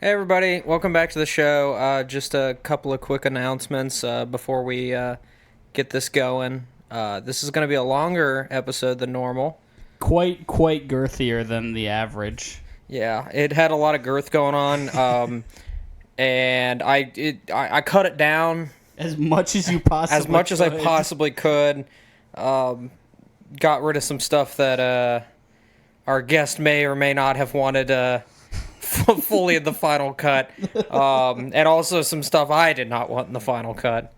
Hey everybody, welcome back to the show. Just a couple of quick announcements before we get this going. This is going to be a longer episode than normal. Quite girthier than the average. Yeah, it had a lot of girth going on, and I cut it down as much as you possibly as much could. as I possibly could. Got rid of some stuff that our guest may or may not have wanted fully in the final cut, and also some stuff I did not want in the final cut.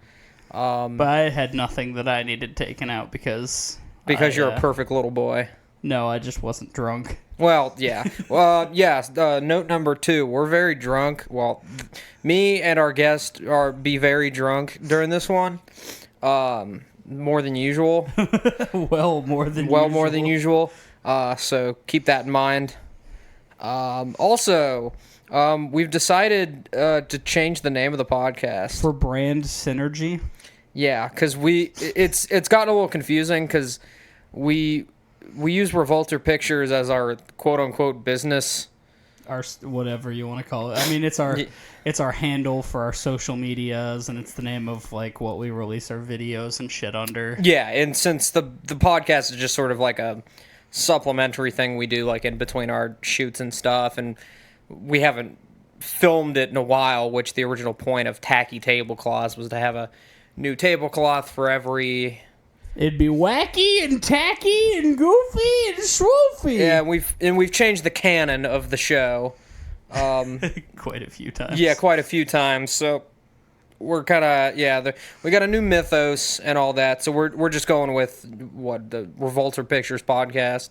But I had nothing that I needed taken out because you're a perfect little boy. No, I just wasn't drunk. Well, yeah. Note number 2, we're very drunk. Well, me and our guest be very drunk during this one. More than usual. More than usual. So keep that in mind. Also, we've decided to change the name of the podcast for brand synergy. Yeah, because it's gotten a little confusing because we use Revolter Pictures as our quote unquote business, our whatever you want to call it. I mean, it's our handle for our social medias, and it's the name of like what we release our videos and shit under. Yeah, and since the podcast is just sort of like a supplementary thing we do like in between our shoots and stuff, and we haven't filmed it in a while, which the original point of Tacky Tablecloths was to have a new tablecloth for every... It'd be wacky and tacky and goofy and swoofy. Yeah, we've changed the canon of the show quite a few times. Yeah, quite a few times. So we're kind of we got a new mythos and all that. So we're just going with the Revolter Pictures Podcast.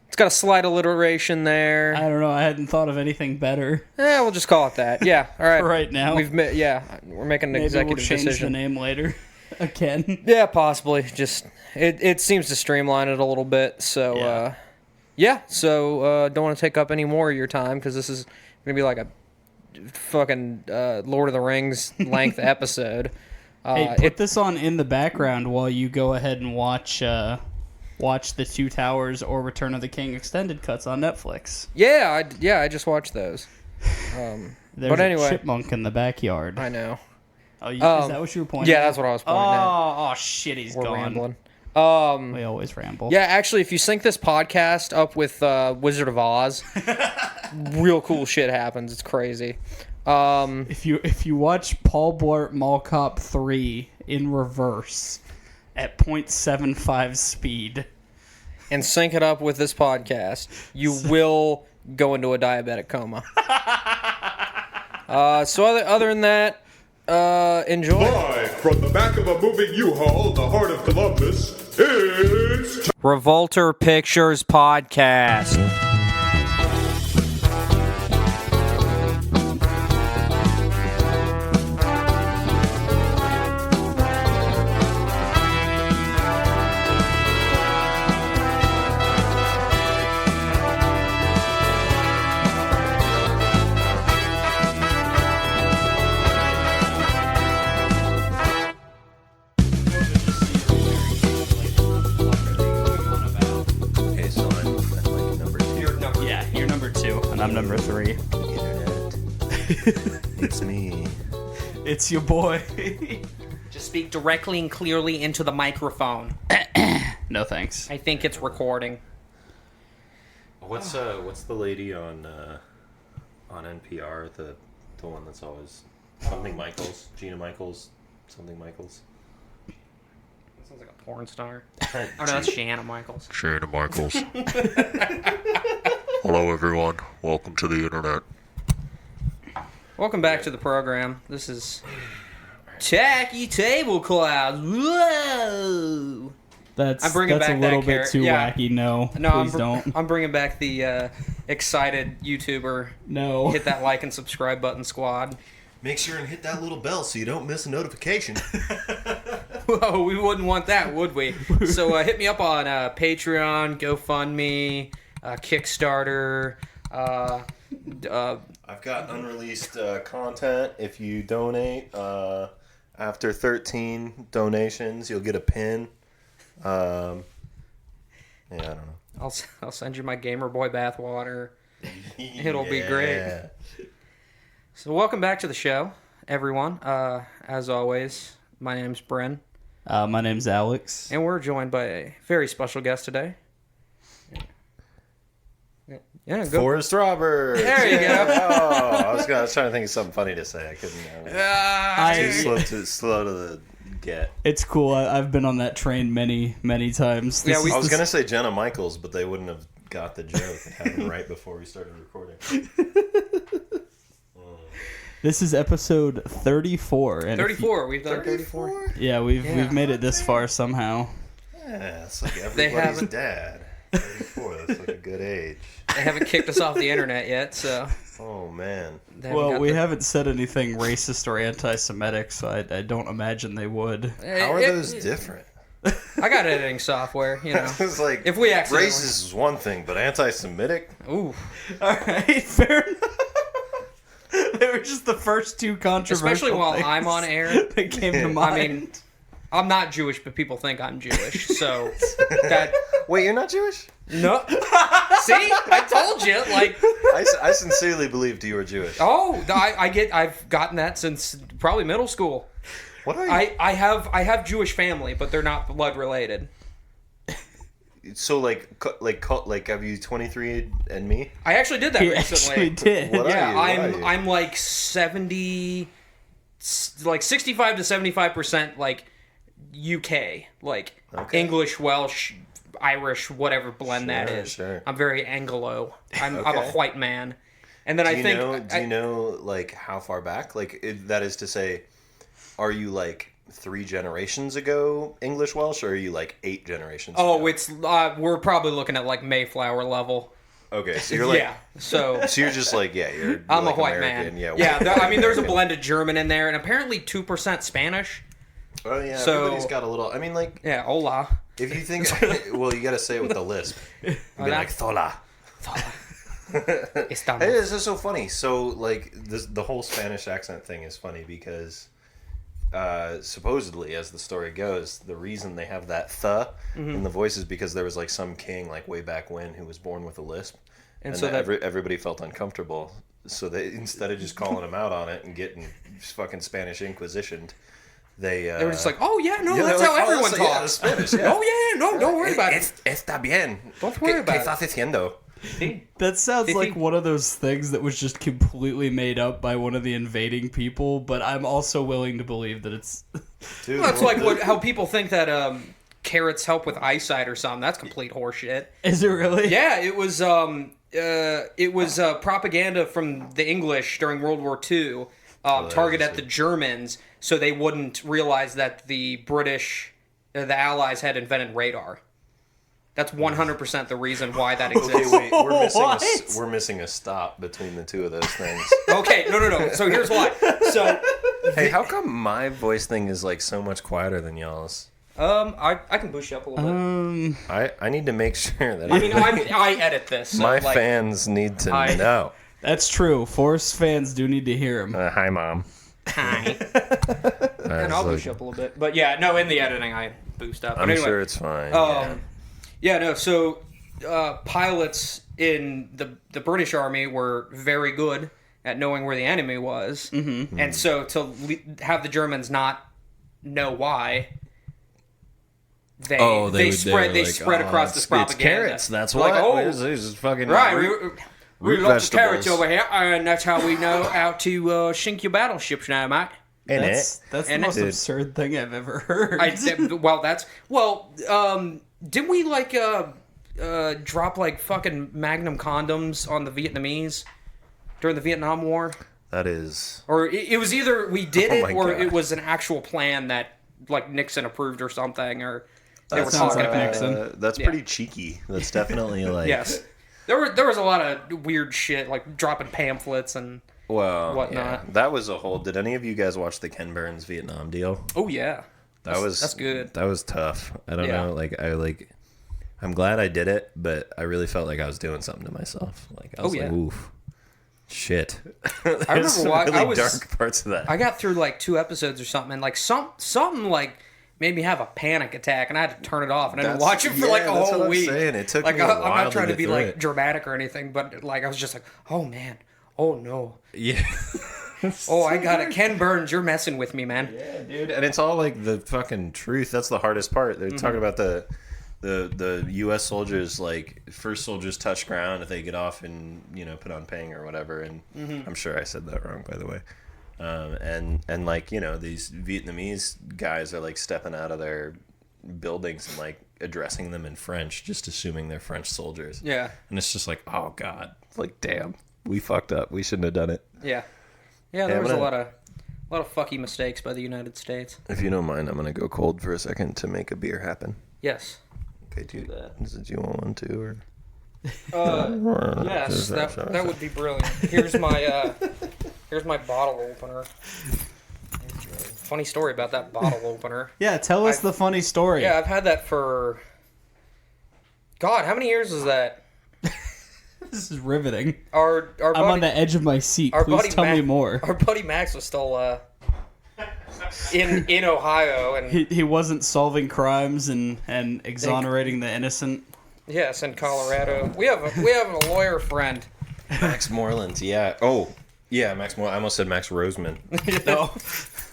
It's got a slight alliteration there. I don't know. I hadn't thought of anything better. We'll just call it that. Yeah, all right. For right now, we're making an executive we'll change decision. the name later. Again. Yeah, possibly. Just it seems to streamline it a little bit. So don't want to take up any more of your time because this is gonna be like a fucking Lord of the Rings length episode. Hey, put this on in the background while you go ahead and watch the Two Towers or Return of the King extended cuts on Netflix. Yeah, I just watched those. There's a chipmunk in the backyard. I know. Oh, is that what you were pointing at? Yeah, that's what I was pointing at. Oh, shit, We're gone. Rambling. We always ramble. Yeah, actually, if you sync this podcast up with Wizard of Oz, real cool shit happens. It's crazy. If you watch Paul Blart Mall Cop 3 in reverse at 0.75 speed and sync it up with this podcast, you will go into a diabetic coma. So other than that, enjoy. Live from the back of a moving U-Haul in the heart of Columbus, it's... Revolter Pictures Podcast. I'm number 3. Internet. It's me. It's your boy. Just speak directly and clearly into the microphone. No thanks. I think it's recording. What's the lady on NPR, the one that's always something Michaels, Gina Michaels, something Michaels. That sounds like a porn star. Oh no, that's Shanna Michaels. Shanna Michaels. Hello, everyone. Welcome to the internet. Welcome back to the program. This is Tacky Tablecloths. Whoa! That's a little bit too wacky. No, please don't. I'm bringing back the excited YouTuber. No. Hit that like and subscribe button squad. Make sure and hit that little bell so you don't miss a notification. Whoa, we wouldn't want that, would we? So hit me up on Patreon, GoFundMe, Kickstarter. I've got unreleased content. If you donate after 13 donations, you'll get a pin. I don't know. I'll send you my Gamer Boy bathwater. It'll be great. So welcome back to the show, everyone. As always, my name's Bryn. My name's Alex. And we're joined by a very special guest today. Yeah, go. Forrest Roberts. There you go. I was trying to think of something funny to say. I couldn't. Slow to the get. It's cool. I've been on that train many, many times. Yeah, I was going to say Jenna Michaels, but they wouldn't have got the joke. It happened right before we started recording. This is episode 34. And 34. We've done 34. Yeah, we've made it this far somehow. Yeah, it's like everybody's dad. 34. That's like a good age. They haven't kicked us off the internet yet, so. Oh man. Well, we haven't said anything racist or anti-Semitic, so I don't imagine they would. How are those different? I got editing software, you know. It's like if we accidentally... racist is one thing, but anti-Semitic? Ooh. All right, fair enough. They were just the first two controversial Especially while things I'm on air. that came to mind. I mean, I'm not Jewish, but people think I'm Jewish, so that... Wait, you're not Jewish? No. See? I told you, like... I sincerely believed you were Jewish. Oh, I've gotten that since probably middle school. What are you? I have Jewish family, but they're not blood related. So like have you 23andMe? I actually did that He recently. actually did. What are Yeah, you? I'm like 65 to 75% like UK, like Okay. English, Welsh, Irish, whatever blend that is. Sure. I'm very Anglo. I'm a Okay. white man. And then Do I think you know like how far back? Like that is to say, are you like 3 generations ago English Welsh, or are you like 8 generations ago? Oh, it's we're probably looking at like Mayflower level. Okay, so you're like Yeah. So you're just like you're I'm like a white American. man. Yeah, I mean, there's a blend of German in there, and apparently 2% Spanish. Oh yeah, So- everybody's got a little. I mean, like Yeah, hola. if you think, well, you got to say it with the lisp. You'd be like thola. Estamos. Hey, this is so funny. So like the whole Spanish accent thing is funny because supposedly, as the story goes, the reason they have that in the voice is because there was like some king like way back when who was born with a lisp, and so that everybody felt uncomfortable. So they, instead of just calling him out on it and getting fucking Spanish Inquisitioned, they were just like, oh yeah, no, yeah, that's they're how like, everyone that's- yeah, talks. Spanish, yeah. Oh yeah, no, don't worry about it. Está bien. Don't worry about ¿Qué it. estás haciendo? That sounds like Fifi. one of those things that was just completely made up by one of the invading people, but I'm also willing to believe that it's... Dude, Well, that's well, like how people think that carrots help with eyesight or something. That's complete horseshit. Is it really? Yeah, it was propaganda from the English during World War II, targeted at the Germans, so they wouldn't realize that the British, the Allies, had invented radar. That's 100% the reason why that Okay, exists. wait, What? we're missing a stop between the two of those things. Okay, no. So here's why. So, Hey, how come my voice thing is like so much quieter than y'all's? I can boost you up a little bit. I need to make sure that I mean, I edit this. So my like, fans need to I- know. That's true. Forrest fans do need to hear him. Hi, Mom. Hi. And I'll boost you up a little bit. But yeah, no, in the editing, I boost up. But I'm anyway, sure it's fine. So pilots in the British Army were very good at knowing where the enemy was, and so to have the Germans not know why, they spread across this propaganda. It's carrots. That's Like, what. oh, This is fucking right. We root lots of carrots vegetables. over here, and that's how we know how to sink your battleships now, mate. That's the And most Dude. absurd thing I've ever heard. Didn't we drop like fucking Magnum condoms on the Vietnamese during the Vietnam War? That is. Or it was either we did Oh it my or God. it was an actual plan that like Nixon approved or something, or they were sounds talking like about Nixon. it. That's pretty cheeky. That's definitely like. Yes. There was a lot of weird shit, like dropping pamphlets and Well, whatnot. yeah, that was a whole. Did any of you guys watch the Ken Burns Vietnam deal? oh yeah. That's good. That was tough. I don't Yeah. know. I'm glad I did it, but I really felt like I was doing something to myself. Like I was yeah. like, oof, shit. I remember some why really I was dark parts of that. I got through like 2 episodes or something, and like something like made me have a panic attack, and I had to turn it off, and I didn't watch it for like a that's whole what I'm week. saying. It took like me a I'm while not trying to get be through like it. dramatic or anything, but like I was just like, oh man, oh no. Yeah. Oh, I got it. Ken Burns, you're messing with me, man. Yeah, dude. And it's all like the fucking truth. That's the hardest part. They're talking about the U.S. soldiers, like first soldiers touch ground if they get off and put on ping or whatever. And I'm sure I said that wrong, by the way. And like these Vietnamese guys are like stepping out of their buildings and like addressing them in French, just assuming they're French soldiers. Yeah. And it's just like, oh god, like damn, we fucked up. We shouldn't have done it. Yeah. Yeah, there was a lot of fucky mistakes by the United States. If you don't mind, I'm gonna go cold for a second to make a beer happen. Yes. Okay, do you want one too, or? Yes, that would be brilliant. Here's my bottle opener. Funny story about that bottle opener. Yeah, tell us the funny story. Yeah, I've had that for... God, how many years is that? This is riveting. Our buddy, I'm on the edge of my seat. Please tell me more. Our buddy Max was still in Ohio, and he wasn't solving crimes and exonerating the innocent. Yes, in Colorado. We have a lawyer friend. Max Moreland, yeah. Oh, yeah, Max Moreland. I almost said Max Roseman. No.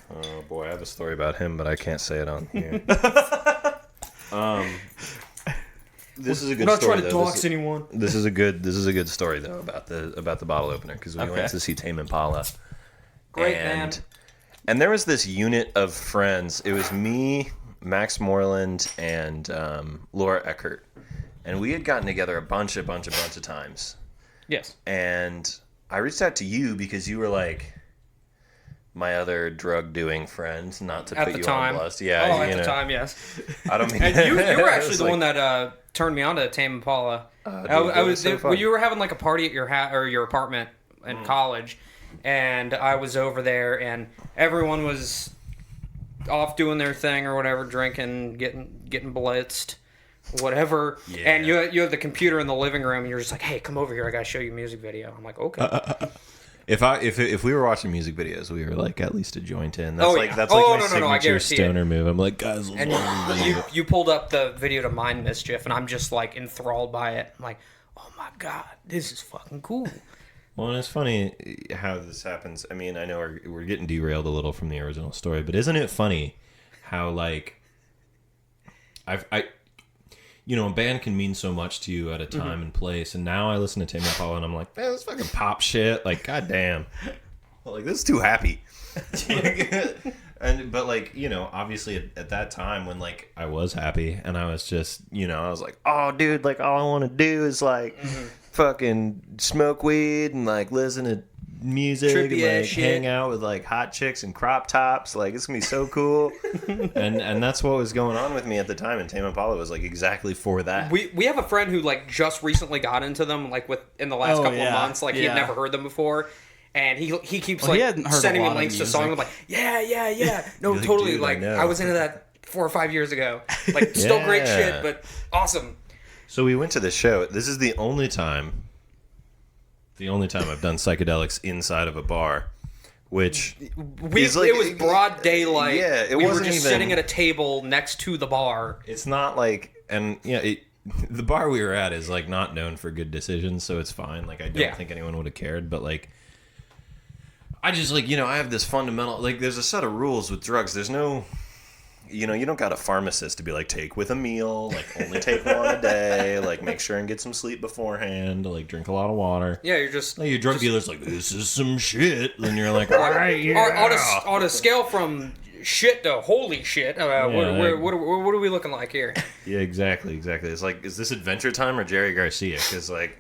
Oh boy, I have a story about him, but I can't say it on here. This is a good story. I'm not trying to dox anyone. This is a good story though about the bottle opener, because we went to see Tame Impala. Great man. And there was this unit of friends. It was me, Max Moreland, and Laura Eckert, and we had gotten together a bunch of times. Yes. And I reached out to you because you were like my other drug-doing friend, not to put you on blast. Yeah, oh, at the time, yes. I don't mean. And you were actually the one that turned me on to Tame Impala. I was so well, you were having like a party at your your apartment in college, and I was over there, and everyone was off doing their thing or whatever, drinking, getting blitzed, whatever. Yeah. And you have the computer in the living room, and you're just like, hey, come over here, I gotta show you a music video. I'm like, okay. If we were watching music videos, we were like at least a joint in. That's my signature stoner move. I'm like, guys, and you pulled up the video to Mind Mischief, and I'm just like enthralled by it. I'm like, oh my god, this is fucking cool. Well, and it's funny how this happens. I mean, I know we're getting derailed a little from the original story, but isn't it funny how like a band can mean so much to you at a time and place, and now I listen to Tame Impala and I'm like, man, this fucking pop shit, like, goddamn, like this is too happy. But like, obviously at that time when like I was happy and I was just, I was like, oh, dude, like all I want to do is like fucking smoke weed and like listen to music trippy and like shit. Hang out with like hot chicks and crop tops, like it's gonna be so cool. and that's what was going on with me at the time, and Tame Impala was like exactly for that. We have a friend who like just recently got into them, like in the last couple of months, like he had never heard them before, and he keeps sending me links to songs. I'm like, yeah, no, like, totally, dude, like I was into that 4 or 5 years ago, like still great shit, but awesome. So we went to this show. This is the only time I've done psychedelics inside of a bar, which it was broad daylight. Yeah, we were just sitting at a table next to the bar. It's not like, and the bar we were at is like not known for good decisions, so it's fine. Like I don't think anyone would have cared, but like I just like I have this fundamental, like there's a set of rules with drugs. There's no. You don't got a pharmacist to be like, take with a meal, like only take one a day, like make sure and get some sleep beforehand, like drink a lot of water. Yeah, you're just like your drug dealer's like, this is some shit. Then you're like, all right, yeah. On a scale from shit to holy shit, what are we looking like here? Yeah, exactly. It's like, is this Adventure Time or Jerry Garcia? Because like,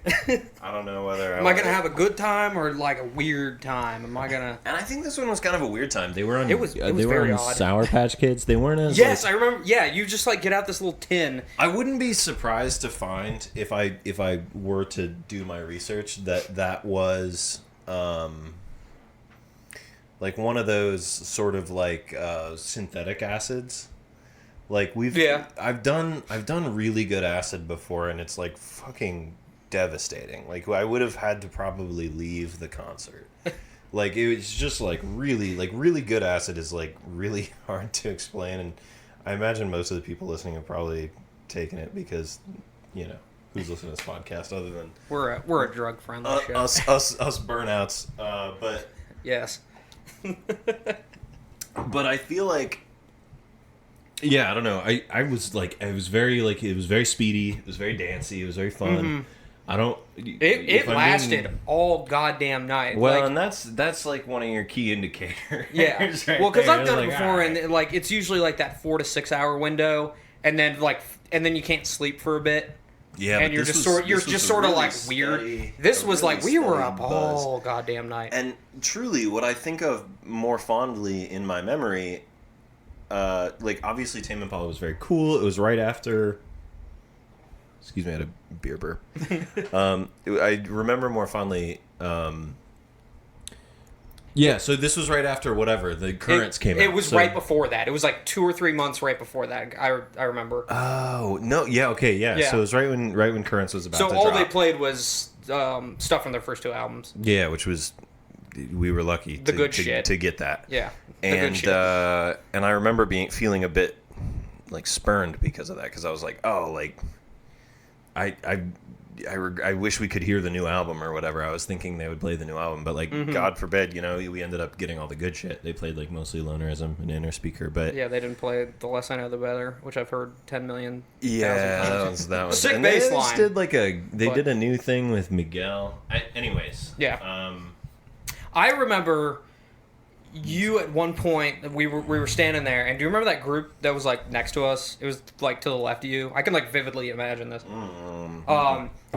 I don't know whether am I gonna have a good time or like a weird time? Am I gonna? And I think this one was kind of a weird time. They were on. It was very odd. Sour Patch Kids. They weren't as. Yes, I remember. Yeah, you just like get out this little tin. I wouldn't be surprised to find if I were to do my research that was. Like one of those sort of like synthetic acids. Like I've done really good acid before, and it's like fucking devastating. Like I would have had to probably leave the concert. Like it was just like really good acid is like really hard to explain, and I imagine most of the people listening have probably taken it because who's listening to this podcast other than we're a drug friendly show. Us burnouts, but yes. But I feel like, yeah, I don't know. I was like, it was very speedy. It was very dancey. It was very fun. Mm-hmm. I don't. It lasted all goddamn night. Well, like, and that's like one of your key indicators. Yeah. Right Well, because there. I've done it Like, before, alright. and like it's usually like that 4 to 6 hour window, and then you can't sleep for a bit. Yeah, And but you're this just was sort of really like weird. steady- This a was really like we were steady up buzz. all goddamn night. And truly, what I think of more fondly in my memory, like obviously Tame Impala was very cool. It was right after. Excuse me, I had a beer burp. I remember more fondly. Yeah, so this was right after whatever the Currents came out. It was So- right before that. It was like 2 or 3 months right before that. I remember. Oh no! Yeah, okay, yeah. Yeah. So it was right when Currents was about So to all drop. they played was stuff from their first 2 albums. Yeah, which was we were lucky The good shit. to get that. Yeah, the And good shit. and I remember feeling a bit like spurned because of that, because I was like, oh, like I wish we could hear the new album or whatever. I was thinking they would play the new album, but like God forbid, we ended up getting all the good shit. They played like mostly Lonerism and Inner Speaker, but Yeah, they didn't play The Less I Know the Better, which I've heard 10 million. yeah, thousand that times. was Sick and bass they just line. did like they But- did a new thing with Miguel. Anyways, Yeah. I remember you at one point we were standing there, and do you remember that group that was like next to us? It was like to the left of you. I can like vividly imagine this.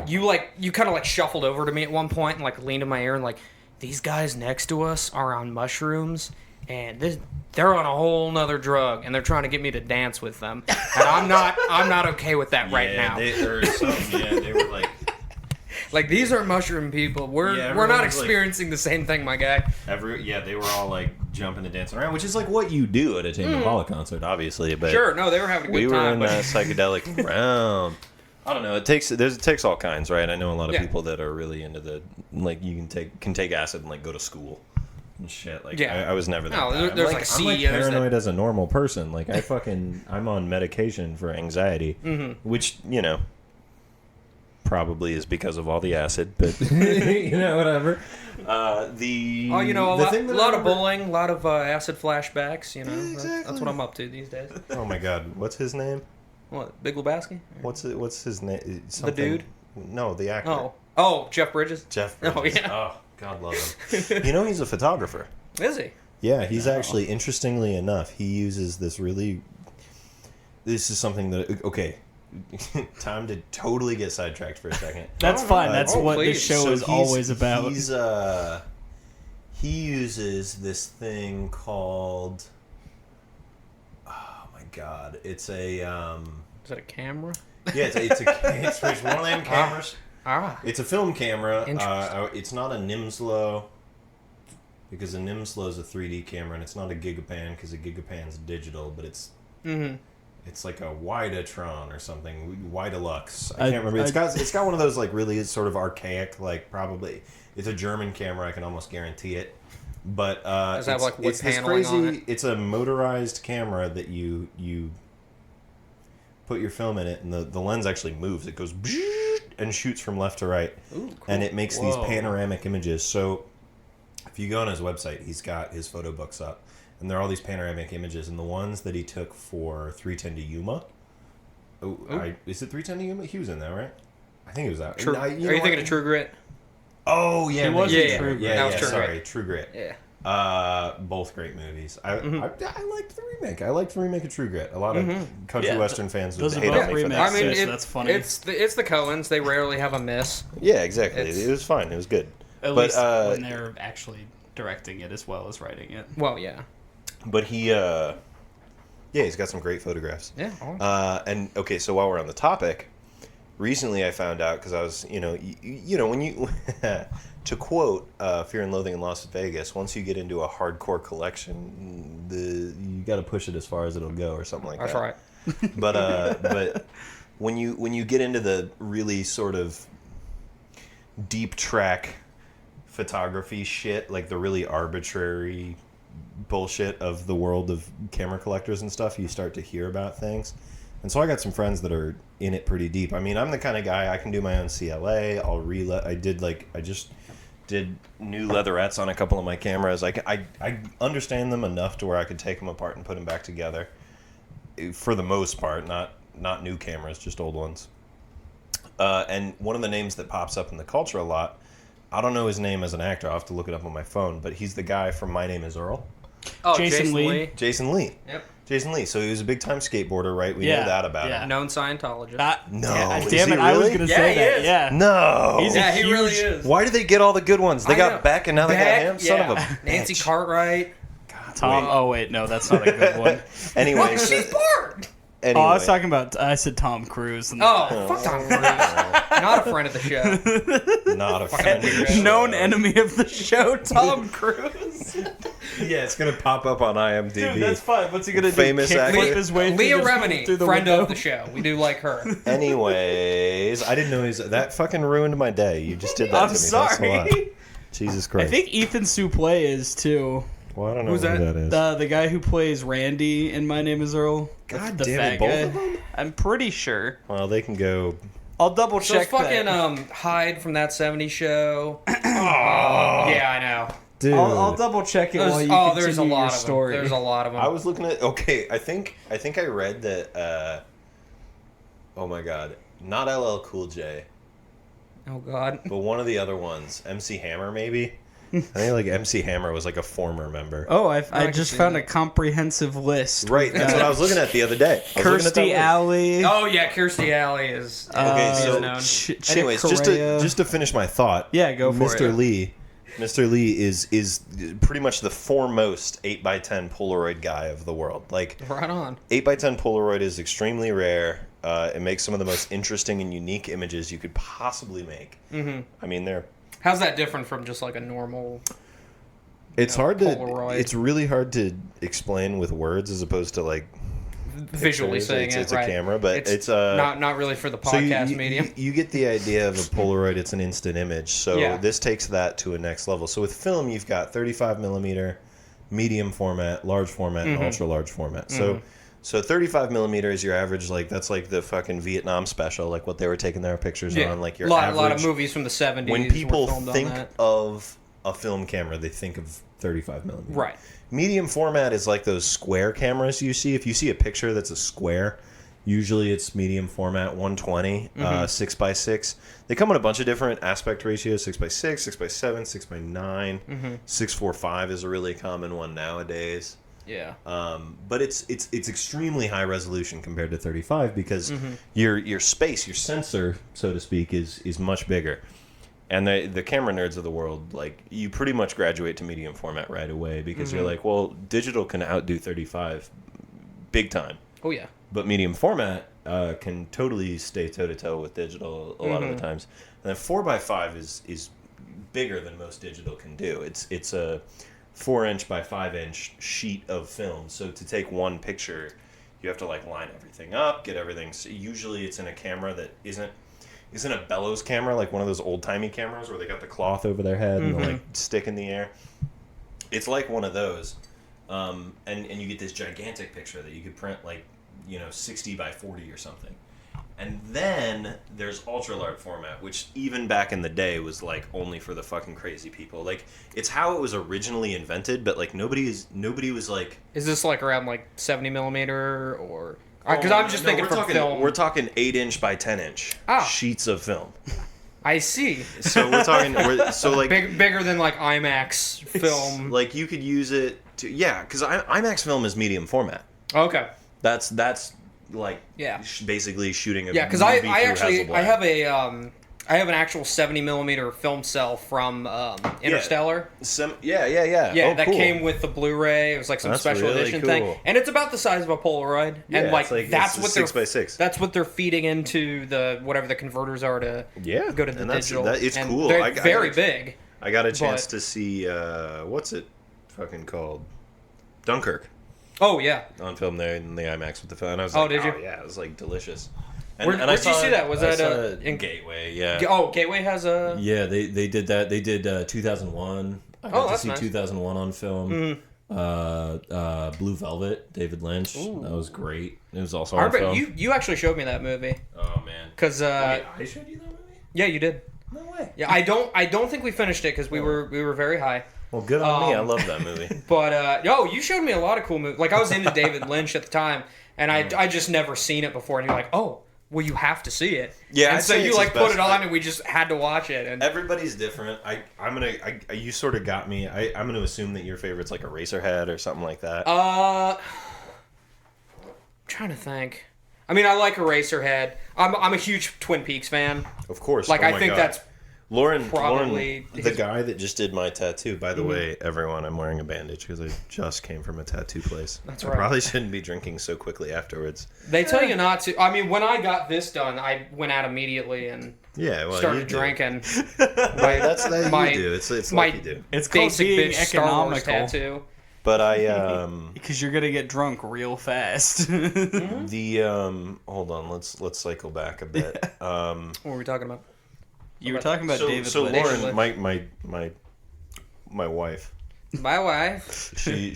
You kind of like shuffled over to me at one point and like leaned in my ear and like, these guys next to us are on mushrooms and they're on a whole nother drug and they're trying to get me to dance with them, and I'm not okay with that right now. They were like. Like, these are mushroom people. We're everyone not was like- experiencing the same thing, my guy. They were all like jumping and dancing around, which is like what you do at a Tame Impala concert, obviously. But Sure, no, they were having a good we were time. in but that psychedelic realm. I don't know. It takes all kinds, right? I know a lot of Yeah. people that are really into the like you can take acid and like go to school and shit. Like Yeah. I was never that. No, bad. there's, I'm like, I'm CEOs that- paranoid as a normal person. Like I'm on medication for anxiety, which probably is because of all the acid, but whatever. The Oh, the thing that I lot of remember- bowling, a lot of acid flashbacks. That's Exactly. what I'm up to these days. Oh my God, what's his name? What, Big Lebowski? What's his name? The dude? No, the actor. Oh, Jeff Bridges. Jeff Oh, Bridges. yeah. Oh, God love him. He's a photographer. Is he? Yeah, he's actually, interestingly enough, he uses this really... This is something that... Okay, time to totally get sidetracked for a second. That's fine. That's what please. this show is always about. He uses this thing called... Oh, my God. It's a... Is that a camera? Yeah, it's one of them cameras. It's a film camera. Interesting. It's not a Nimslo, because a Nimslo is a 3D camera, and it's not a Gigapan because a Gigapan's digital, but it's like a Widatron or something, Widalux. I can't remember. It's got one of those like really sort of archaic, like probably it's a German camera. I can almost guarantee it. But Does it have, like, wood it's this paneling crazy. on it? It's a motorized camera that you put your film in it, and the lens actually moves. It goes and shoots from left to right. Ooh, cool. And it makes these Whoa. panoramic images. So if you go on his website, he's got his photo books up, and there are all these panoramic images. And the ones that he took for 310 to Yuma, is it 310 to Yuma? He was in that, right? I think it was that. True. No, Are you thinking of True Grit? Oh yeah, He was in True Grit. That was True sorry, Grit. True Grit. Yeah. Both great movies. I liked the remake. I liked the remake of True Grit. A lot of country Yeah, western fans would those are hate both on me for remakes. that. I mean, So that's funny. It's the Coens. They rarely have a miss. Yeah, exactly. It's- It was fine. It was good. At But, least when they're actually directing it as well as writing it. Well, yeah. But he's got some great photographs. Yeah. And okay, so while we're on the topic, recently I found out, because I was, when you, to quote Fear and Loathing in Las Vegas, once you get into a hardcore collection, you got to push it as far as it'll go, or something like That's that. right. But when you get into the really sort of deep track photography shit, like the really arbitrary bullshit of the world of camera collectors and stuff, you start to hear about things. And so I got some friends that are in it pretty deep. I mean, I'm the kind of guy, I can do my own CLA. I just did new leatherettes on a couple of my cameras. I understand them enough to where I could take them apart and put them back together. For the most part, not new cameras, just old ones. And one of the names that pops up in the culture a lot, I don't know his name as an actor. I'll have to look it up on my phone. But he's the guy from My Name Is Earl. Oh, Jason Lee. Jason Lee. Yep. Jason Lee. So he was a big-time skateboarder, right? We know that about him. Known Scientologist. No. Damn Is he it, I was really? going to say he that. is. Yeah. No. He really is. Why did they get all the good ones? They got Beck and now they got him? Son of a bitch. Nancy Cartwright. Tom. Oh, wait. No, that's not a good one. Anyway. She's bored. Anyway. Oh, I was talking about... I said Tom Cruise. And Fuck Tom Cruise. Not a friend of the show. Not a friend of the show. known enemy of the show, Tom Cruise. Yeah, it's going to pop up on IMDb. Dude, that's fine. What's he going to do? Famous actor. Kickflip his way Leah through Remini, the friend window? of the show. We do like her. Anyways, I didn't know that fucking ruined my day. You just did that I'm to me. Thanks a lot. sorry. Jesus I Christ. think Ethan Suplee is, too. Well, I don't know Who's who that? that is. The guy who plays Randy in My Name Is Earl. God the damn fat it, both guy. of them? I'm pretty sure. Well, they can go... I'll double So check fucking that. Hyde from That 70s Show. Yeah, I know. Dude. I'll double check it while you There's a continue lot your of them. story. There's a lot of them. I was looking at... Okay, I think I read that... oh my god. Not LL Cool J, Oh God. but one of the other ones. MC Hammer, maybe? I think like MC Hammer was like a former member. Oh, I can just see found that. a comprehensive list. Right, that's what I was looking at the other day. I was looking at that Kirstie list. Alley. Oh yeah, Kirstie Alley is. Okay, is so- known. Chick Anyways, Corea. just to finish my thought. Yeah, go for Mr. it. Lee. Mr. Lee is pretty much the foremost 8x10 Polaroid guy of the world. Like, Right on. 8x10 Polaroid is extremely rare. It makes some of the most interesting and unique images you could possibly make. Mm-hmm. I mean, they're... How's that different from just like a normal? It's hard to... Polaroid. It's really hard to explain with words as opposed to, like... Visually pictures. saying It's right. a camera, but it's not really for the podcast medium. You get the idea of a Polaroid. It's an instant image. So Yeah. this takes that to a next level. So with film, you've got 35 millimeter, medium format, large format, and ultra large format. So 35 millimeter is your average. Like that's like the fucking Vietnam special, like what they were taking their pictures on. Like your a lot average. of movies from the 70s. When were people filmed on think that. of a film camera, they think of 35 millimeter. Right. Medium format is like those square cameras you see. If you see a picture that's a square, usually it's medium format, 120, 6x6. They come in a bunch of different aspect ratios: 6x6, 6x7, 6x9, 645 is a really common one nowadays. Yeah. But it's extremely high resolution compared to 35 because your space, your sensor, so to speak, is much bigger. And the camera nerds of the world, like, you pretty much graduate to medium format right away because you're like, well, digital can outdo 35 big time. Oh yeah. But medium format can totally stay toe-to-toe with digital a lot of the times. And then 4x5 is bigger than most digital can do. It's a 4-inch by 5-inch sheet of film. So to take one picture, you have to, like, line everything up, get everything. So usually it's in a camera that isn't a bellows camera, like one of those old-timey cameras where they got the cloth over their head and the, like, stick in the air. It's like one of those. And you get this gigantic picture that you could print, like, 60 by 40 or something. And then there's ultra-large format, which even back in the day was, like, only for the fucking crazy people. Like, it's how it was originally invented, but, like, nobody was, like... Is this like around like 70 millimeter or? Because I'm just thinking from film. We're talking 8-inch by 10-inch sheets of film. I see. So we're talking... Bigger than like IMAX film. Like, you could use it to... Yeah, because IMAX film is medium format. Okay. That's like basically shooting a because movie I through actually Hasselblad. I have an actual 70 millimeter film cell from Interstellar. Yeah. Yeah, Oh, that cool. came with the Blu-ray. It was like some That's special really edition cool. thing, and it's about the size of a Polaroid. Yeah, and it's a 6x6. That's what they're feeding into the whatever the converters are to go to the digital. It's and cool. They're very big. I got a chance to see what's it fucking called, Dunkirk. Oh yeah. On film there in the IMAX with the film. And I was like, did you? Yeah, it was like delicious. Where'd you see that? Was that in Gateway? Yeah. Oh, Gateway has a. Yeah, they did that. They did 2001. I got to see nice. 2001 on film. Blue Velvet, David Lynch. Ooh. That was great. It was also I on remember film. you actually showed me that movie. Oh man. Because I showed you that movie. yeah, you did. No way. Yeah, I don't think we finished it because we were very high. Well, good on me. I love that movie. But you showed me a lot of cool movies. Like I was into David Lynch at the time, and I just never seen it before. And you're like, oh, well, you have to see it. Yeah, and so you like put it on, and we just had to watch it. And everybody's different. You sort of got me. I'm gonna assume that your favorite's like Eraserhead or something like that. I'm trying to think. I mean, I like Eraserhead. I'm a huge Twin Peaks fan. Of course. Like, I think that's Lauren, probably the guy that just did my tattoo. By the way, everyone, I'm wearing a bandage because I just came from a tattoo place. That's I right. probably shouldn't be drinking so quickly afterwards. They tell you not to. I mean, when I got this done, I went out immediately and you started do. drinking. That's that my- you do. It's my- like you do. It's called Basic being bitch Star Wars economical. tattoo. But I Because you're gonna get drunk real fast. hold on. Let's cycle back a bit. What were we talking about? You were talking about David So Lynch. Lauren, my wife. My wife. She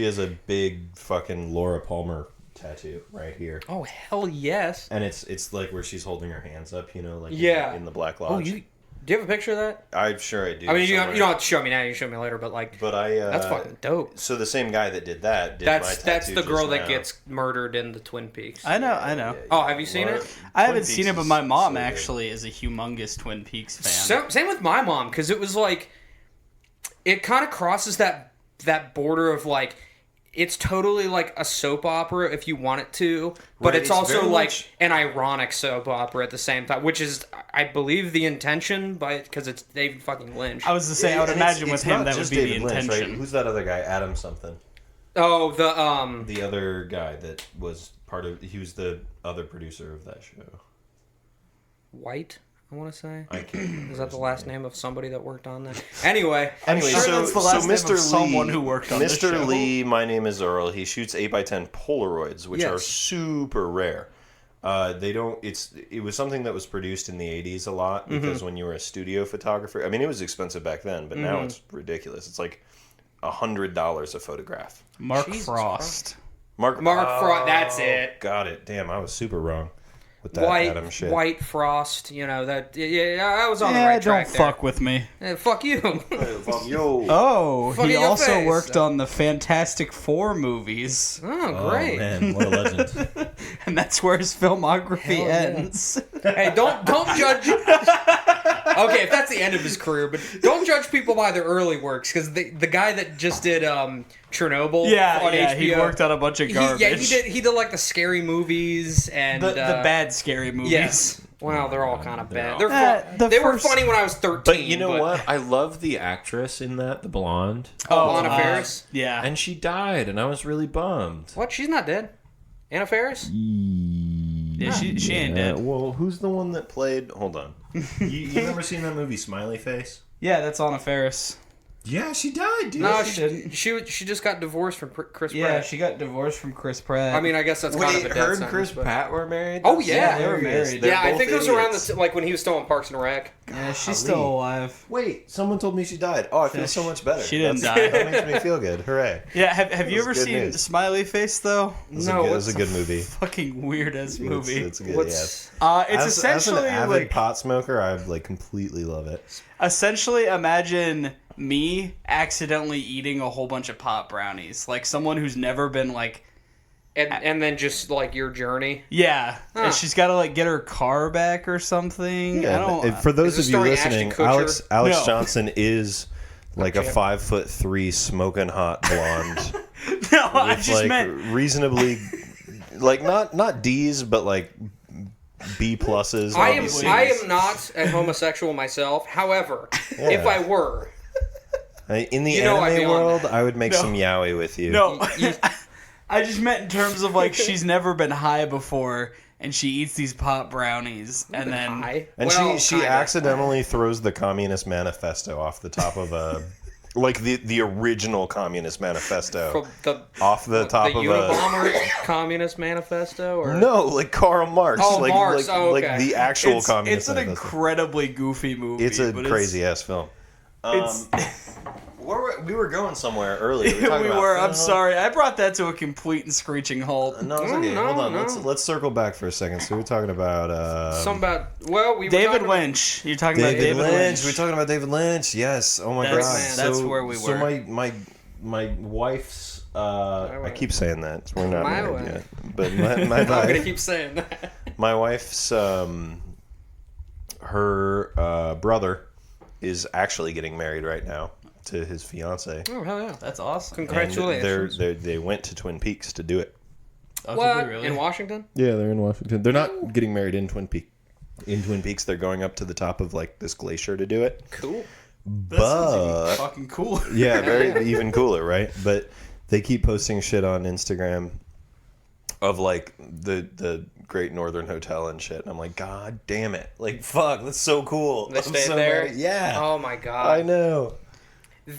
has a big fucking Laura Palmer tattoo right here. Oh hell yes. And it's like where she's holding her hands up, like Yeah. in the Black Lodge. Oh, do you have a picture of that? I'm sure I do. I mean, you somewhere. don't have to show me now. You can show me later, but like, But that's fucking dope. So the same guy that did that did my tattoo. That's the girl just that now. gets murdered in the Twin Peaks. I know. Oh, have you seen Laura- it? I Twin haven't Peaks seen it, but is my mom so good. actually is a humongous Twin Peaks fan. Same with my mom, because it was like, it kind of crosses that border of like, it's totally like a soap opera if you want it to, but Right, it's it's also very like much- an ironic soap opera at the same time, which is, I believe, the intention, because it's David fucking Lynch. I was to say, I would And imagine it's with him not that would just be David the Lynch, intention. right? Who's that other guy? Adam something. Oh, The other guy that was he was the other producer of that show. White, I want to say. I can't. Is that the last name of somebody that worked on that? Anyway, Anyway, sure so that's the last so name Mr. of Lee, someone who worked on this Mr. show. Lee, my name is Earl. He shoots 8x10 Polaroids, which are Yes. super rare. They don't. It was something that was produced in the 80s a lot because when you were a studio photographer, I mean, it was expensive back then, but now it's ridiculous. It's like $100 a photograph. Mark Jesus Frost. Mark Frost, that's it. Got it. Damn, I was super wrong with that Adam shit. White Frost, that. Yeah, I was on the Yeah, right don't track fuck with me. there. Fuck you. Yo. Oh, Fuck he in your also face. worked on the Fantastic Four movies, Oh, great. man, what a legend. and that's where his filmography Hell yeah. ends. Hey, don't judge. Okay, if that's the end of his career, but don't judge people by their early works, because the guy that just did Chernobyl on HBO, he worked on a bunch of garbage. he did like the scary movies and the bad scary movies. Yes. Well, they're all kind of bad. all- They were funny when I was 13. But you know what? I love the actress in that, the blonde. Oh, Anna Faris? Yeah. And she died, and I was really bummed. What? She's not dead. Anna Faris? Yeah, she ain't dead. Well, who's the one that played? Hold on. You ever seen that movie Smiley Face? Yeah, that's Anna Faris. Yeah, she died, dude. No, she didn't. she just got divorced from Chris Yeah, Pratt. she got divorced from Chris Pratt. I mean, I guess that's kind of a death her and sentence, Chris but- Pratt were married? Oh, yeah. they were married. They're Yeah, I both think it was around idiots. like when he was still on Parks and Rec. yeah, she's still alive. Wait, someone told me she died. Oh, I feel so much better. She didn't That's- die. That makes me feel good. Hooray. Yeah, have you was ever good seen news. Smiley Face though? It was a what's good movie. Fucking weird ass movie. It's good, What's It's As essentially an avid like pot smoker, I completely love it. imagine me accidentally eating a whole bunch of pot brownies, like someone who's never been like. and then just like your journey? Yeah, Huh. and she's got to like get her car back or something. I don't. and for those Is of the you story listening, Ashton Kutcher? Alex No. Johnson is like a Okay. 5'3" smoking hot blonde. No, I with just like meant reasonably, like not D's, but like B pluses. I obviously. am not a homosexual myself. However, if I were, In the You know I'd be anime on world, that. I would make No. some yaoi with you. no. I just meant in terms of like she's never been high before, and she eats these pot brownies, and then I And well, she kinda. accidentally throws the Communist Manifesto off the top of a, like the original Communist Manifesto From the off the top the of Unabomber Communist Manifesto, or No, like Karl Marx. Oh, like, Marx. Like, Oh, like okay. the actual it's Communist an Manifesto. incredibly goofy movie. It's a but crazy ass film. It's we were going somewhere earlier. We were. I'm sorry. I brought that to a complete and screeching halt. No, it's okay. Hold on. Let's circle back for a second. So we're talking about David Lynch. You're talking about David Lynch. We're talking about David Lynch. Yes. Oh my God. That's where we were. So my wife's. I keep saying that. We're not married yet. But my I'm gonna keep saying that. My wife's her brother is actually getting married right now to his fiance. Oh hell yeah, that's awesome! Congratulations. They went to Twin Peaks to do it. Oh, what? really? In Washington? Yeah, they're in Washington. They're not getting married in Twin Peaks. In Twin Peaks, they're going up to the top of like this glacier to do it. Cool. But fucking cool. Yeah, very even cooler, right? But they keep posting shit on Instagram of like the Great Northern Hotel and shit, and I'm like, God damn it! Like, fuck, that's so cool. They stayed there. Yeah. Oh my God. I know.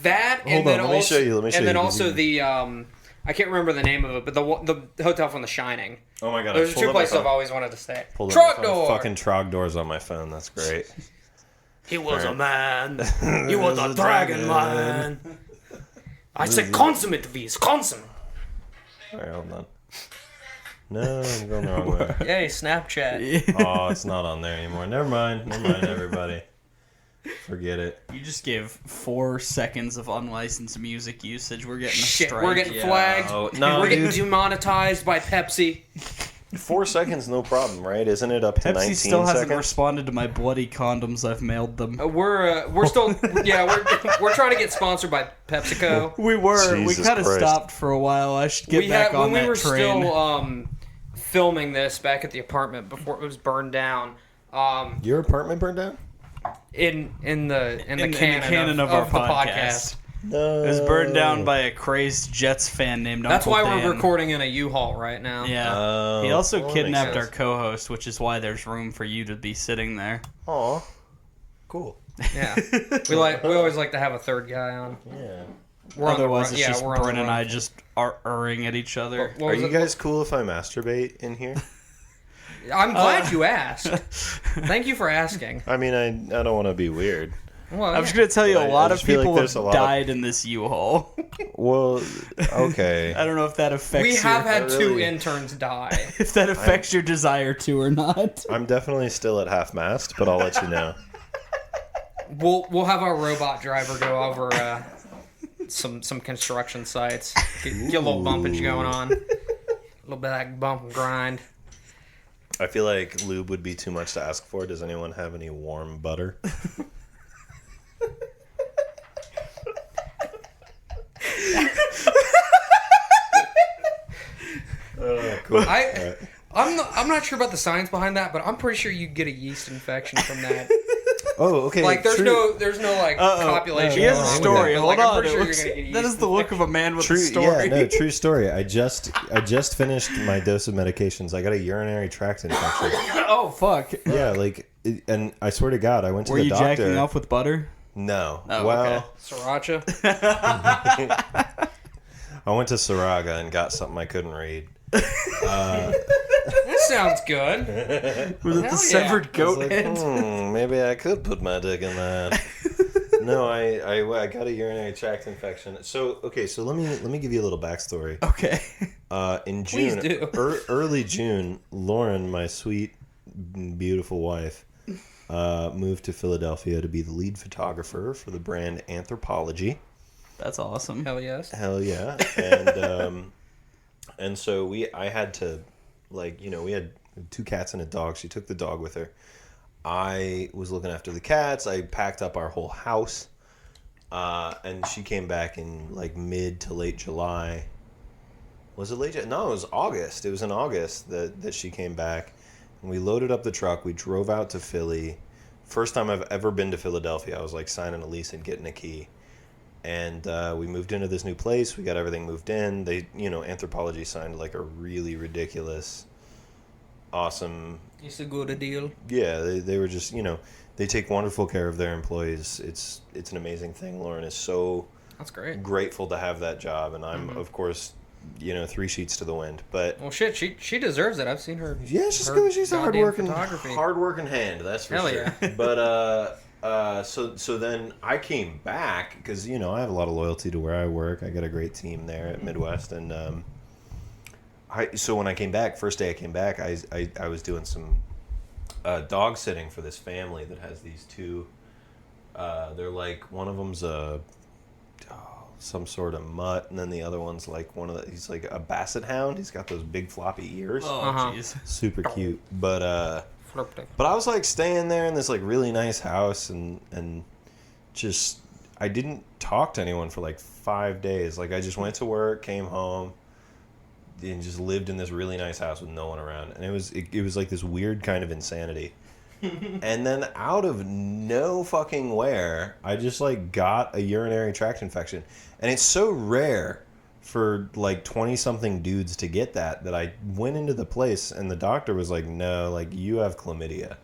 That and Hold then on, let me show you. And then also the I can't remember the name of it, but the hotel from The Shining. Oh my God! Those are two places I've always wanted to stay. Trogdor. Fucking Trogdor's on my phone. That's great. He was a man. He was a dragon man. I said consummate, V's consummate. All right, hold on. No, I'm going the wrong way. Yay, Snapchat. Oh, it's not on there anymore. Never mind, everybody. Forget it. You just gave 4 seconds of unlicensed music usage. We're getting a Shit, strike. we're getting flagged. Oh, no, we're getting demonetized by Pepsi. 4 seconds, no problem, right? Isn't it up to 19 Pepsi still hasn't seconds? responded to my bloody condoms I've mailed them. We're still we're trying to get sponsored by PepsiCo. We were. Jesus we kind of Christ. stopped for a while. I should get back on that train. When we were still filming this back at the apartment before it was burned down. Your apartment burned down? In the canon of our the podcast. No. It was burned down by a crazed Jets fan named That's Uncle why Dan. we're recording in a U-Haul right now. Yeah. Oh, he also well, kidnapped makes our sense. co-host, which is why there's room for you to be sitting there. Aw. Cool. Yeah. We always like to have a third guy on. Yeah. Otherwise, it's just we're on the Bryn and run. I just are erring at each other. What Are was you it? guys cool if I masturbate in here? I'm glad you asked. Thank you for asking. I mean, I don't want to be weird. Well, I'm just going to tell you, I a lot of just feel like people there's have a lot of- died in this U-Haul. Well, okay. I don't know if that affects we have your, had two really- interns die. if that affects your desire to or not. I'm definitely still at half mast, but I'll let you know. We'll have our robot driver go over some construction sites. Get a little bumpage going on. A little bit of that bump and grind. I feel like lube would be too much to ask for. Does anyone have any warm butter? Cool. I'm not sure about the science behind that, but I'm pretty sure you get a yeast infection from that. Oh, okay. Like there's true. no like copulation. He has a going on story. with it, but, Hold like, I'm on. pretty sure It you're looks- gonna get a that yeast is the look of a man with True, a story. yeah, no, true story. I just finished my dose of medications. I got a urinary tract infection. Oh, fuck. Yeah, like, and I swear to God, I went to Were the you doctor. jacking off with butter? No. Oh, well, okay. Sriracha. I went to Saraga and got something I couldn't read. That sounds good. Was it Hell the severed I was goat like, head? maybe I could put my dick in that. No, I got a urinary tract infection. So let me give you a little backstory. Okay. In Please June, do. early June, Lauren, my sweet, beautiful wife, moved to Philadelphia to be the lead photographer for the brand Anthropology. That's awesome. Hell yes. Hell yeah! And so I had to, like, you know, we had 2 cats and a dog. She took the dog with her. I was looking after the cats. I packed up our whole house, and she came back in like mid to late July. Was it late? No, it was August. It was in August that she came back, and we loaded up the truck. We drove out to Philly. First time I've ever been to Philadelphia. I was like signing a lease and getting a key. And we moved into this new place. We got everything moved in. They, you know, Anthropology signed like a really ridiculous, awesome. It's a good deal. Yeah, they were just, you know, they take wonderful care of their employees. It's an amazing thing. Lauren is so That's great. grateful to have that job, and I'm of course, you know, 3 sheets to the wind. But Well, shit, she deserves it. I've seen her. yeah, she's her good. She's a goddamn hardworking photography. hardworking hand. That's for Hell sure. yeah. But So then I came back because, you know, I have a lot of loyalty to where I work. I got a great team there at Midwest. And so when I came back, first day I came back, I was doing some dog sitting for this family that has these two. They're like, one of them's some sort of mutt, and then the other one's like he's like a basset hound. He's got those big floppy ears. Oh, jeez. Super cute. But I was like staying there in this like really nice house, and just I didn't talk to anyone for like 5 days. Like I just went to work, came home, and just lived in this really nice house with no one around. And it was like this weird kind of insanity. And then out of no fucking where, I just like got a urinary tract infection. And it's so rare for like 20-something dudes to get that I went into the place and the doctor was like, no, like you have chlamydia.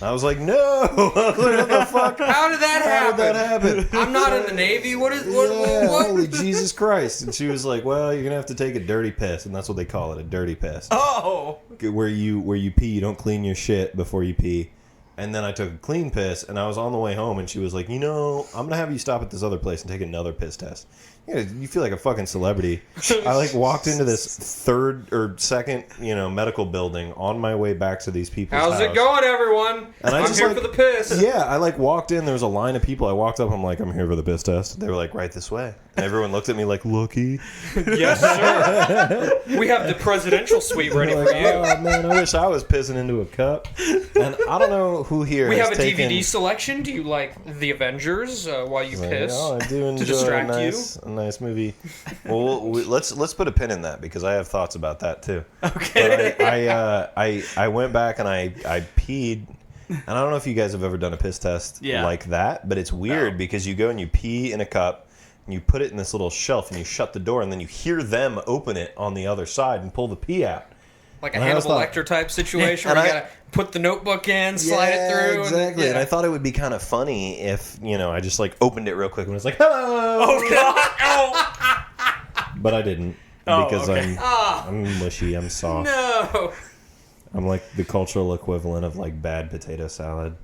I was like, no. What the fuck? How did that happen? How did that happen? I'm not in the Navy. What? Holy Jesus Christ. And she was like, well, you're going to have to take a dirty piss. And that's what they call it, a dirty piss. Oh! Where you pee, you don't clean your shit before you pee. And then I took a clean piss, and I was on the way home, and she was like, you know, I'm going to have you stop at this other place and take another piss test. Yeah, you feel like a fucking celebrity. I like walked into this third or second, you know, medical building on my way back to these people's house. How's it going, everyone? And I'm here for the piss. Yeah, I like walked in. There was a line of people. I walked up. I'm like, I'm here for the piss test. They were like, right this way. And everyone looked at me like, looky. Yes, sir. We have the presidential suite ready like, for you. Oh man, I wish I was pissing into a cup. And I don't know who here. We has have a taken... DVD selection. Do you like The Avengers while you piss? Oh, I do enjoy to distract a nice movie. Well, let's put a pin in that because I have thoughts about that too. Okay. But I went back and I peed. And I don't know if you guys have ever done a piss test like that, but it's weird because you go and you pee in a cup and you put it in this little shelf and you shut the door and then you hear them open it on the other side and pull the pee out. Like a Hannibal Lecter type situation where you gotta put the notebook in, slide it through. Exactly. And I thought it would be kind of funny if, you know, I just like opened it real quick and was like, hello. Oh God! Oh. But I didn't because I'm mushy. I'm soft. No. I'm like the cultural equivalent of like bad potato salad.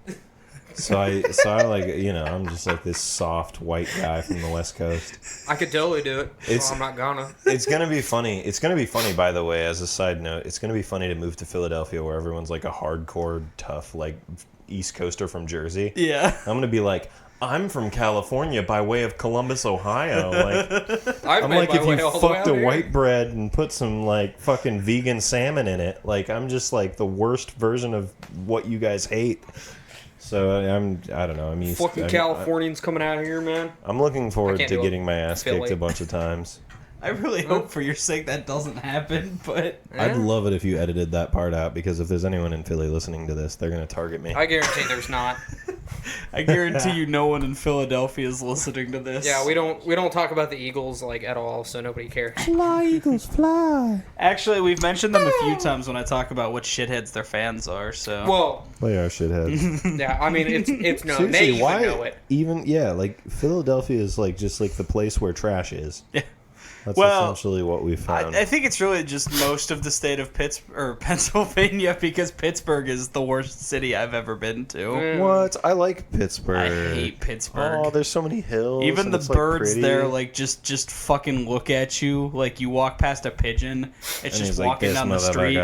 So I like, you know, I'm just like this soft white guy from the West Coast. I could totally do it. I'm not gonna. It's gonna be funny. It's gonna be funny, by the way. As a side note, it's gonna be funny to move to Philadelphia, where everyone's like a hardcore, tough, like East Coaster from Jersey. Yeah. I'm gonna be like, I'm from California by way of Columbus, Ohio. Like, I'm like if you fucked a white bread and put some like fucking vegan salmon in it. Like, I'm just like the worst version of what you guys hate. So I don't know. I'm used. Fucking Californians coming out here, man. I'm looking forward to getting my ass kicked a bunch of times. I really hope for your sake that doesn't happen, but... I'd love it if you edited that part out, because if there's anyone in Philly listening to this, they're going to target me. I guarantee there's not. I guarantee you no one in Philadelphia is listening to this. Yeah, we don't talk about the Eagles, like, at all, so nobody cares. Fly, Eagles, fly. Actually, we've mentioned them a few times when I talk about what shitheads their fans are, so... Well... They are shitheads. Yeah, I mean, it's no, seriously, they even why know it. Like, Philadelphia is, like, just, like, the place where trash is. Yeah. That's essentially what we found. I think it's really just most of the state of Pennsylvania, because Pittsburgh is the worst city I've ever been to. What? I like Pittsburgh. I hate Pittsburgh. Oh, there's so many hills. Even the birds there, like, just fucking look at you. Like, you walk past a pigeon, it's just walking down the street.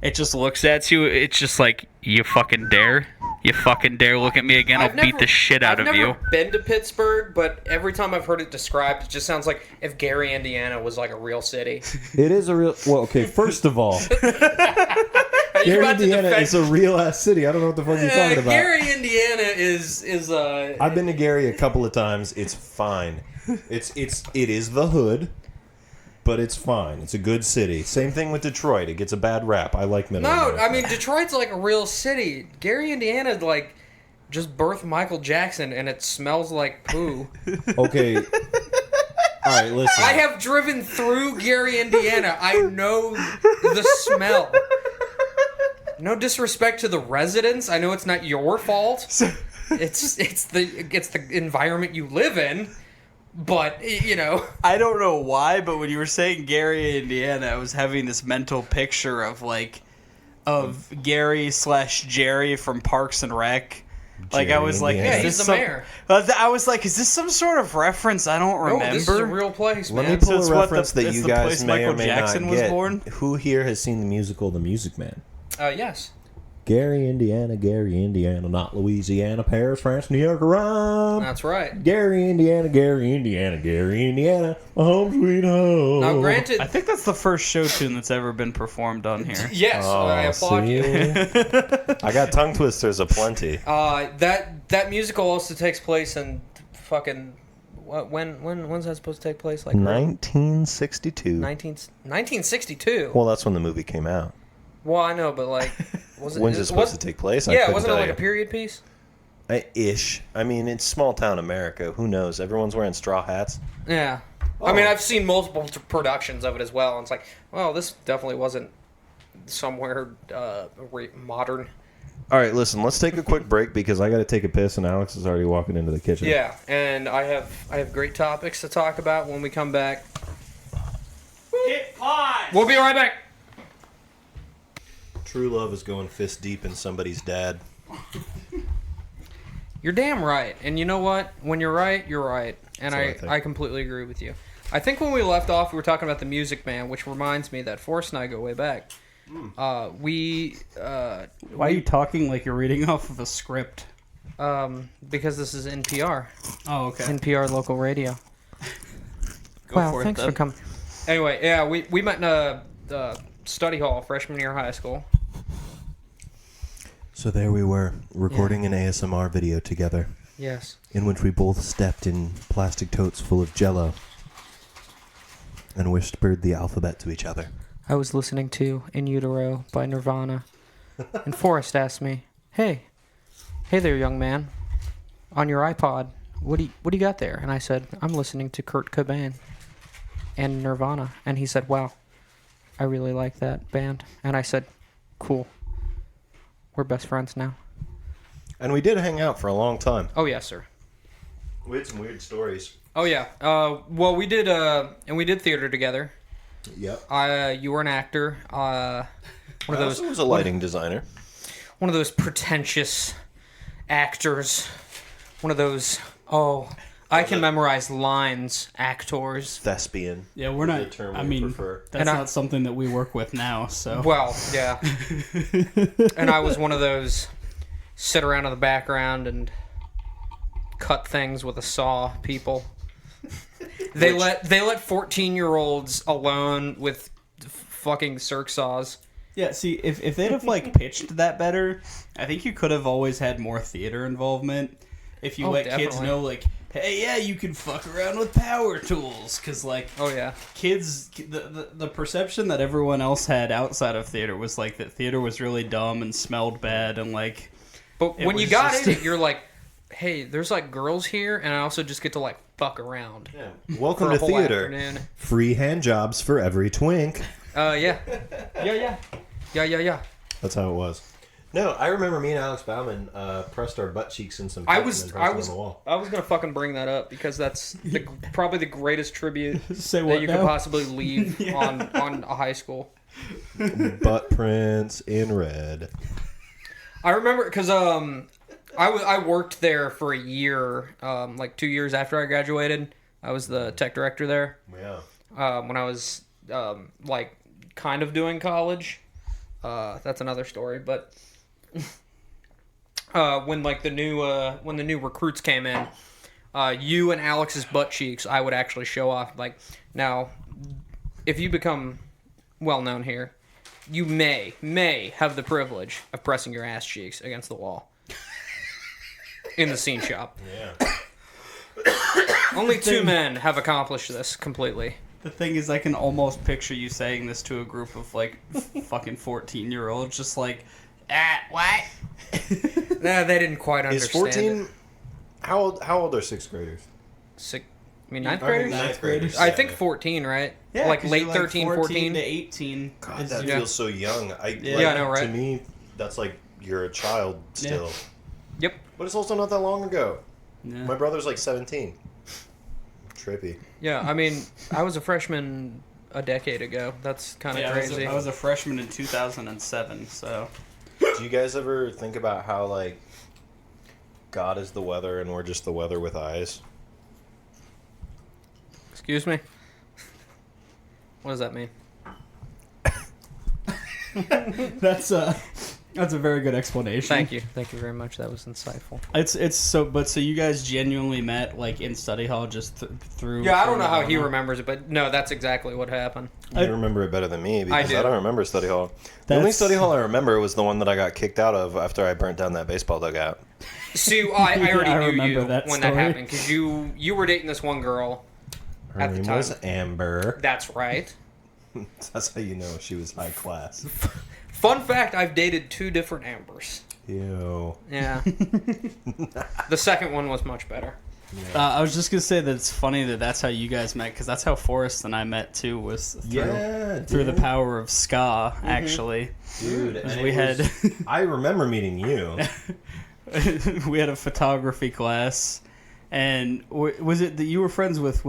It just looks at you. It's just like, you fucking dare? You fucking dare look at me again? I'll beat the shit out of you. I've never been to Pittsburgh, but every time I've heard it described, it just sounds like if Gary, Indiana was like a real city. It is a real... Well, okay, first of all... Gary, Indiana is a real-ass city. I don't know what the fuck you're talking about. Gary, Indiana is I've been to Gary a couple of times. It's fine. It is the hood. But it's fine. It's a good city. Same thing with Detroit. It gets a bad rap. I like Middle America. I mean, Detroit's like a real city. Gary, Indiana, like, just birthed Michael Jackson, and it smells like poo. Okay. All right, listen. I have driven through Gary, Indiana. I know the smell. No disrespect to the residents. I know it's not your fault. It's the environment you live in. But, you know. I don't know why, but when you were saying Gary, Indiana, I was having this mental picture of Gary / Jerry from Parks and Rec. Like, I was like, yeah, he's the mayor. I was like, is this some sort of reference I don't remember? No, this is a real place, man. Let me pull So a reference that you guys may or Michael may Jackson not was get. born? Who here has seen the musical The Music Man? Yes. Gary, Indiana, not Louisiana, Paris, France, New York, Rome. That's right. Gary, Indiana, my home sweet home. Now, granted, I think that's the first show tune that's ever been performed on here. yes, I applaud you. I got tongue twisters aplenty. That musical also takes place in fucking when's that supposed to take place? Like 1962. 1962. Well, that's when the movie came out. Well, I know, but like, when's it supposed to take place? Yeah, wasn't it like a period piece? Ish. I mean, it's small town America. Who knows? Everyone's wearing straw hats. Yeah. I mean, I've seen multiple productions of it as well, and it's like, well, this definitely wasn't somewhere modern. All right, listen. Let's take a quick break because I got to take a piss, and Alex is already walking into the kitchen. Yeah, and I have great topics to talk about when we come back. Hit pause! We'll be right back. True love is going fist deep in somebody's dad. You're damn right. And you know what? When you're right, you're right. And I completely agree with you. I think when we left off, we were talking about The Music Man, which reminds me that Forrest and I go way back. Why are you talking like you're reading off of a script? Because this is NPR. Oh, okay. NPR local radio. Go Thanks for coming. Anyway, yeah, we met in a study hall freshman year of high school. So there we were, recording an ASMR video together. Yes. In which we both stepped in plastic totes full of Jell-O and whispered the alphabet to each other. I was listening to In Utero by Nirvana, and Forrest asked me, hey there, young man, on your iPod, what do you got there?" And I said, "I'm listening to Kurt Cobain and Nirvana." And he said, "Wow, I really like that band." And I said, "Cool. We're best friends now." And we did hang out for a long time. Oh, yes, sir. We had some weird stories. Oh, yeah. Well, we did theater together. Yep. You were an actor. I was a lighting designer. One of those pretentious actors. One of those, I can memorize lines, actors. Thespian. Yeah, we're not. That's not something that we work with now. So. Well, yeah. And I was one of those sit around in the background and cut things with a saw people. They let 14-year-olds alone with fucking circ saws. Yeah, see, if they'd have pitched that better, I think you could have always had more theater involvement. If you let kids know, hey, yeah, you can fuck around with power tools, because kids, the perception that everyone else had outside of theater was that theater was really dumb and smelled bad and But when you got in it, you're like, hey, there's girls here, and I also just get to fuck around. Yeah. Welcome to theater. Afternoon. Free hand jobs for every twink. Yeah. That's how it was. No, I remember me and Alex Bauman pressed our butt cheeks in some. I was gonna fucking bring that up because that's probably the greatest tribute that you could possibly leave on a high school. Butt prints in red. I remember because I worked there for a year, 2 years after I graduated. I was the tech director there. Yeah. When I was kind of doing college. That's another story, but when the new recruits came in, you and Alex's butt cheeks, I would actually show off. Now, if you become well known here, you may have the privilege of pressing your ass cheeks against the wall in the scene shop. Yeah. Only 2 men have accomplished this completely. The thing is, I can almost picture you saying this to a group of fucking 14-year-olds, just what? Nah, they didn't quite understand. Is 14? It. How old are 6th graders? Ninth graders? Ninth graders. I think 14, right? Yeah, late 13, 14 to 18. God, that feels so young. I know, right? To me, that's you're a child still. Yeah. Yep. But it's also not that long ago. Yeah. My brother's 17. Trippy. Yeah, I mean, I was a freshman a decade ago. That's kind of crazy. I was a freshman in 2007, so... Do you guys ever think about how, God is the weather and we're just the weather with eyes? Excuse me? What does that mean? That's a very good explanation. Thank you very much. That was insightful. So you guys genuinely met like in study hall just through. Yeah, I don't know how he remembers it, but no, that's exactly what happened. You remember it better than me because I don't remember study hall. The That's- only study hall I remember was the one that I got kicked out of after I burnt down that baseball dugout. See, I already I knew remember you that when story. that happened because you were dating this one girl Her at the name time. was Amber. That's right. That's how you know she was high class. Fun fact: I've dated 2 different Ambers. Ew. Yeah. The second one was much better. I was just gonna say that it's funny that that's how you guys met because that's how Forrest and I met too was through the power of ska actually. Dude, and We had I remember meeting you. we had a photography class, and was it that you were friends with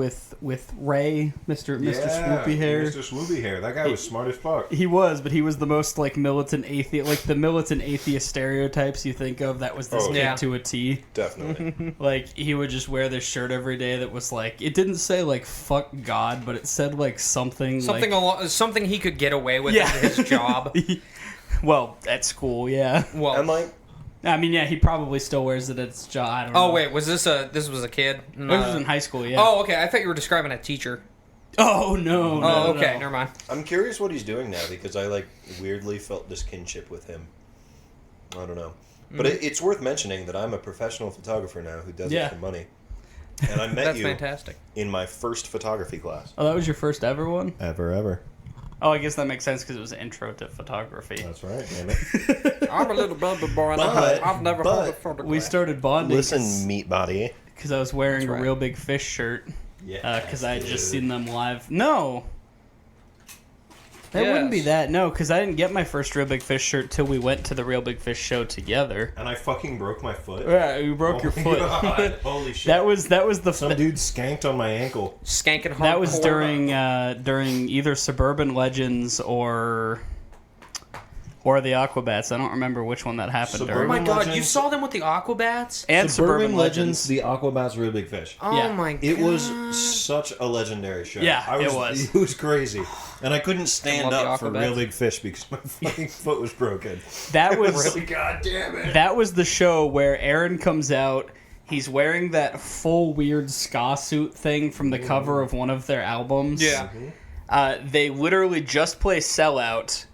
Ray, Mr. Swoopy Hair? Mr. Swoopy Hair. That guy was smart as fuck. He was, but he was the most like militant atheist, like the militant atheist stereotypes you think of. That was this kid yeah. to a T. Definitely. Like he would just wear this shirt every day that was like it didn't say like fuck God, but it said like something Something he could get away with Yeah. at his job. well, at school, yeah. Well, And like, I mean, yeah, he probably still wears it at his job. I don't know. oh wait, was this was a kid? This was in high school, yeah. Oh, okay. I thought you were describing a teacher. Oh no. Oh, okay. Never mind. I'm curious what he's doing now because I like weirdly felt this kinship with him. I don't know. But it's worth mentioning that I'm a professional photographer now who does it for money. And I met That's you fantastic. in my first photography class. Oh, that was your first ever one? Ever. Oh, I guess that makes sense because it was an intro to photography. That's right, damn it. I'm a little baby boy. And But- I've never but- heard of photograph. We started bonding. Listen, meat body. because I was wearing That's right. a Real Big Fish shirt. Yeah. Because I had just seen them live. No. That Yes. wouldn't be that. No, because I didn't get my first Real Big Fish shirt till we went to the Real Big Fish show together. And I fucking broke my foot. Yeah, you broke your Oh my foot. God. Holy shit. That was the Some dude skanked on my ankle. Skanking hardcore. that was during either Suburban Legends or the Aquabats. I don't remember which one that happened Oh Suburban my during. god, Legends. you saw them with the Aquabats? And Suburban Legends. The Aquabats Real Big Fish. Oh Yeah. my god. It was such a legendary show. Yeah, it was. It was crazy. And I couldn't stand love the up for Aquabats. Real Big Fish because my fucking foot was broken. That was Really, God damn it. that was the show where Aaron comes out. He's wearing that full weird ska suit thing from the cover of one of their albums. Yeah. They literally just play Sellout,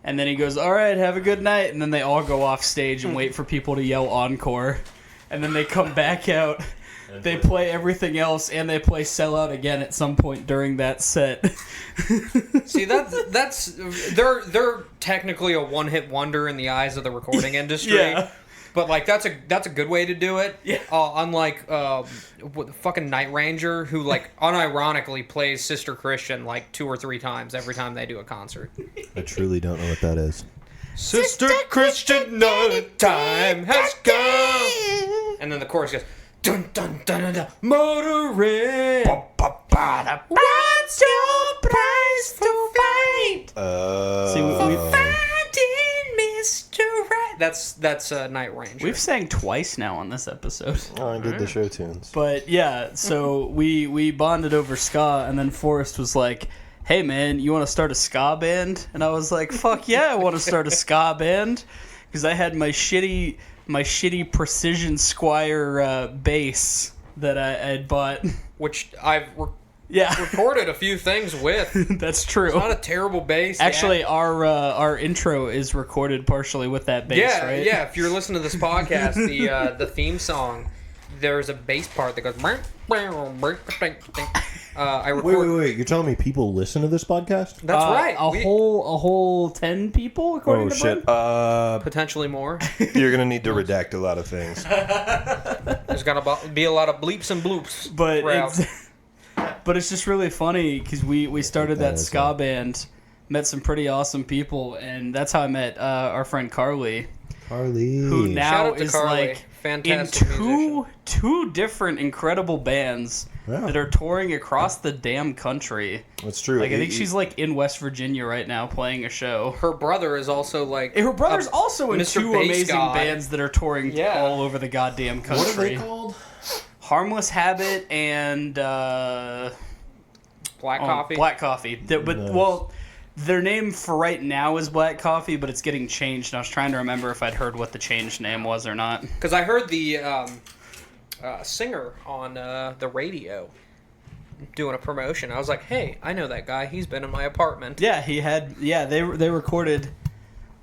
and then he goes, "All right, have a good night," and then they all go off stage and wait for people to yell encore, and then they come back out. They play everything else, and they play Sellout again at some point during that set. See, that's they're technically a one-hit wonder in the eyes of the recording industry. Yeah. But like that's a good way to do it. Yeah. Unlike what the fucking Night Ranger, who like unironically plays Sister Christian like 2 or 3 times every time they do a concert. I truly don't know what that is. Sister Christian, no time has come. And then the chorus goes, dun dun dun dun dun, motoring. What's your price to fight? See, we've, Finding Mr. Right. That's Night Ranger. we've sang twice now on this episode. Oh, I did the show tunes. But yeah, so we bonded over ska, and then Forrest was like, "Hey man, you want to start a ska band?" And I was like, "Fuck yeah, I want to start a ska band," because I had my shitty Precision Squire bass that I had bought. which I've Yeah, recorded a few things with. that's true. Not a terrible bass. Actually, our intro is recorded partially with that bass, yeah, right? yeah. If you're listening to this podcast, the theme song, there's a bass part that goes. I record. Wait. You're telling me people listen to this podcast? That's right. A whole 10 people according Oh, to shit. Brent? Potentially more. You're going to need to redact a lot of things. There's gotta be a lot of bleeps and bloops. But it's just really funny because we started that is, ska band, met some pretty awesome people, and that's how I met our friend Carly, Harley. who Shout now out to is Carly. like Fantastic in two different incredible bands. that are touring across the damn country. That's true. Like, I think she's like in West Virginia right now playing a show. Her brother is also like... Her brother's also in Mr. two Bass amazing God. bands that are touring all over the goddamn country. What are they called? Harmless Habit and... Black Coffee? Black Coffee. Well, their name for right now is Black Coffee, but it's getting changed. And I was trying to remember if I'd heard what the changed name was or not. Because I heard the singer on the radio doing a promotion. I was like, hey, I know that guy. He's been in my apartment. Yeah, he had... Yeah, they recorded,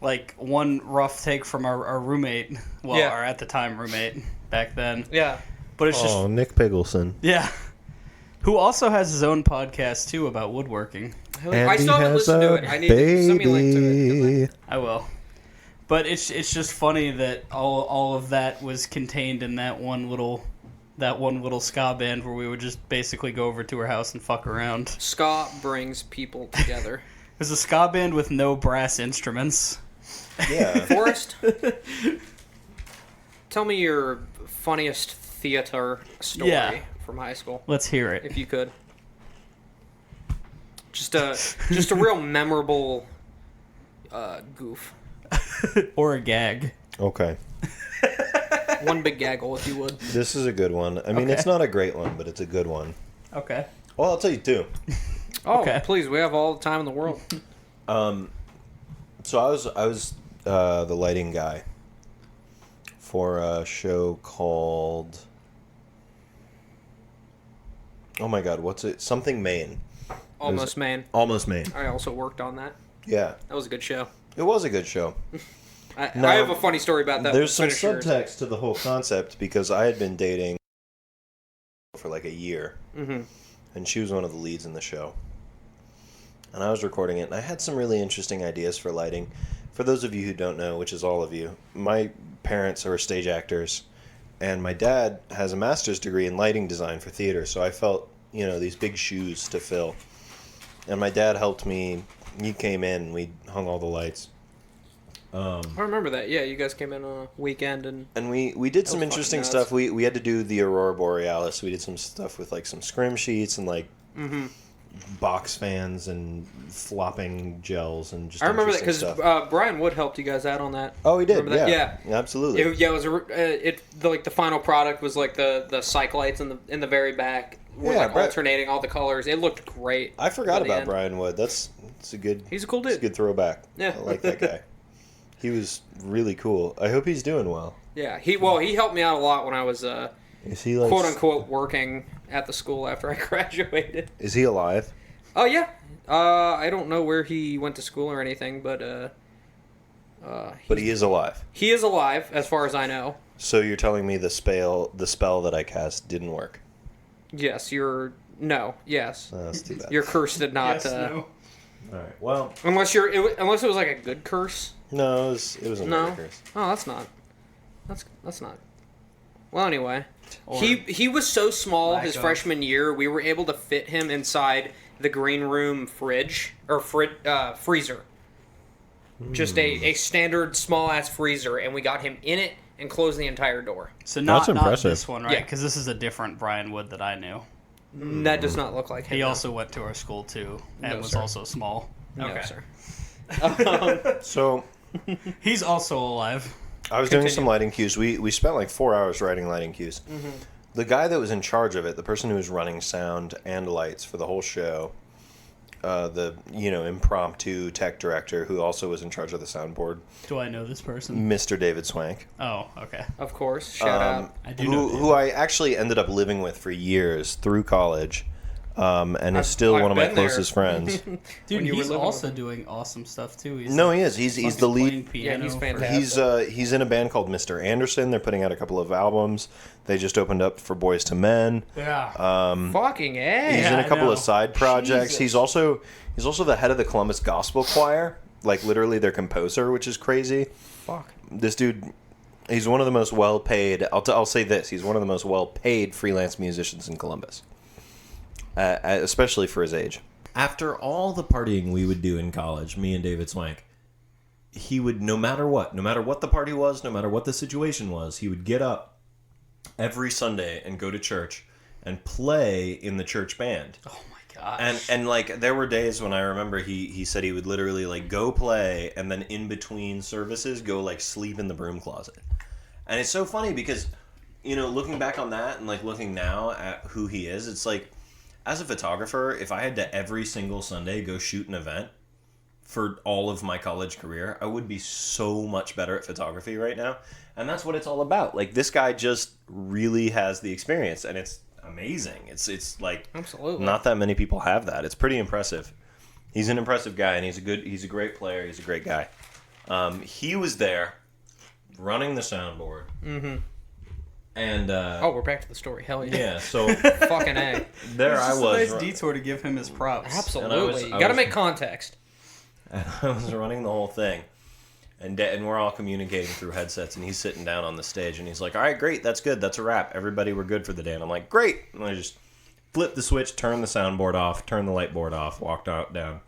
like, one rough take from our roommate. Well, our at the time roommate back then. Yeah. But it's just... Oh, Nick Piggleson. Yeah. Who also has his own podcast, too, about woodworking. I still haven't listened to it. I need to send me a link to it. I will. But it's just funny that all of that was contained in that one little ska band where we would just basically go over to her house and fuck around. Ska brings people together. It was a ska band with no brass instruments. Yeah. Forrest, tell me your funniest theater story from high school. Let's hear it. If you could. Just a real memorable goof. Or a gag. Okay. One big gaggle, if you would. This is a good one. I mean, it's not a great one, but it's a good one. Okay. Well, I'll tell you two. Oh, Okay. please, we have all the time in the world. So I was the lighting guy for a show called... Oh my God, what's it? Something Maine. Almost Maine. Almost Maine. I also worked on that. Yeah. That was a good show. It was a good show. I have a funny story about that. There's some Finish yours. subtext to the whole concept because I had been dating for like a year. Mm-hmm. And she was one of the leads in the show. And I was recording it, and I had some really interesting ideas for lighting. For those of you who don't know, which is all of you, my parents are stage actors, and my dad has a master's degree in lighting design for theater, so I felt, these big shoes to fill. And my dad helped me. He came in, and we hung all the lights. I remember that. Yeah, you guys came in on a weekend and we did some interesting stuff. We had to do the Aurora Borealis. We did some stuff with like some scrim sheets and like box fans and flopping gels and just. I remember that because stuff. Brian Wood helped you guys out on that. Oh, he did. Yeah, absolutely. It was the final product was like the cyc lights in the very back. Were alternating all the colors. It looked great. I forgot about Brian Wood. That's a good. He's a cool dude. It's a good throwback. Yeah, I like that guy. He was really cool. I hope he's doing well. Yeah, he helped me out a lot when I was is he like, quote unquote working at the school after I graduated. Is he alive? Oh yeah. I don't know where he went to school or anything, but he is alive. He is alive, as far as I know. So you're telling me the spell that I cast didn't work? Yes, yes. That's too bad. Your curse did not. Yes, no. All right. Well, unless it was like a good curse. No, it was a no. curse. Oh, that's not. That's not. Well, anyway, he was so small his freshman year. We were able to fit him inside the green room fridge or freezer. Just a standard small ass freezer, and we got him in it and closed the entire door. So not this one, right? Because this is a different Brian Wood that I knew. That does not look like him. He also went to our school too, and was also small. No, Okay. sir. So he's also alive. I was doing some lighting cues. We spent like 4 hours writing lighting cues. Mm-hmm. The guy that was in charge of it, the person who was running sound and lights for the whole show, the impromptu tech director who also was in charge of the soundboard. Do I know this person? Mr. David Swank. Oh, okay. Of course. Shout out. I do know who I actually ended up living with for years through college. And is still one of my closest friends. Dude, he's also doing awesome stuff too. He is. He's the lead. Yeah, he's fantastic. He's in a band called Mr. Anderson. They're putting out a couple of albums. They just opened up for Boys to Men. Yeah. Fucking A. He's in a couple of side projects. Jesus. He's also the head of the Columbus Gospel Choir. Like literally their composer, which is crazy. Fuck. This dude, he's one of the most well-paid. I'll say this: he's one of the most well-paid freelance musicians in Columbus. Especially for his age. After all the partying we would do in college, me and David Swank, he would, no matter what the party was, no matter what the situation was, he would get up every Sunday and go to church and play in the church band. Oh my gosh. And like there were days when I remember he said he would literally like go play and then in between services go like sleep in the broom closet. And it's so funny because, you know, looking back on that and like looking now at who he is, it's like, as a photographer, if I had to every single Sunday go shoot an event for all of my college career, I would be so much better at photography right now. And that's what it's all about. Like, this guy just really has the experience, and it's amazing. It's like, absolutely not that many people have that. It's pretty impressive. He's an impressive guy, and he's a great player. He's a great guy. He was there running the soundboard. Mm-hmm. And we're back to the story. Hell yeah. Yeah, so fucking A. There I was. It's a nice detour to give him his props. Absolutely. You got to make context. And I was running the whole thing. And we're all communicating through headsets, and he's sitting down on the stage, and he's like, all right, great, that's good, that's a wrap. Everybody, we're good for the day. And I'm like, great. And I just flipped the switch, turned the soundboard off, turned the light board off, walked out down.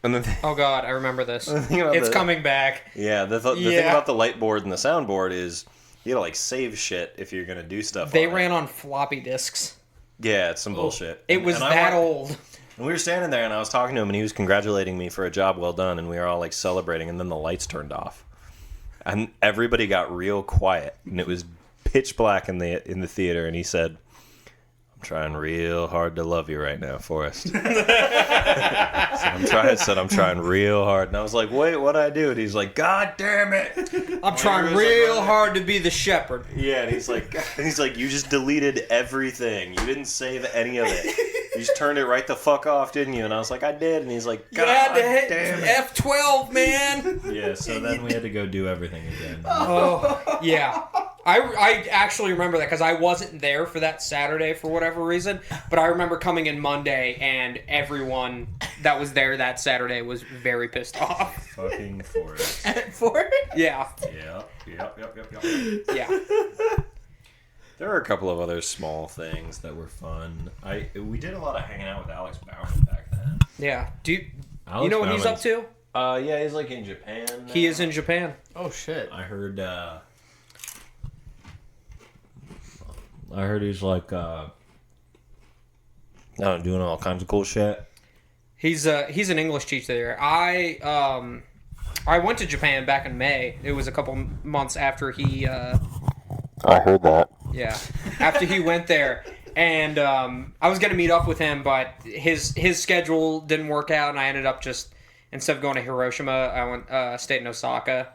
And then oh, God, I remember this. It's coming back. Yeah, the thing about the light board and the soundboard is you gotta, like, save shit if you're gonna do stuff They ran on floppy disks. Yeah, it's some bullshit. It was that old. And we were standing there, and I was talking to him, and he was congratulating me for a job well done, and we were all, like, celebrating, and then the lights turned off. And everybody got real quiet, and it was pitch black in the theater, and he said, I'm trying real hard to love you right now, Forrest. I'm trying real hard. And I was like, wait, what'd I do? And he's like, God damn it. I'm trying real hard to be the shepherd. Yeah, and he's like, you just deleted everything. You didn't save any of it. You just turned it right the fuck off, didn't you? And I was like, I did. And he's like, God damn it. F12, man. Yeah, so then we had to go do everything again. Oh, yeah. I actually remember that because I wasn't there for that Saturday for whatever reason, but I remember coming in Monday and everyone that was there that Saturday was very pissed off. Fucking Forrest. Forrest? Yeah. Yep. Yeah. There were a couple of other small things that were fun. We did a lot of hanging out with Alex Bauman back then. Yeah. Do you Alex know what he's up to? Yeah, he's like in Japan now. He is in Japan. Oh, shit. I heard he's like doing all kinds of cool shit. He's an English teacher there. I went to Japan back in May. It was a couple months after he I heard that. Yeah. After he went there. And I was gonna meet up with him, but his schedule didn't work out, and I ended up just, instead of going to Hiroshima, I stayed in Osaka.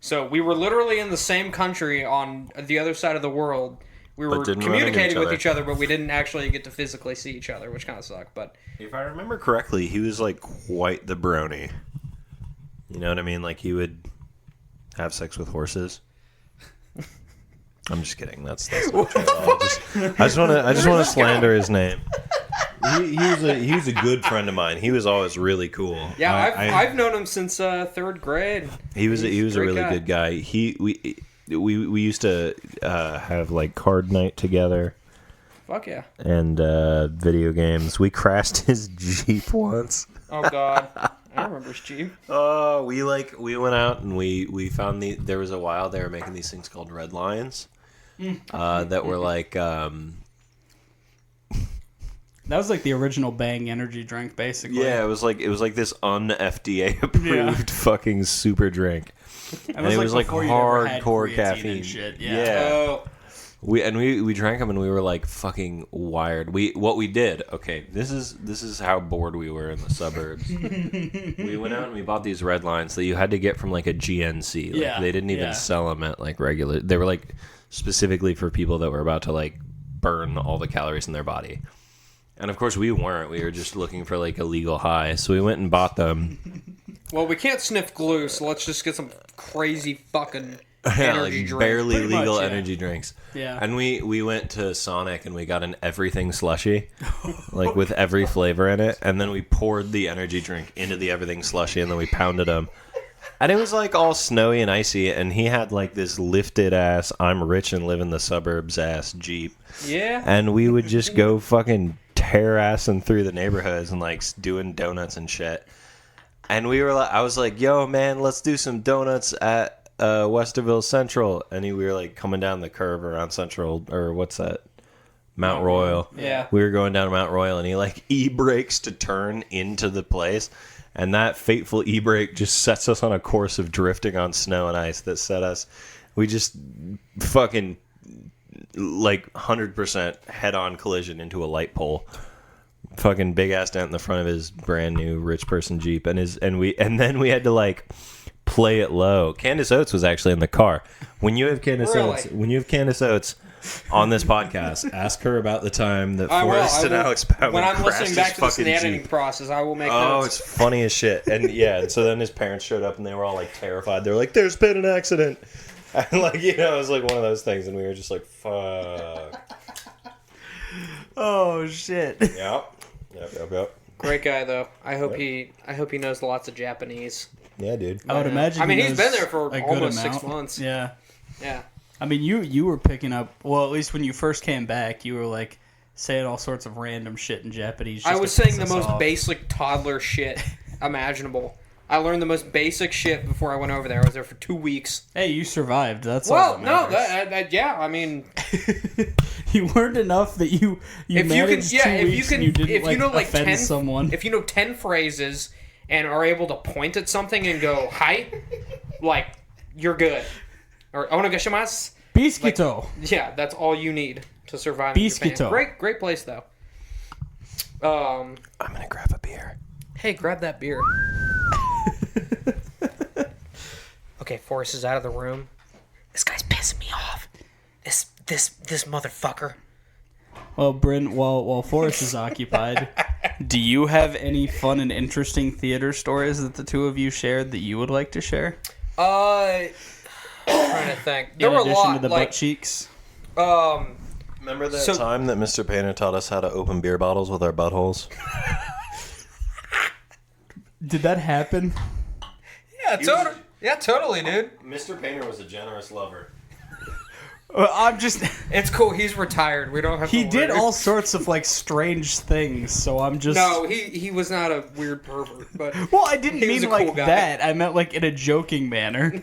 So we were literally in the same country on the other side of the world. We were communicating with each other, but we didn't actually get to physically see each other, which kind of sucked. But if I remember correctly, he was like quite the brony. You know what I mean? Like he would have sex with horses. I'm just kidding. That's not true at all. I just want to slander his name. He was a good friend of mine. He was always really cool. Yeah, I've known him since third grade. He was a really good guy. We used to have like card night together. Fuck yeah. And video games. We crashed his Jeep once. Oh God, I remember his Jeep. Oh, we went out and we found there was a while they were making these things called Red Lions. That were like that was like the original Bang energy drink, basically. Yeah, it was like this un-FDA approved fucking super drink. And it was like hardcore caffeine. Shit. Yeah. Oh. We drank them and we were like fucking wired. What we did, okay, this is how bored we were in the suburbs. We went out and we bought these Red Lines that you had to get from like a GNC. Like, they didn't even sell them at like regular. They were like specifically for people that were about to like burn all the calories in their body. And of course we weren't. We were just looking for like a legal high. So we went and bought them. Well, we can't sniff glue, so let's just get some crazy fucking energy like drink. Barely legal energy drinks. Yeah. And we went to Sonic and we got an everything slushy, like with every flavor in it. And then we poured the energy drink into the everything slushy and then we pounded them. And it was like all snowy and icy. And he had like this lifted ass, I'm rich and live in the suburbs ass Jeep. Yeah. And we would just go fucking tear assing through the neighborhoods and like doing donuts and shit. And I was like, yo, man, let's do some donuts at Westerville Central. And we were like coming down the curve around Central, or what's that? Mount Royal. Yeah. We were going down Mount Royal, and he like e-brakes to turn into the place, and that fateful e-brake just sets us on a course of drifting on snow and ice that set us. We just fucking like 100% head-on collision into a light pole. Fucking big ass dent in the front of his brand new rich person Jeep, and then we had to like play it low. Candace Oates was actually in the car. When you have Candace Oates on this podcast, ask her about the time that Forrest and Alex Bowman when I'm crashed listening back his to this in fucking the editing Jeep. process, I will make Oh, notes. it's funny as shit. And yeah, and so then his parents showed up and they were all like terrified. They were like, "There's been an accident," and like it was like one of those things, and we were just like, "Fuck." Oh shit. Yep. Great guy though. I hope he knows lots of Japanese. Yeah, dude. I would imagine. I mean, he he's knows been there for a good almost amount. 6 months. Yeah. Yeah. I mean, you were picking up. Well, at least when you first came back, you were like saying all sorts of random shit in Japanese. Just I was to saying piss the us most off. basic toddler shit imaginable. I learned the most basic shit before I went over there. I was there for 2 weeks. Hey, you survived. That's all Well, that no, matters. yeah. I mean, You learned enough that you if you can, managed 2 if you weeks can, and you didn't if you know like offend 10, someone. if you know 10 phrases and are able to point at something and go hi, like you're good. Or onegashimasu. Biscuito. Yeah, that's all you need to survive in Japan. Biscuito. Great place though. I'm gonna grab a beer. Hey, grab that beer. Okay, Forrest is out of the room. This guy's pissing me off. This motherfucker. Well, Bryn, while Forrest is occupied, do you have any fun and interesting theater stories that the two of you shared that you would like to share? I'm trying to think. There In were a addition lot. to the Like, butt cheeks. Remember that time that Mr. Painter taught us how to open beer bottles with our buttholes? Did that happen? Yeah, totally, dude. Mr. Painter was a generous lover. I'm just. It's cool. He's retired. We don't have. He to did worry. all sorts of like strange things, so I'm just. No, he was not a weird pervert, but Well, I didn't he was mean a like cool guy. that. I meant like in a joking manner.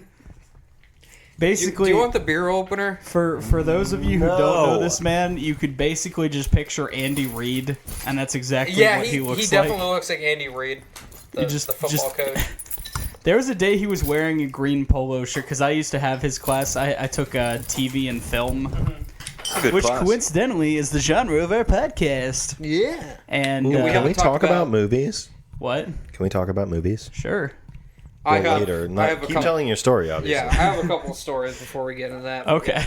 Basically, do you want the beer opener? for those of you who don't know No. this man, you could basically just picture Andy Reid, and that's exactly Yeah, what he looks he definitely like. looks like Andy Reid, the just- football coach. There was a day he was wearing a green polo shirt because I used to have his class. I took TV and film, Good which class. coincidentally is the genre of our podcast. Yeah. And we Can we haven't talk talked about about- movies? what? Can we talk about movies? Sure. Well, later. I have a Keep couple, telling your story, obviously. Yeah, I have a couple of stories before we get into that. Okay.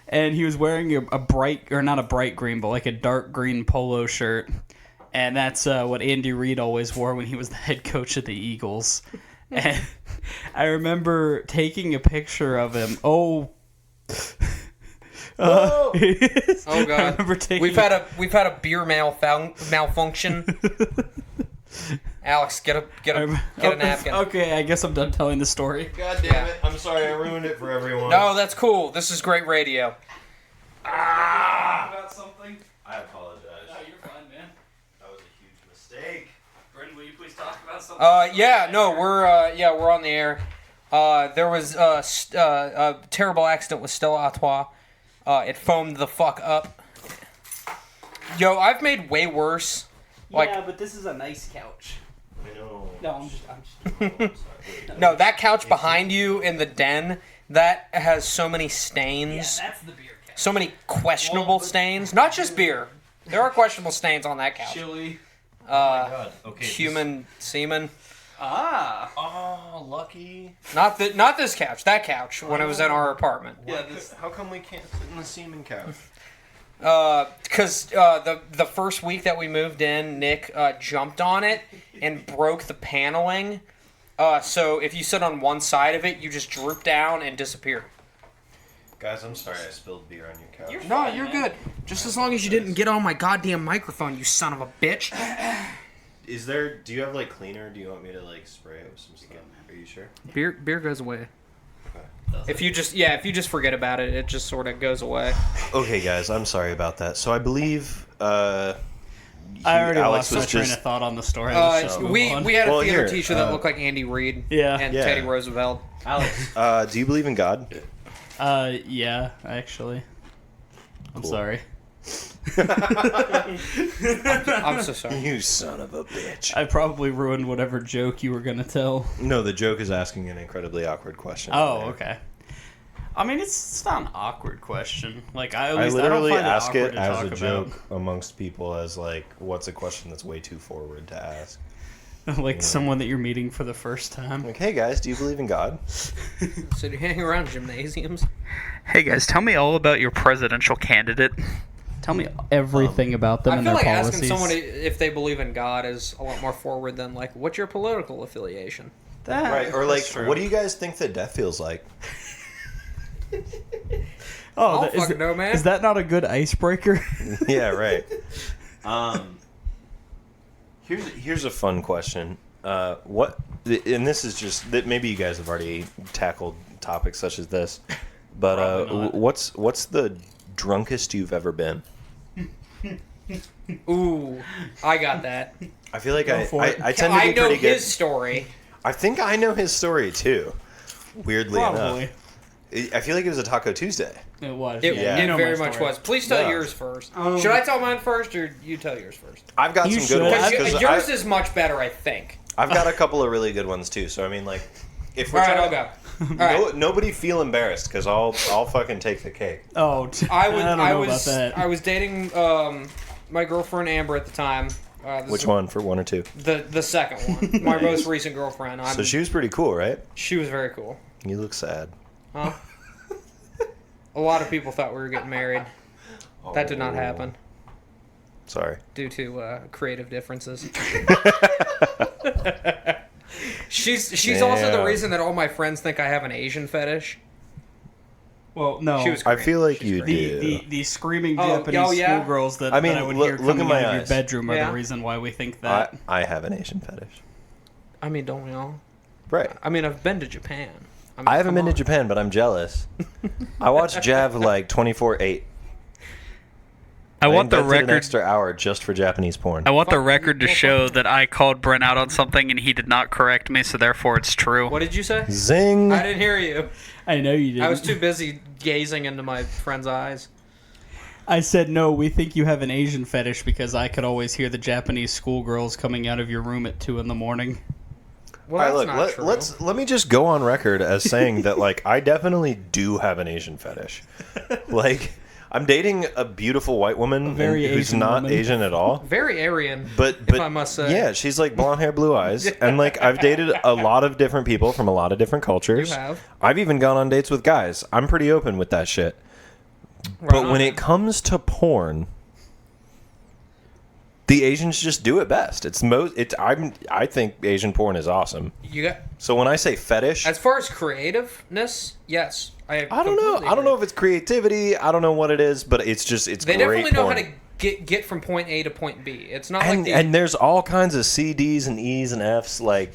And he was wearing a bright, or not a bright green, but like a dark green polo shirt. And that's what Andy Reid always wore when he was the head coach of the Eagles. And I remember taking a picture of him. Oh Oh I god, remember taking we've had a beer malfunction. Alex, get a napkin. Okay, I guess I'm done telling the story. God damn it. I'm sorry I ruined it for everyone. No, that's cool. This is great radio. About something? I apologize. No, you're fine, man. That was a huge mistake. Brendan, will you please talk about something? Yeah, no, we're on the air. There was a terrible accident with Stella Artois. It foamed the fuck up. Yo, I've made way worse. Like, yeah, but this is a nice couch. I know. No, I'm just. no, that couch behind you in the den, that has so many stains. That's the beer couch. So many questionable stains. Not just beer. There are questionable stains on that couch. Chili. God. Okay. Human semen. Ah. Oh, lucky. Not this couch. That couch when it was in our apartment. Yeah, How come we can't sit in the semen couch? Because the first week that we moved in, Nick jumped on it and broke the paneling. So if you sit on one side of it, you just droop down and disappear. Guys, I'm sorry I spilled beer on your couch. No, you're good. Just as long as you didn't get on my goddamn microphone, you son of a bitch. Do you have like cleaner? Do you want me to like spray it with some stuff? Are you sure? Beer goes away. If you just forget about it, it just sort of goes away. Okay, guys, I'm sorry about that. So I believe I already Alex lost my was train just of thought on the story. Let's just move on. We had a Well, theater here, teacher that looked like Andy Reid. Yeah. And Yeah. Teddy Roosevelt. do you believe in God? Yeah, actually. I'm sorry. I'm so sorry. You son of a bitch. I probably ruined whatever joke you were gonna tell. No, the joke is asking an incredibly awkward question. Oh, okay. I mean, it's not an awkward question. Like I literally don't find ask it it as a about. joke amongst people as like, what's a question that's way too forward to ask? Like someone that you're meeting for the first time. Like, hey guys, do you believe in God? So do you hang around gymnasiums? Hey guys, tell me all about your presidential candidate. Tell me everything about them I and feel their like policies. asking someone if they believe in God is a lot more forward than like, what's your political affiliation? Right, or like, That's true. what do you guys think that death feels like? Oh, I don't fucking know, man. Is that not a good icebreaker? Yeah, right. Here's a fun question. What? And this is just that maybe you guys have already tackled topics such as this, but Probably not. what's the drunkest you've ever been? Ooh, I got that. I feel like for it. I tend to be I know pretty good. his story. I think I know his story too. Weirdly Probably. enough, I feel like it was a Taco Tuesday. It was. It, yeah. it You know very my much story. was. Please tell No. yours first. Should I tell mine first, or you tell yours first? I've got You some should. good ones Because because yours is much better, I think. I've got a couple of really good ones too. So I mean, like, if All we're right, trying I'll to, go. All right. nobody feel embarrassed because I'll fucking take the cake. Oh, I don't know about that. I was dating my girlfriend Amber at the time. Which one? For one or two? The second one. My most recent girlfriend. So she was pretty cool, right? She was very cool. You look sad. Huh? A lot of people thought we were getting married. That did not happen Sorry. due to creative differences. She's also the Damn. reason that all my friends think I have an Asian fetish. Well, no. She was I great. feel like She's you great. do. The screaming Oh, Japanese yeah? schoolgirls that I mean, that I would look- hear look coming in my out of your eyes. bedroom are Yeah. the reason why we think that. I have an Asian fetish. I mean, don't we all? Right. I mean, I've been to Japan. I mean, I haven't come been to on. Japan, but I'm jealous. I watch Jav like 24/8. I want the invented an record. extra hour just for Japanese porn. I want the Fuck, record to well, show fuck. that I called Brent out on something and he did not correct me, so therefore it's true. What did you say? Zing. I didn't hear you. I know you did. I was too busy gazing into my friend's eyes. I said no. We think you have an Asian fetish because I could always hear the Japanese schoolgirls coming out of your room at 2 a.m. Well, All that's right, not true. let me just go on record as saying that like I definitely do have an Asian fetish. Like I'm dating a beautiful white woman very who's Asian not woman. Asian at all. Very Aryan, But if I must say. yeah, she's like blonde hair, blue eyes, and like I've dated a lot of different people from a lot of different cultures. You have. I've even gone on dates with guys. I'm pretty open with that shit. But when it comes to porn, the Asians just do it best. I think Asian porn is awesome. You got So when I say fetish, as far as creativeness, yes, I I don't know. I don't know if it's creativity. I don't know what it is, but it's They great definitely know porn. how to get from point A to point B. It's not And, like the and there's all kinds of CDs and E's and F's like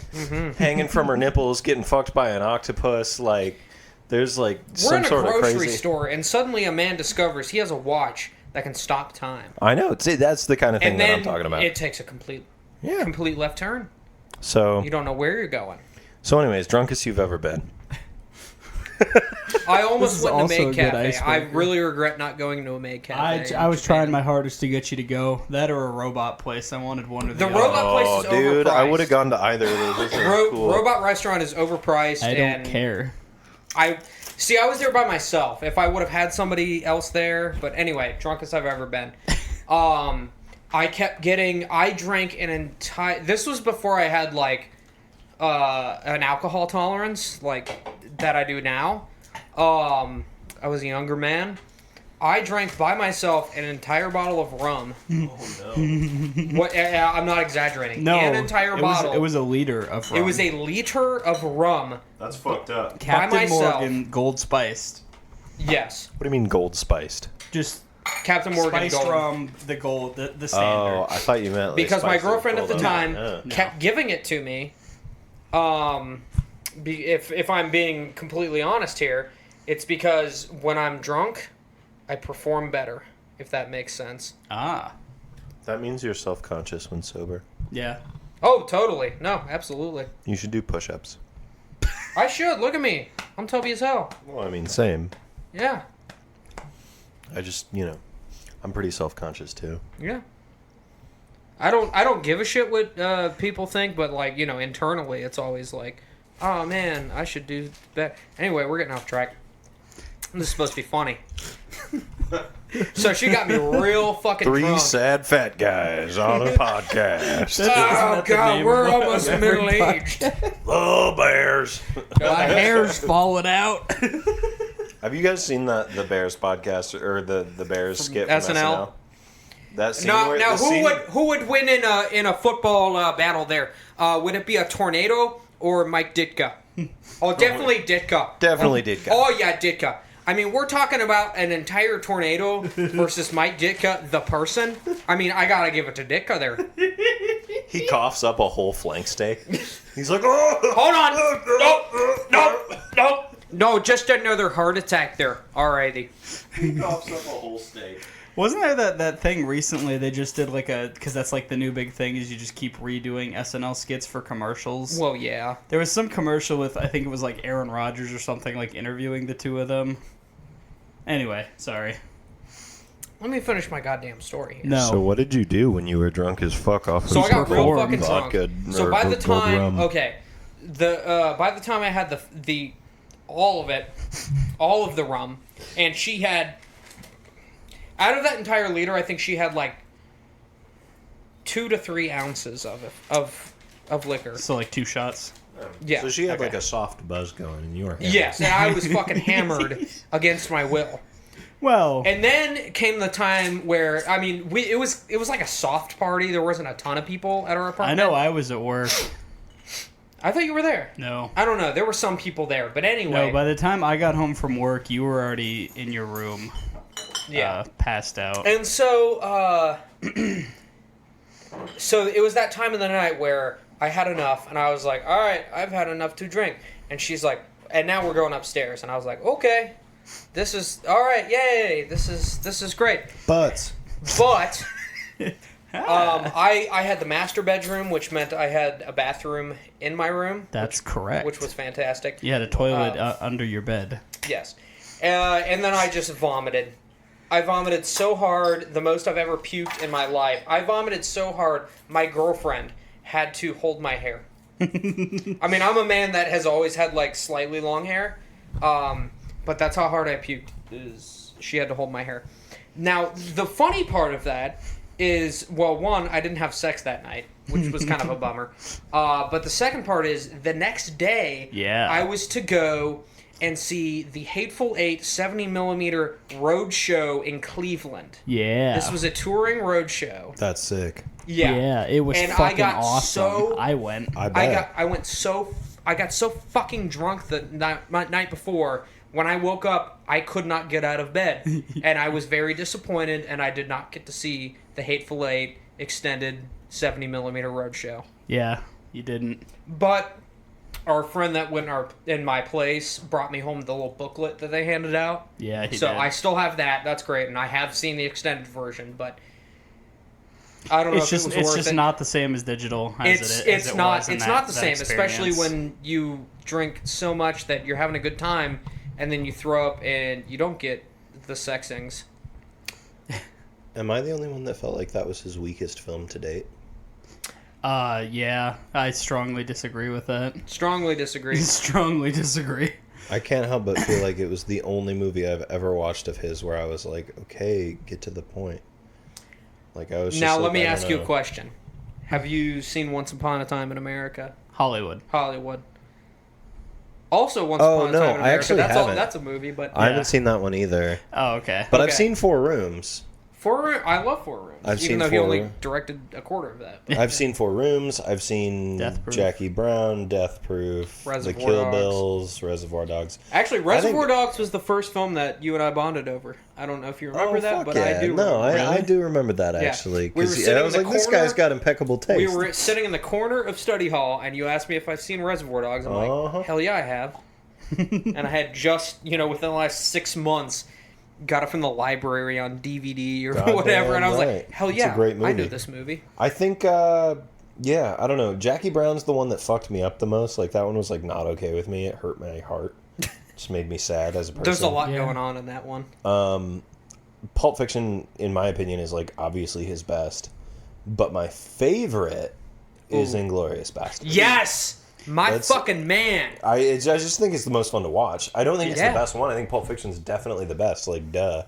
hanging from her nipples, getting fucked by an octopus. Like there's like we're some in a sort of grocery crazy. store, and suddenly a man discovers he has a watch that can stop time, I know. See, that's the kind of thing and that then I'm talking about. it takes a complete left turn. So You don't know where you're going. anyways, drunkest you've ever been. I almost is went to also a Maid good Cafe. I icebreaker. really regret not going to a Maid Cafe. I was in Japan. trying my hardest to get you to go. That or a robot place. I wanted one or the The other. robot place Oh, is dude, overpriced. I would have gone to either of those. This is cool. Robot restaurant is overpriced. I don't and care. I was there by myself. If I would have had somebody else there, but anyway, drunkest I've ever been. I drank an entire. This was before I had like an alcohol tolerance like that I do now. I was a younger man. I drank by myself an entire bottle of rum. Oh no. What? I'm not exaggerating. No, An entire bottle. It was a liter of rum. It was a liter of rum. That's fucked up. What Captain myself. Morgan gold spiced. Yes, do you mean gold spiced? Just Captain Morgan spiced Gold. rum, the gold, the Oh, standard. I thought you meant like Because my spiced with girlfriend at the gold. time Yeah. kept giving it to me. If I'm being completely honest here, it's because when I'm drunk, I perform better. If that makes sense. Ah, That means you're self-conscious when sober. yeah. Oh, totally. No, absolutely. You should do push-ups. I should. Look at me. I'm tubby as hell. Well, I mean, same. Yeah. I just, I'm pretty self-conscious too. Yeah. I don't give a shit what people think, but like, you know, internally it's always like, oh man, I should do that. Anyway, we're getting off track. This is supposed to be funny. So she got me real fucking Three drunk. sad fat guys on a podcast. Oh god, we're almost middle aged. Oh, bears. My hair's falling out. Have you guys seen the Bears podcast or the Bears skit from SNL? That scene where Now, the who would win in a football battle there? Would it be a Tornado or Mike Ditka? Oh, definitely Ditka. Definitely Ditka. Oh yeah, Ditka. I mean, we're talking about an entire tornado versus Mike Ditka, the person. I mean, I gotta give it to Ditka there. He coughs up a whole flank steak. He's like, oh! Hold on. No, just another heart attack there. Alrighty. He coughs up a whole steak. Wasn't there that thing recently they just did like because that's like the new big thing is you just keep redoing SNL skits for commercials? Well, yeah. There was some commercial with, I think it was like Aaron Rodgers or something, like interviewing the two of them. Anyway, sorry. Let me finish my goddamn story here. No. So what did you do when you were drunk as fuck off? So I got real fucking vodka, drunk. So by the time, by the time I had the all of the rum, and she had, out of that entire liter, I think she had like 2 to 3 ounces of liquor. So like 2 shots. Yeah. So she had like a soft buzz going, and you were hammered. Yes, and I was fucking hammered against my will. Well, And then came the time where, I mean, it was like a soft party. There wasn't a ton of people at our I apartment. know I was at work. I thought you were there. No. I don't know. There were some people there, but anyway. No, by the time I got home from work, you were already in your room. Yeah. Passed out. And so, so it was that time of the night where I had enough, and I was like, all right, I've had enough to drink. And she's like, and now we're going upstairs. And I was like, okay, this is, all right, yay, this is great. Butts. But I had the master bedroom, which meant I had a bathroom in my room. That's correct. Which was fantastic. You had a toilet under your bed. Yes. And then I just vomited. I vomited so hard, the most I've ever puked in my life. I vomited so hard, my girlfriend had to hold my hair. I mean, I'm a man that has always had, like, slightly long hair. But that's how hard I puked, is she had to hold my hair. Now, the funny part of that is, well, one, I didn't have sex that night, which was kind of a bummer. But the second part is, the next day, I was to go and see the Hateful Eight 70mm road show in Cleveland. Yeah. This was a touring road show. That's sick. Yeah. Yeah, it was And fucking I got awesome. I went. I bet. I got so fucking drunk the night before. When I woke up, I could not get out of bed. And I was very disappointed, and I did not get to see the Hateful Eight extended 70mm road show. Yeah, you didn't. But our friend that went in my place brought me home the little booklet that they handed out. Yeah, he So did. I still have that. That's great. And I have seen the extended version, but I don't know if it was worth it. It's just not the same as digital. It's not the same, especially when you drink so much that you're having a good time and then you throw up and you don't get the sexings. Am I the only one that felt like that was his weakest film to date? Yeah, I strongly disagree with that. Strongly disagree. Strongly disagree. I can't help but feel like it was the only movie I've ever watched of his where I was like, okay, get to the point. Like I was just Now like, let me I ask don't you a know. question. Have you seen Once Upon a Time in America? Hollywood. Also, Once Upon a no, Time in I America. actually That's haven't. That's a movie, but I haven't seen that one either. Oh, okay. But I've Okay. seen Four Rooms. I love Four Rooms. I've even seen though he Four only Rooms. directed a quarter of that. I've seen Four Rooms. I've seen Death Proof. Jackie Brown, Death Proof, Reservoir The Kill Dogs. Bills, Reservoir Dogs. Actually, Reservoir Dogs was the first film that you and I bonded over. I don't know if you remember that, fuck but yeah. I do. No, remember. I do remember that actually. We were Because sitting I in was the like, this corner. guy's got impeccable taste. We were sitting in the corner of study hall, and you asked me if I've seen Reservoir Dogs. I'm like, hell yeah, I have. And I had just, within the last 6 months, got it from the library on DVD or Goddamn whatever, and I was right. like, hell It's yeah, a great movie. I know this movie. I think, I don't know. Jackie Brown's the one that fucked me up the most. Like, that one was, like, not okay with me. It hurt my heart. Just made me sad as a person. There's a lot going on in that one. Pulp Fiction, in my opinion, is like obviously his best, but my favorite is Inglourious Basterds. Yes, fucking man. I just think it's the most fun to watch. I don't think it's the best one. I think Pulp Fiction's definitely the best. Like, duh.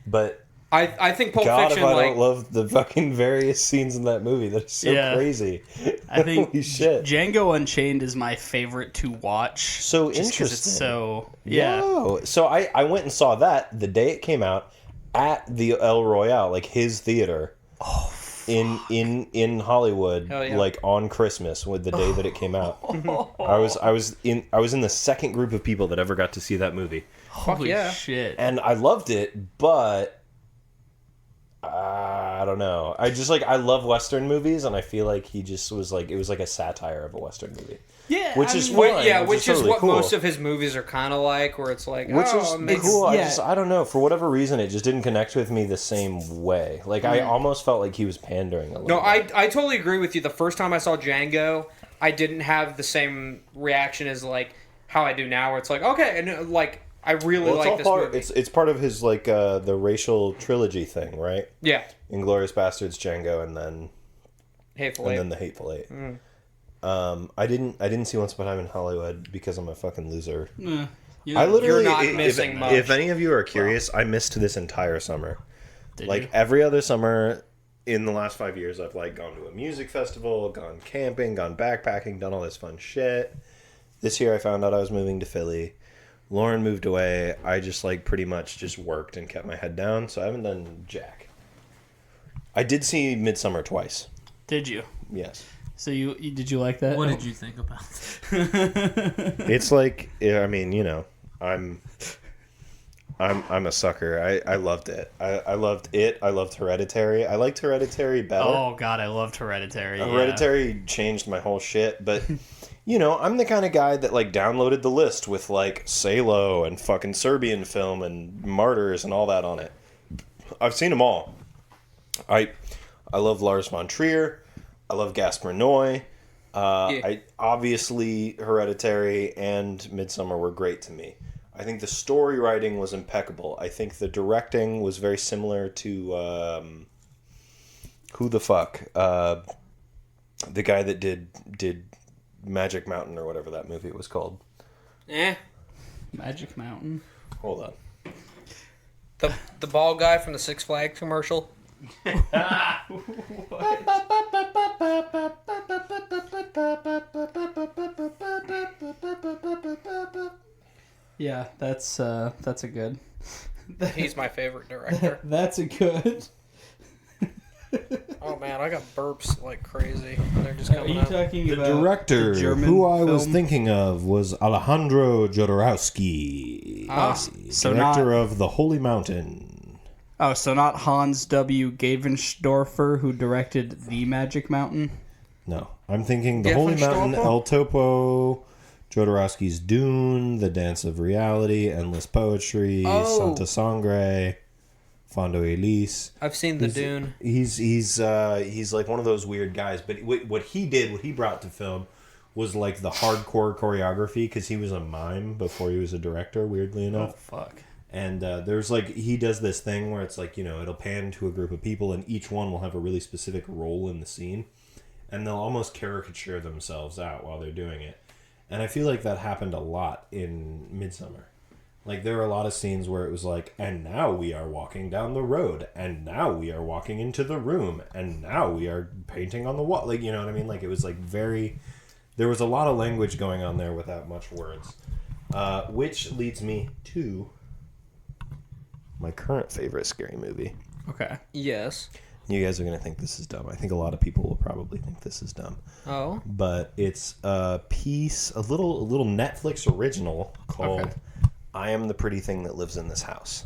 But I think Pulp God, Fiction. if I don't love the fucking various scenes in that movie. That's so crazy. I think Holy shit. Django Unchained is my favorite to watch. So just interesting. It's so So I went and saw that the day it came out at the El Royale, like his theater. Oh. In Hollywood, like on Christmas, with the day that it came out. I was in the second group of people that ever got to see that movie. Holy shit! And I loved it, but I don't know. I love Western movies, and I feel like he just was like, it was like a satire of a Western movie. Yeah, which is fine. Which is totally what cool. most of his movies are kind of like, where it's like, which is cool. Yeah. I don't know, for whatever reason, it just didn't connect with me the same way. Like I almost felt like he was pandering a little. No, I totally agree with you. The first time I saw Django, I didn't have the same reaction as like how I do now, where it's like, okay, and like I really like this movie. It's part of his like the racial trilogy thing, right? Yeah. Inglourious Basterds, Django, and then Hateful Eight. And then the Hateful Eight. I didn't see Once Upon a Time in Hollywood because I'm a fucking loser. I literally, you're not missing much. If any of you are curious, I missed this entire summer. Did like you? every other summer in the last 5 years, I've like gone to a music festival, gone camping, gone backpacking, done all this fun shit. This year I found out I was moving to Philly. Lauren moved away. I just like pretty much just worked and kept my head down, so I haven't done jack. I did see Midsommar twice. Did you? Yes. So did you like that? What did you think about it? It's like, I mean, you know, I'm a sucker. I loved it. I loved it. I loved Hereditary. I liked Hereditary better. Oh god, I loved Hereditary. Hereditary changed my whole shit, but you know, I'm the kind of guy that like downloaded the list with like Salo and fucking Serbian film and Martyrs and all that on it. I've seen them all. I love Lars von Trier. I love Gaspar Noé. I obviously Hereditary and Midsommar were great to me. I think the story writing was impeccable. I think the directing was very similar to who the fuck, the guy that did Magic Mountain or whatever that movie was called. Magic Mountain. Hold on. The bald guy from the Six Flags commercial. Yeah, that's a good. He's my favorite director. That's a good. Oh man, I got burps like crazy. They're just Are coming you out. talking The about director the German who I was film? thinking of was Alejandro Jodorowsky, so director not- of The Holy Mountain. Oh, so not Hans W. Gavenstorfer, who directed The Magic Mountain? No, I'm thinking The Holy Mountain, El Topo, Jodorowsky's Dune, The Dance of Reality, Endless Poetry, Santa Sangre, Fondo Elise. I've seen the Dune. He's like one of those weird guys. But what he brought to film was like the hardcore choreography, because he was a mime before he was a director. Weirdly enough. Oh fuck. And there's like, he does this thing where it's like, you know, it'll pan to a group of people and each one will have a really specific role in the scene, and they'll almost caricature themselves out while they're doing it. And I feel like that happened a lot in Midsommar. Like, there were a lot of scenes where it was like, and now we are walking down the road, and now we are walking into the room, and now we are painting on the wall. Like, you know what I mean? Like, it was like there was a lot of language going on there without much words. Which leads me to my current favorite scary movie. Okay. Yes. You guys are going to think this is dumb. I think a lot of people will probably think this is dumb. Oh. But it's a little Netflix original called I Am the Pretty Thing That Lives in This House.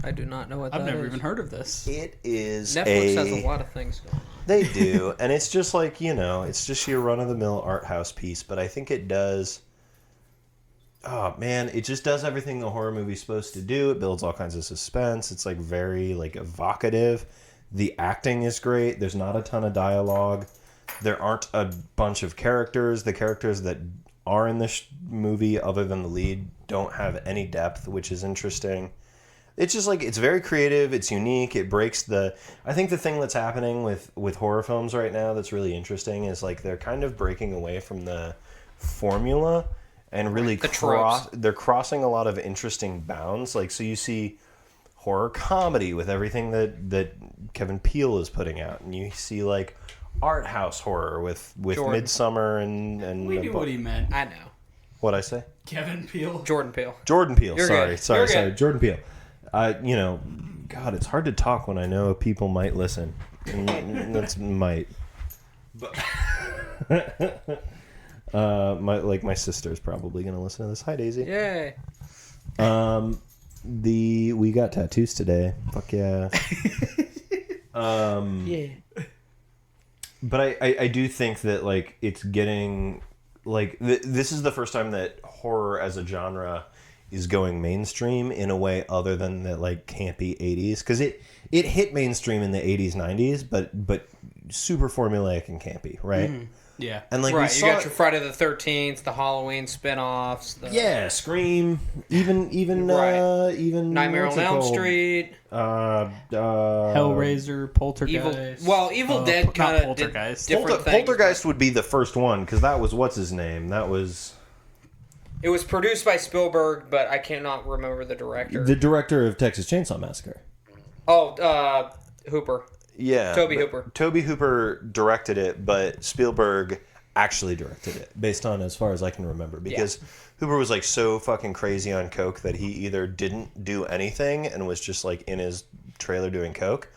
I do not know what that is. I've never even heard of this. It is Netflix has a lot of things going on. They do. And it's just like, you know, it's just your run-of-the-mill art house piece. But I think it does... Oh, man, it just does everything the horror movie's supposed to do. It builds all kinds of suspense. It's, like, very, like, evocative. The acting is great. There's not a ton of dialogue. There aren't a bunch of characters. The characters that are in this movie, other than the lead, don't have any depth, which is interesting. It's just like, it's very creative, it's unique, it breaks the... I think the thing that's happening with horror films right now that's really interesting is like they're kind of breaking away from the formula and really they're crossing a lot of interesting bounds. Like, so you see horror comedy with everything that Kevin Peele is putting out, and you see like art house horror with Midsommar and We knew what he meant. I know. What'd I say? Kevin Peele. Jordan Peele. You're sorry. Good. Jordan Peele. You know, God, it's hard to talk when I know people might listen. And that's might. But my sister's probably gonna listen to this. Hi, Daisy. Yay. We got tattoos today. Fuck yeah. Yeah. But I do think that like it's getting like this is the first time that horror as a genre is going mainstream in a way other than the like campy 80s, because it hit mainstream in the 80s 90s but super formulaic and campy, right? Mm-hmm. Yeah. And like Right, you got your Friday the 13th, the Halloween spin-offs, Scream, even Nightmare on Elm Street, Hellraiser, Poltergeist. Evil Dead kind of Poltergeist. different things. Poltergeist would be the first one, because that was what's his name? That was... It was produced by Spielberg, but I cannot remember the director. The director of Texas Chainsaw Massacre. Oh, Hooper. Yeah. Toby Hooper. Toby Hooper directed it, but Spielberg actually directed it, based on as far as I can remember. Because Hooper was like so fucking crazy on coke that he either didn't do anything and was just like in his trailer doing coke,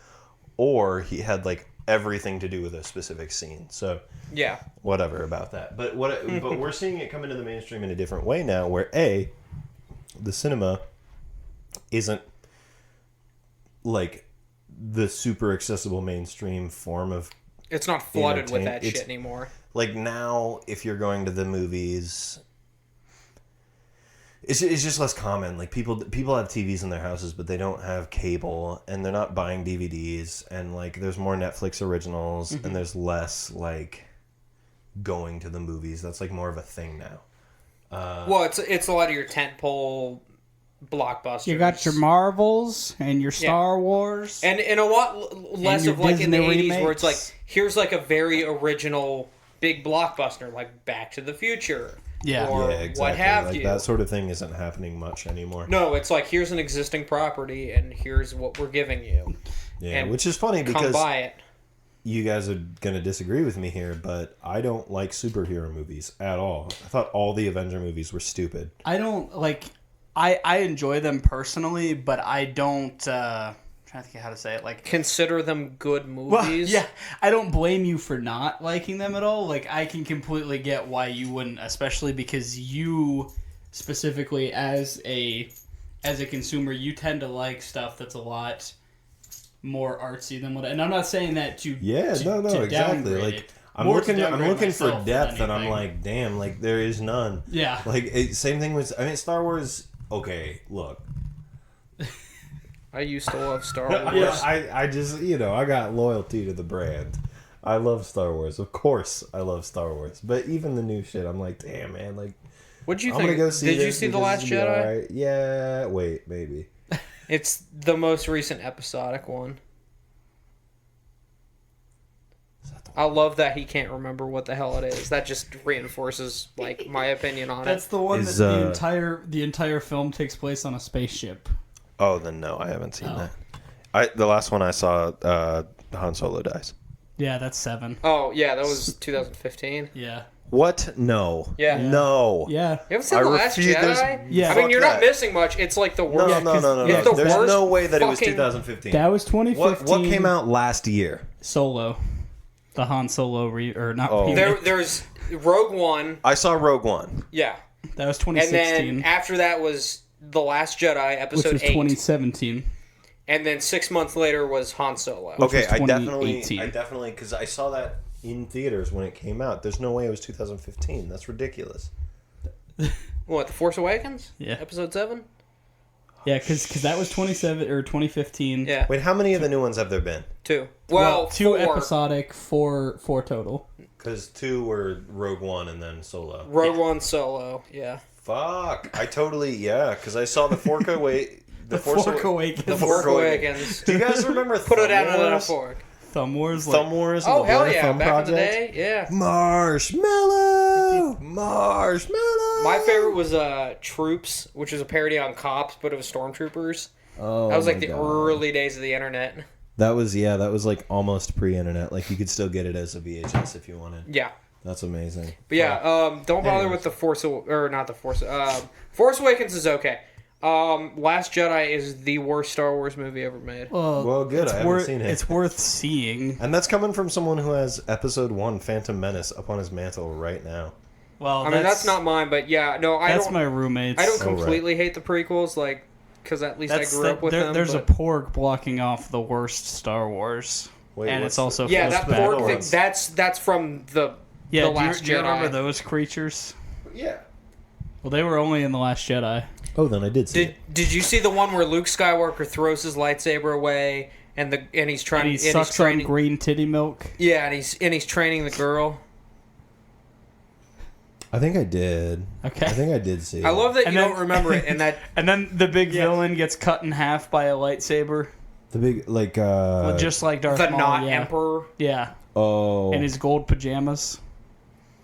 or he had like everything to do with a specific scene. So yeah, whatever about that. But but we're seeing it come into the mainstream in a different way now, where the cinema isn't like the super accessible mainstream form of... It's not flooded with that shit anymore. Like now, if you're going to the movies, it's just less common. Like people have TVs in their houses, but they don't have cable, and they're not buying DVDs, and like there's more Netflix originals, and there's less like going to the movies. That's like more of a thing now. Well, it's a lot of your tentpole blockbusters. You got your Marvels and your Star Wars, and a lot less of like Disney in the 80s remakes. where it's like, here's like a very original big blockbuster like Back to the Future. Yeah. Or exactly. what have like, you. That sort of thing isn't happening much anymore. No, it's like, here's an existing property and here's what we're giving you. Yeah, and which is funny come because buy it. You guys are going to disagree with me here, but I don't like superhero movies at all. I thought all the Avenger movies were stupid. I don't like... I enjoy them personally, but I don't... I'm trying to think how to say it. Like, consider them good movies. well, yeah, I don't blame you for not liking them at all. Like, I can completely get why you wouldn't, especially because you, specifically as a consumer, you tend to like stuff that's a lot more artsy than what... And I'm not saying that to exactly. downgrade Like, it. I'm More to looking downgrade for myself depth, than and I'm anything. like, damn, like there is none. Yeah. Like same thing with Star Wars. Okay, look. I used to love Star Wars. I just I got loyalty to the brand. I love Star Wars, of course. I love Star Wars, but even the new shit, I'm like, damn, man, like. What'd you I'm think? gonna go see Did this you see The because Last it's gonna be Jedi? alright. Yeah, wait, maybe. It's the most recent episodic one. I love that he can't remember what the hell it is. That just reinforces like my opinion on That's it. the one Is, that the entire film takes place on a spaceship. Oh, then no, I haven't seen that. The last one I saw, Han Solo dies. Yeah, that's 7. Oh yeah, that was 2015. Yeah. What? No. Yeah. No. Yeah. You haven't seen I The Last refuse- Jedi? Yeah. I mean, Fuck you're that. not missing much. It's like the worst. No. It's the There's worst no way that it was fucking- 2015. That was 2015. What came out last year? Solo. The Han Solo remake. There's Rogue One. I saw Rogue One. Yeah. That was And 2016. then after that was The Last Jedi, which episode was 8. 2017. And then 6 months later was Han Solo. Okay, was I 2018. definitely, because I saw that in theaters when it came out. There's no way it was 2015. That's ridiculous. What, The Force Awakens? Yeah. Episode 7? Yeah, because that was 2015. Yeah. Wait, how many of the new ones have there been? 2. Well, 2 4. episodic, 4 total. Because 2 were Rogue One and then Solo. Rogue One Solo, yeah. Fuck. I totally, because I saw the Force The Fork Awakens. The Fork Awakens. Do you guys remember Put it down on a Wars? fork. Thumb Wars. Thumb Wars. Oh, and the hell Blood yeah. Thumb Back Project? in the day, yeah. Marshmallow. My favorite was Troops, which was a parody on cops, but it was stormtroopers. Oh, that was like my the God. early days of the internet. That was like almost pre-internet. Like you could still get it as a VHS if you wanted. Yeah. That's amazing. But yeah, don't bother with the Force Awakens is okay. Last Jedi is the worst Star Wars movie ever made. Well, good. I haven't seen it. It's worth seeing. And that's coming from someone who has Episode 1, Phantom Menace, up on his mantle right now. Well, I mean, that's not mine, but yeah, no, I don't. That's my roommate's. I don't completely hate the prequels, like, because at least I grew up with them. There's but... a porg blocking off the worst Star Wars. Wait, and it's also yeah, that porg Bad thing. Wars. That's from the Last do you Jedi. remember those creatures? Yeah. Well, they were only in the Last Jedi. Oh, then I did see it. Did you see the one where Luke Skywalker throws his lightsaber away and he's trying And he and sucks he's training on green titty milk. Yeah, and he's training the girl. I think I did. Okay. I think I did see it. I love that And you then- don't remember it, and that And then the big villain gets cut in half by a lightsaber, the big, like, just like Darth the Maul. not yeah. Emperor. Yeah, oh. in his gold pajamas.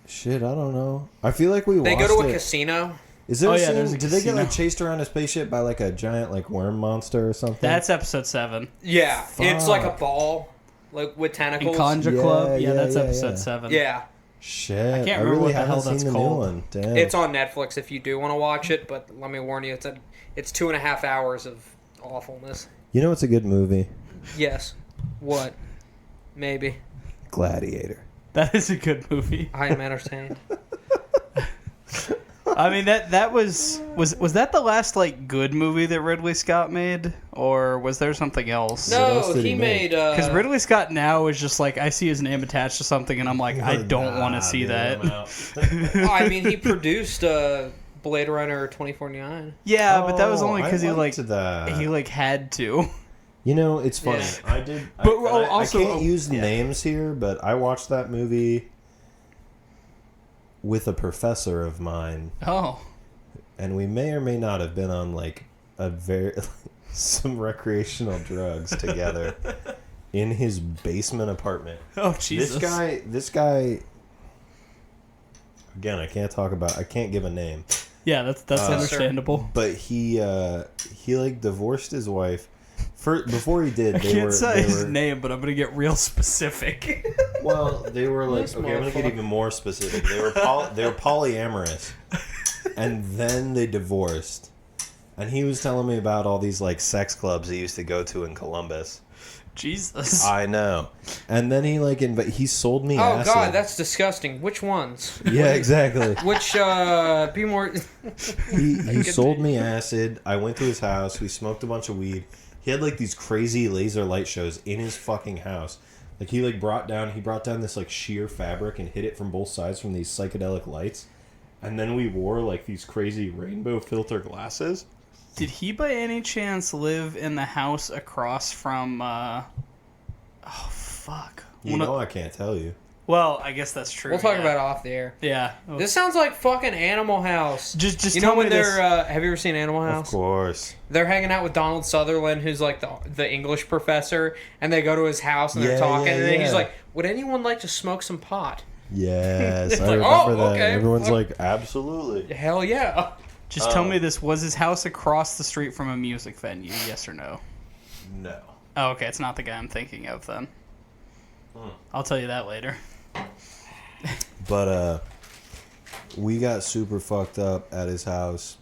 Shit, I don't know. I feel like we They watched go to a it. casino. Is there Oh, a yeah, scene, there's a did they get, like, casino. chased around a spaceship by, like, a giant, like, worm monster or something? That's episode 7. Yeah, it's like a Fuck. ball, like with In tentacles. Yeah, Conjure Club. Yeah, yeah, that's yeah, episode yeah. 7. Yeah, Shit, I can't I remember really what the hell haven't that's seen the called. new one. Damn. it's on Netflix if you do want to watch it. But let me warn you, it's 2.5 hours of awfulness. You know what's a good movie? Yes. What? Maybe. Gladiator. That is a good movie. I am entertained. I mean, that was that the last like good movie that Ridley Scott made, or was there something else? No, else did he he made. make? Because Ridley Scott now is just like, I see his name attached to something, and I'm like, I don't want to see that. I mean, he produced Blade Runner 2049. Yeah, but that was only Oh, because he like that. he like had to. You know, it's funny. Yeah. I did. But, I also- can't use names here, but I watched that movie with a professor of mine, Oh, and we may or may not have been on like some recreational drugs together in his basement apartment. oh Jesus! This guy. Again, I can't give a name, Yeah, that's understandable. but he like divorced his wife. Before he did, I they can't were say they his were, name, but I'm gonna get real specific. Well, they were like, This okay, I'm gonna get motherfucker. even more specific. They were polyamorous, and then they divorced. And he was telling me about all these like sex clubs he used to go to in Columbus. Jesus. I know. And then he like he sold me Oh acid. God, that's disgusting. Which ones? Yeah, exactly. Which be more. He sold me acid. I went to his house. We smoked a bunch of weed. He had like these crazy laser light shows in his fucking house. Like he brought down this like sheer fabric and hit it from both sides from these psychedelic lights. And then we wore like these crazy rainbow filter glasses. Did he by any chance live in the house across from? Oh fuck. You know I can't tell you. Well, I guess that's true. We'll talk yeah. about it off the air. Yeah. This sounds like fucking Animal House. Just you tell know when me this. they're have you ever seen Animal Of House? course. They're hanging out with Donald Sutherland, who's like the English professor, and they go to his house and they're Yeah, talking, yeah, and then he's yeah. like, "Would anyone like to smoke some pot?" Yes, It's I like, remember oh, that. okay. Everyone's like, absolutely. Hell yeah! Just tell me this: was his house across the street from a music venue? Yes or no? No. Oh, okay. It's not the guy I'm thinking of then. I'll tell you that later. But we got super fucked up at his house.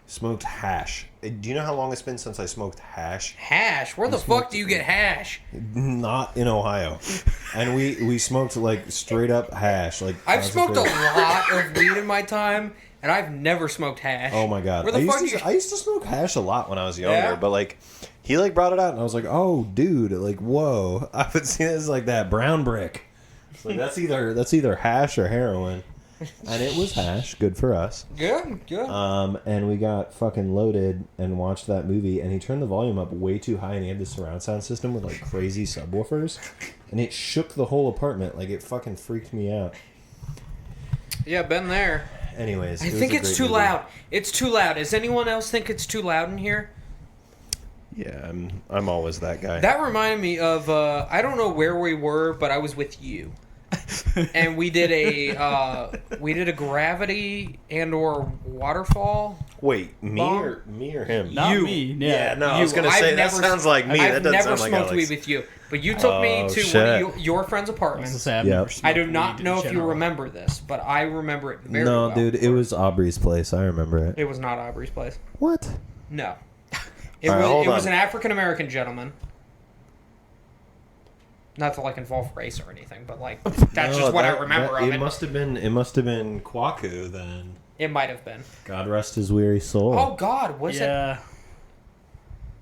Smoked hash. Do you know how long it's been since I smoked hash? Hash? Where the fuck do you get hash? Not in Ohio. And we smoked like straight up hash. Like I've smoked a concentrated. lot of weed in my time, and I've never smoked hash. Oh my god. Where the fuck I used to smoke hash a lot when I was younger, Yeah? but like he like brought it out and I was like, oh dude, like whoa. I would see this like that brown brick. It's like that's either hash or heroin. And it was hash, good for us. Good. And we got fucking loaded and watched that movie, and he turned the volume up way too high, and he had this surround sound system with like crazy subwoofers, and it shook the whole apartment. Like it fucking freaked me out. Yeah, been there. Anyways, I it was think a it's great too movie. loud. It's too loud. Does anyone else think it's too loud in here? Yeah, I'm always that guy. That reminded me of I don't know where we were, but I was with you, and we did a gravity and or waterfall. Wait, me Bomb? or him? Not You. me. Yeah, no, I You. was gonna say that sounds like me. I've That doesn't never sound like smoked Alex. weed with you, but you took me to shit. one of your friend's apartments. I've Yeah. never I smoked do not weed know in if you general. remember this, but I remember it very No, well. dude, it was Aubrey's place. I remember it. It was not Aubrey's place. What? No. It All right, hold was on. an African American gentleman. Not to like involve race or anything, but like that's just what I remember of it. It must have been Kwaku then. It might have been. God rest his weary soul. Oh God, was it? Yeah.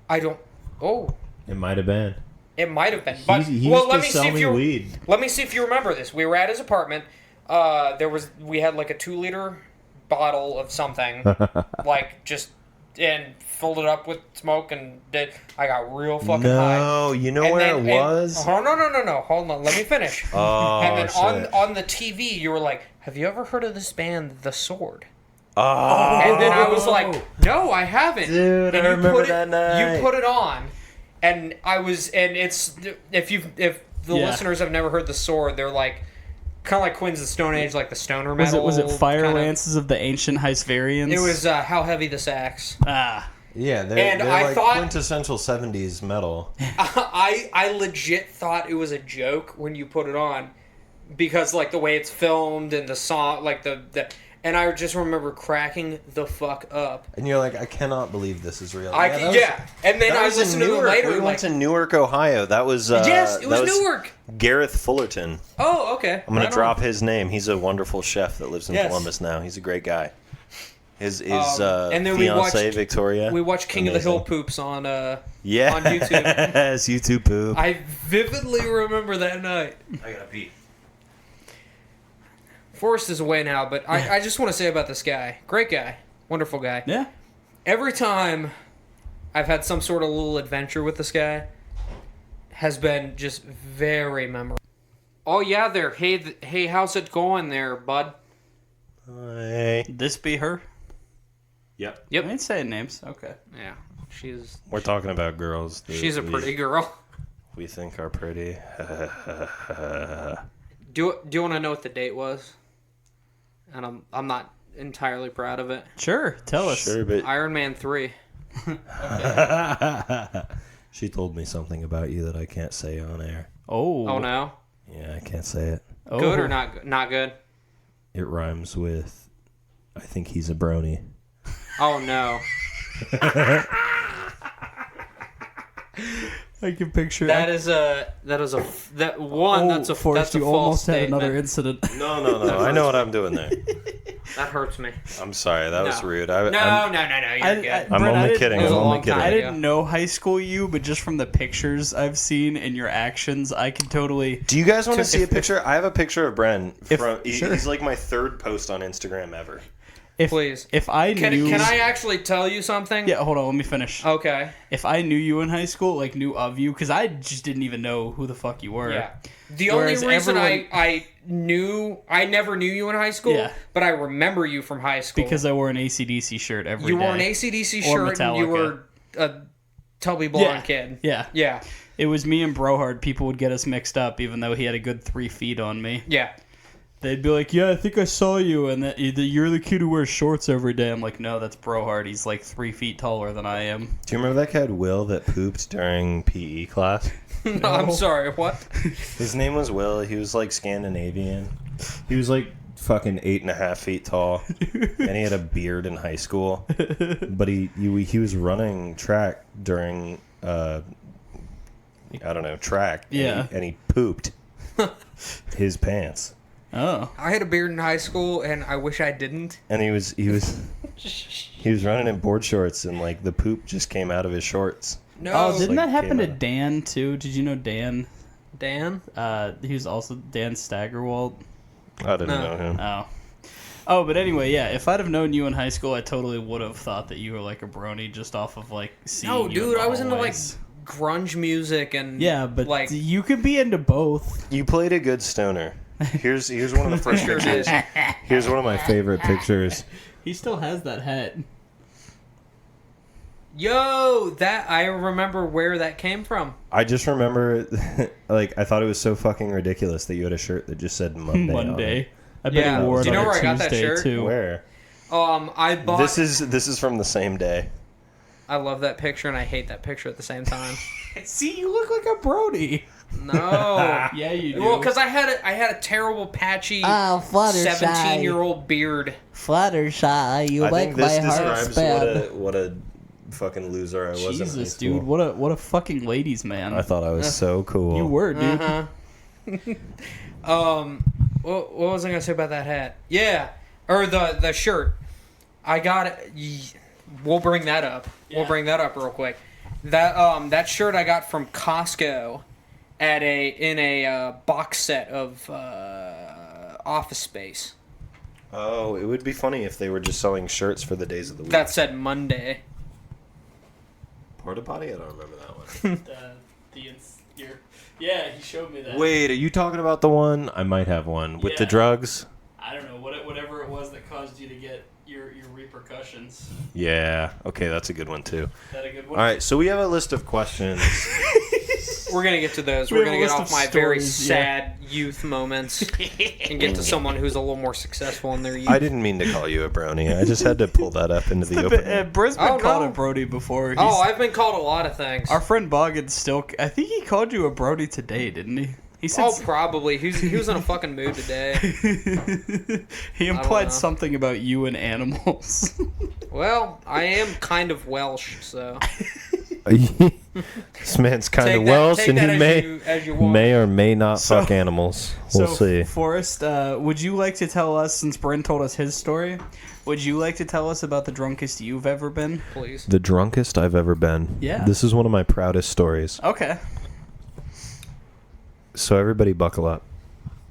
I don't. Oh, It might have been. it might have been. But He well, used let to me sell see if me you. weed. Let me see if you remember this. We were at his apartment. We had like a 2-liter bottle of something, like just and filled it up with smoke and did. I got real fucking high. No, you know And where then- it was? Oh no! Hold on, let me finish. Oh, and then shit. on the TV, you were like, "Have you ever heard of this band, The Sword?" Oh, And then I was like, "No, I haven't." Dude, And I you remember put it- that night. You put it on, and it's if the Yeah. listeners have never heard The Sword, they're like kind of like Queens of the Stone Age, like the stoner metal. Was it Fire kinda. Lances of the Ancient Hysvarians? It was How Heavy the Sax. yeah, they're And I like thought- quintessential 70s metal. I legit thought it was a joke when you put it on, because like the way it's filmed and the song, like the and I just remember cracking the fuck up. And you're like, I cannot believe this is real. And then I was in listened to them Newark. later. We like, went to Newark, Ohio. That was yes, it was that Newark. Gareth Fullerton. Oh, okay. I'm gonna Right drop on. his name. He's a wonderful chef that lives in Yes. Columbus now. He's a great guy. His and then we fiance watched- Victoria. We watched King of the Amazing. Hill Poops on Yeah, on YouTube. Yes, YouTube poop. I vividly remember that night. I gotta pee. Forrest is away now, but I just want to say about this guy. Great guy. Wonderful guy. Yeah. Every time I've had some sort of little adventure with this guy has been just very memorable. Oh, yeah, there. Hey, how's it going there, bud? Hey. This be her? Yep. Yep. I ain't saying names. Okay. Yeah, she's We're talking about girls. that a pretty girl. We think are pretty. Do you want to know what the date was? And I'm not entirely proud of it. Sure. Tell us. Sure, but Iron Man 3. she told me something about you that I can't say on air. Oh. Oh no. Yeah, I can't say it. Oh. Good or not good? It rhymes with, I think he's a brony. Oh no. I can picture That's a Forrest, you false almost had statement. another incident. No. I know what I'm doing there. That hurts me. I'm sorry. That was No. rude. No, I'm you're good. I'm Brent, only didn't- kidding. It was I'm a only long kidding. time. I Yeah. didn't know high school you, but just from the pictures I've seen and your actions, I can totally. Do you guys want to see a if- picture? I have a picture of Bren. Sure. He's like my third post on Instagram ever. Please. If I knew. Can I actually tell you something? Yeah, hold on. Let me finish. Okay. If I knew you in high school, like knew of you, because I just didn't even know who the fuck you were. Yeah. The Whereas only reason everyone- I never knew you in high school, Yeah. but I remember you from high school. Because I wore an AC/DC shirt every day. you wore an AC/DC Or shirt and you Metallica. were a tubby blonde kid. Yeah. Yeah. It was me and Brohard. People would get us mixed up, even though he had a good 3 feet on me. Yeah. They'd be like, "Yeah, I think I saw you," and that you're the kid who wears shorts every day. I'm like, "No, that's Brohard. He's like 3 feet taller than I am." Do you remember that kid Will that pooped during PE class? No, I'm sorry. What? His name was Will. He was like Scandinavian. He was like fucking 8.5 feet tall, and he had a beard in high school. But he was running track during I don't know, track. Yeah. And he pooped his pants. Oh, I had a beard in high school, and I wish I didn't. And he was running in board shorts, and like the poop just came out of his shorts. No. oh, didn't like that happen to came out. Dan too? Did you know Dan? Dan? He was also Dan Staggerwalt. I didn't No. know him. Oh, but anyway, yeah. If I'd have known you in high school, I totally would have thought that you were like a brony just off of like seeing No, you in dude, the I was into like hallways. grunge music and Yeah, but like you could be into both. You played a good stoner. Here's one of the first Sure pictures. did. Here's one of my favorite pictures. He still has that hat. Yo, that I remember where that came from. I just remember, like, I thought it was so fucking ridiculous that you had a shirt that just said Monday. Monday. I bet Yeah. he wore it Do you know on where a I got that Tuesday, shirt? too. Where? I bought. This is from the same day. I love that picture and I hate that picture at the same time. See, you look like a Brody. No. Yeah, you do. Well, because I had a terrible patchy Fluttershy. 17-year-old beard. Fluttershy, you I make think this my heart describes spin. what a fucking loser I was. in high Jesus, school. dude, what a fucking ladies man. I thought I was so cool. You were, dude. What was I gonna say about that hat? Yeah, or the shirt. I got it. We'll bring that up. We'll bring that up real quick. That shirt I got from Costco in a box set of Office Space. Oh, it would be funny if they were just selling shirts for the days of the week. That said Monday. Porta Potty? I don't remember that one. Yeah, he showed me that. Wait, are you talking about the one? I might have one. With the Yeah. drugs? I don't know, whatever it was that caused you to get your repercussions. Yeah. Okay, that's a good one too. Is that a good one? All right, so we have a list of questions. We're gonna get to those. We We're have a gonna get list off of my very stories, yeah. sad youth moments and get to someone who's a little more successful in their youth. I didn't mean to call you a brony. I just had to pull that up into the open. Brisbane Oh, called no. a Brody before. I've been called a lot of things. Our friend Boggins still. I think he called you a Brody today, didn't he? He said. Oh, probably. He was in a fucking mood today. He don't implied know. something about you and animals. Well, I am kind of Welsh, so This man's kind of Welsh, and he as you want. may or may not fuck animals. We'll see. Forrest, would you like to tell us, since Brent told us his story, would you like to tell us about the drunkest you've ever been? Please. The drunkest I've ever been. Yeah. This is one of my proudest stories. Okay. So everybody buckle up.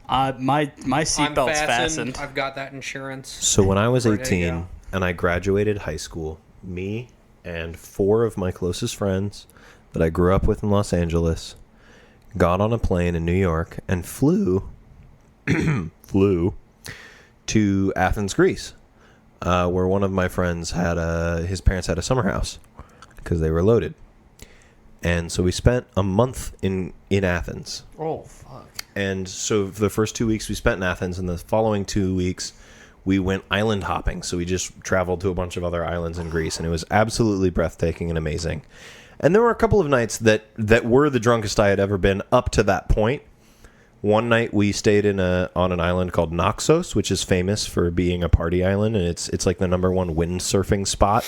My I'm seatbelt's fastened. I've got that insurance. So when I was Ready to 18 go. and I graduated high school, me and 4 of my closest friends that I grew up with in Los Angeles got on a plane in New York and flew to Athens, Greece, where one of my friends had his parents had a summer house because they were loaded. And so we spent a month in Athens. Oh, fuck. And so for the first 2 weeks we spent in Athens, and the following 2 weeks we went island hopping. So we just traveled to a bunch of other islands in Greece, and it was absolutely breathtaking and amazing. And there were a couple of nights that were the drunkest I had ever been up to that point. One night we stayed on an island called Naxos, which is famous for being a party island, and it's like the #1 windsurfing spot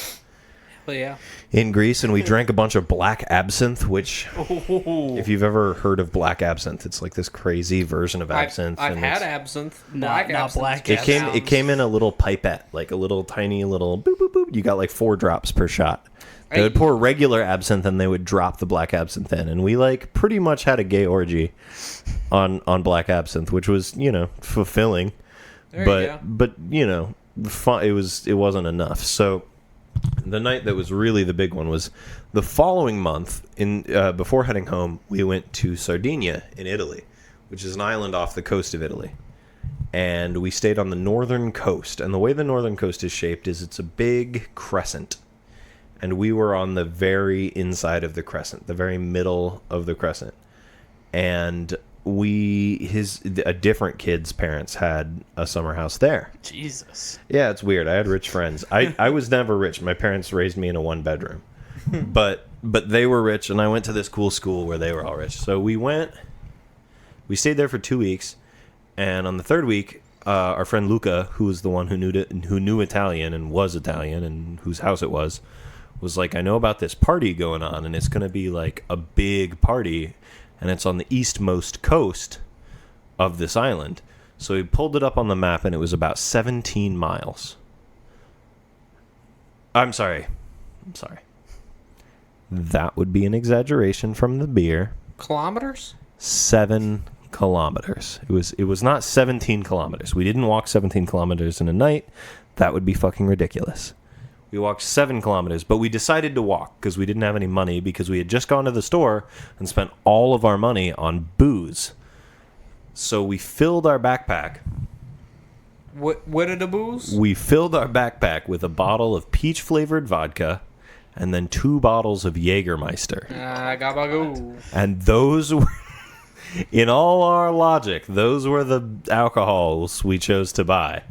But yeah. in Greece, and we drank a bunch of black absinthe, which, if you've ever heard of black absinthe, it's like this crazy version of absinthe. I've and had it's- absinthe. Not absinthe. black It came in a little pipette, like a little tiny little boop boop boop. You got like 4 drops per shot. They would pour regular absinthe and they would drop the black absinthe in, and we like pretty much had a gay orgy on black absinthe, which was, you know, fulfilling. There but you go. but you know, it wasn't enough. So the night that was really the big one was the following month. Before heading home, we went to Sardinia in Italy, which is an island off the coast of Italy. And we stayed on the northern coast. And the way the northern coast is shaped is it's a big crescent. And we were on the very inside of the crescent, the very middle of the crescent. And a different kid's parents had a summer house there. Jesus. Yeah, it's weird. I had rich friends. I was never rich. My parents raised me in a 1-bedroom. But they were rich, and I went to this cool school where they were all rich. So we stayed there for 2 weeks, and on the 3rd week, our friend Luca, who was the one who knew Italian and was Italian and whose house it was like, I know about this party going on, and it's going to be like a big party, and it's on the eastmost coast of this island. So he pulled it up on the map, and it was about 17 miles. I'm sorry. That would be an exaggeration from the beer. Kilometers? 7 kilometers. It was not 17 kilometers. We didn't walk 17 kilometers in a night. That would be fucking ridiculous. We walked 7 kilometers, but we decided to walk because we didn't have any money, because we had just gone to the store and spent all of our money on booze. So we filled our backpack. What are the booze? We filled our backpack with a bottle of peach-flavored vodka and then 2 bottles of Jägermeister. Gabagoo. And those were, in all our logic, those were the alcohols we chose to buy.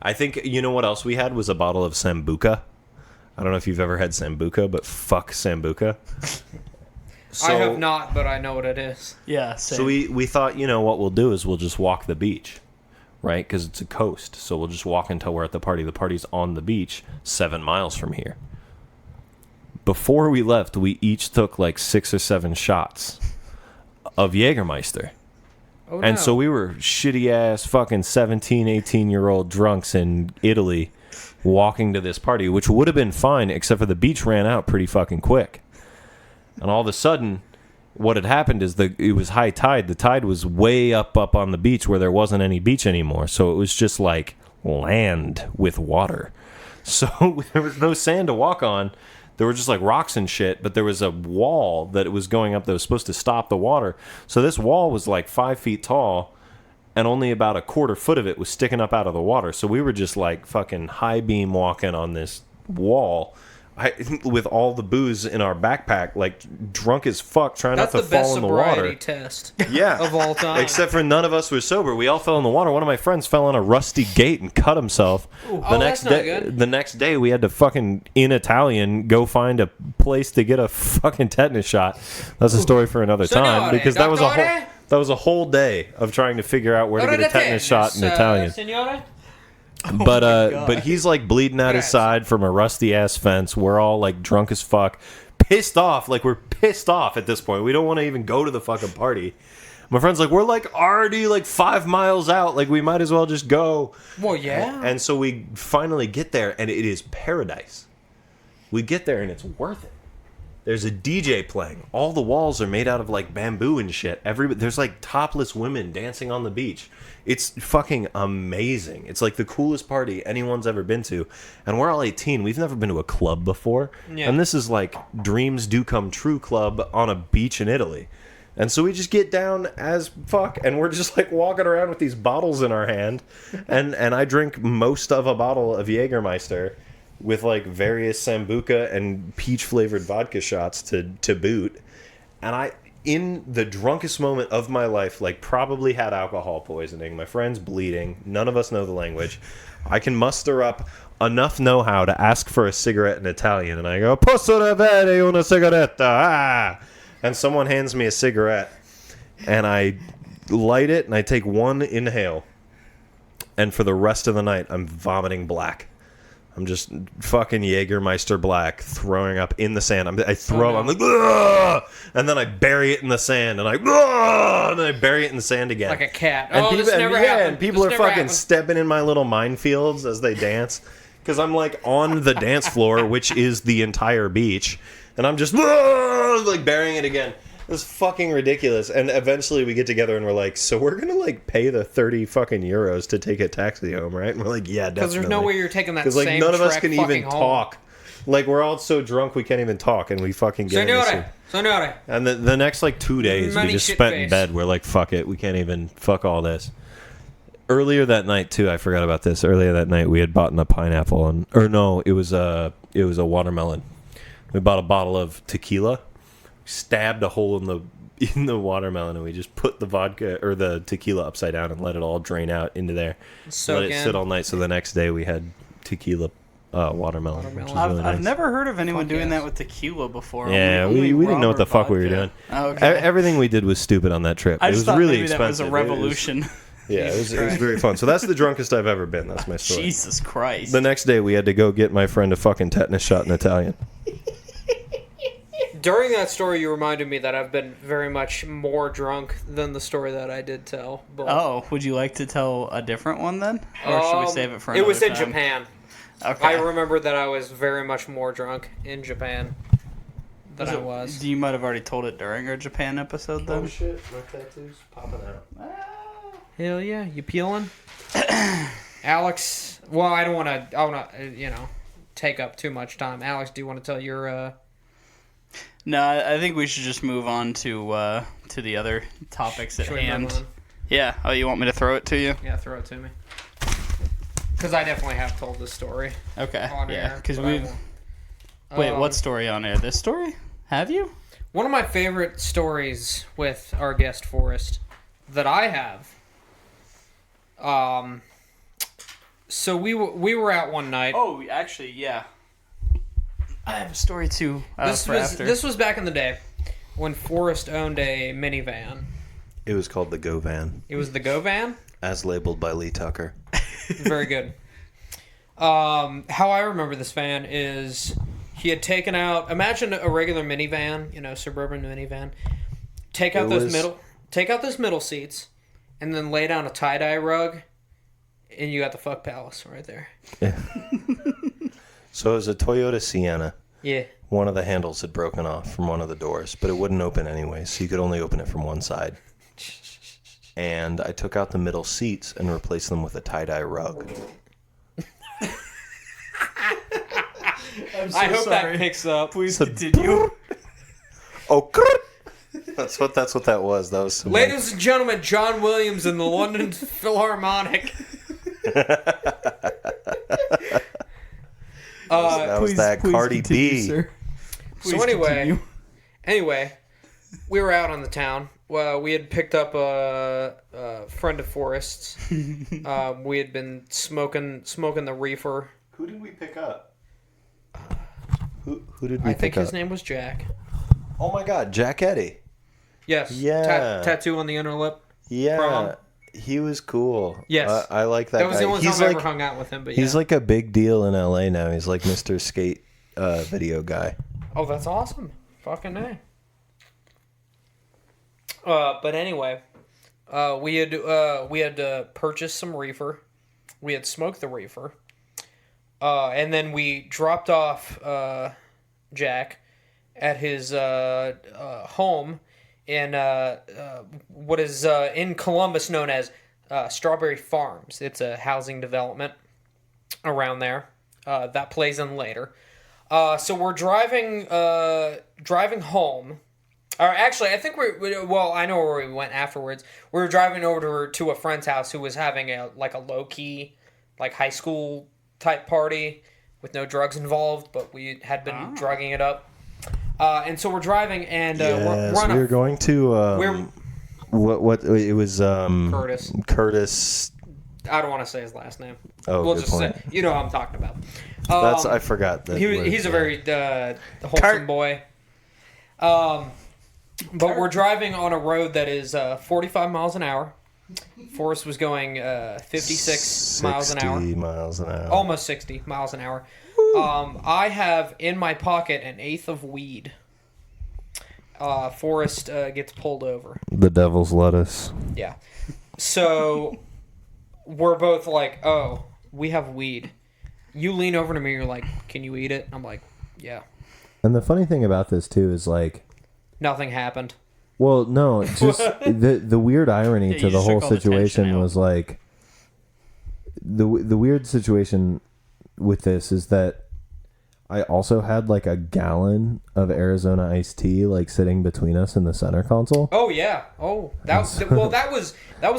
I think, you know what else we had was a bottle of Sambuca. I don't know if you've ever had Sambuca, but fuck Sambuca. I have not, but I know what it is. Yeah, same. So we thought, you know, what we'll do is we'll just walk the beach, right? Because it's a coast. So we'll just walk until we're at the party. The party's on the beach 7 miles from here. Before we left, we each took like 6 or 7 shots of Jägermeister. Oh, And no. so we were shitty-ass fucking 17, 18-year-old drunks in Italy walking to this party, which would have been fine, except for the beach ran out pretty fucking quick. And all of a sudden, what had happened is it was high tide. The tide was way up on the beach where there wasn't any beach anymore. So it was just like land with water. So there was no sand to walk on. There were just like rocks and shit, but there was a wall that it was going up that was supposed to stop the water. So this wall was like 5 feet tall, and only about a quarter foot of it was sticking up out of the water. So we were just like fucking high beam walking on this wall with all the booze in our backpack, like drunk as fuck, trying That's not to the best fall in the water. sobriety test Yeah, of all time. Except for none of us were sober. We all fell in the water. One of my friends fell on a rusty gate and cut himself. That's not good. The next day, we had to fucking, in Italian, go find a place to get a fucking tetanus shot. That's a story for another time, because that was a whole day of trying to figure out where to get a tetanus shot in Italian. Signore? But he's like bleeding out his side from a rusty ass fence. We're all like drunk as fuck, pissed off. Like we're pissed off at this point. We don't want to even go to the fucking party. My friend's like, we're like already like 5 miles out. Like we might as well just go. Well, yeah. And so we finally get there, and it is paradise. We get there, and it's worth it. There's a DJ playing. All the walls are made out of like bamboo and shit. There's like topless women dancing on the beach. It's fucking amazing. It's like the coolest party anyone's ever been to. And we're all 18. We've never been to a club before. Yeah. And this is like dreams do come true club on a beach in Italy. And so we just get down as fuck, and we're just like walking around with these bottles in our hand. And I drink most of a bottle of Jägermeister with like various Sambuca and peach flavored vodka shots to boot. And I, in the drunkest moment of my life, like probably had alcohol poisoning. My friend's bleeding. None of us know the language. I can muster up enough know-how to ask for a cigarette in Italian, and I go, "Posso avere una sigaretta?" Ah! And someone hands me a cigarette, and I light it, and I take one inhale, and for the rest of the night, I'm vomiting black. I'm just fucking Jägermeister black, throwing up in the sand. I throw up, I'm like, ugh! And then I bury it in the sand, and ugh! And then I bury it in the sand again. Like a cat. And This never happened. And people are fucking stepping in my little minefields as they dance. Because I'm like on the dance floor, which is the entire beach. And I'm just like burying it again. It's fucking ridiculous. And eventually we get together and we're like, so we're going to like pay the 30 fucking euros to take a taxi home, right? And we're like, yeah, definitely. Because there's no way you're taking that same Because like none of us trek can even home. talk. Like we're all so drunk we can't even talk, and we fucking get Signore. And the next like 2 days we just spent in bed. We're like, fuck it, we can't even fuck all this. Earlier that night too, I forgot about this. Earlier that night we had bought a pineapple, it was a watermelon. We bought a bottle of tequila, stabbed a hole in the watermelon, and we just put the vodka or the tequila upside down and let it all drain out into there. Let it sit all night. So the next day we had tequila watermelon. Which was really nice. I've never heard of anyone doing that with tequila before. Yeah, we didn't know what the fuck we were doing. Okay. Everything we did was stupid on that trip. I It just was thought really maybe expensive. that was a revolution. It was very fun. So that's the drunkest I've ever been. That's my story. Jesus Christ. The next day we had to go get my friend a fucking tetanus shot in Italian. During that story, you reminded me that I've been very much more drunk than the story that I did tell. But Oh, would you like to tell a different one then? Or should we save it for another It was in time? Japan. Okay. I remember that I was very much more drunk in Japan than I was. You might have already told it during our Japan episode then. Oh shit, my tattoo's popping out. Hell yeah, you peeling? Alex, well, I want to, take up too much time. Alex, do you want to tell your... No, I think we should just move on to the other topics at Should we move hand. on? Yeah. Oh, you want me to throw it to you? Yeah, throw it to me. Because I definitely have told this story. Okay. On Yeah, air, because but I we've won't. Wait, what story on air? This story? Have you? One of my favorite stories with our guest Forrest that I have. So we were out one night. Oh, actually, yeah. I have a story too. This was back in the day when Forrest owned a minivan. It was called the Go Van. It was the Go Van? As labeled by Lee Tucker. Very good. How I remember this van is he had taken out, imagine a regular minivan, suburban minivan. Take out those middle seats, and then lay down a tie-dye rug, and you got the fuck palace right there. Yeah. So it was a Toyota Sienna. Yeah. One of the handles had broken off from one of the doors, but it wouldn't open anyway, so you could only open it from one side. And I took out the middle seats and replaced them with a tie-dye rug. I hope that picks up. Please continue. Oh, that's what that was. That was Ladies and gentlemen, John Williams in the London Philharmonic. That was that Cardi B. Sir. So anyway, we were out on the town. Well, we had picked up a friend of Forrest's. We had been smoking the reefer. Who did we pick up? Who did we I think pick his up? name was Jack. Oh my God, Jack Eddy. Yes. Yeah. Tattoo on the inner lip. Yeah. Prom. He was cool. Yes. I like that That was guy. the only time I ever hung out with him. But He's like a big deal in LA now. He's like Mr. Skate video guy. Oh, that's awesome. Fucking A. But anyway, we had purchased some reefer. We had smoked the reefer. And then we dropped off Jack at his home in what is in Columbus known as Strawberry Farms. It's a housing development around there. That plays in later. So we're driving home. Or actually, I think I know where we went afterwards. We were driving over to a friend's house who was having a low-key, high school type party with no drugs involved, but we had been drugging it up. And so we're driving, and we're going to what it was Curtis. I don't want to say his last name. Oh, we'll good just point. say who I'm talking about. I forgot that. He's a very wholesome boy. But we're driving on a road that is 45 miles an hour. Forrest was going 56 miles an hour. 60 miles an hour. Almost 60 miles an hour. I have in my pocket an eighth of weed. Forrest gets pulled over. The devil's lettuce. Yeah. So we're both like, oh, we have weed. You lean over to me, you're like, can you eat it? I'm like, yeah. And the funny thing about this, too, is nothing happened. Well, no, just the weird irony to the whole situation was the weird situation with this is that I also had a gallon of Arizona iced tea sitting between us in the center console. Oh yeah. Oh, that was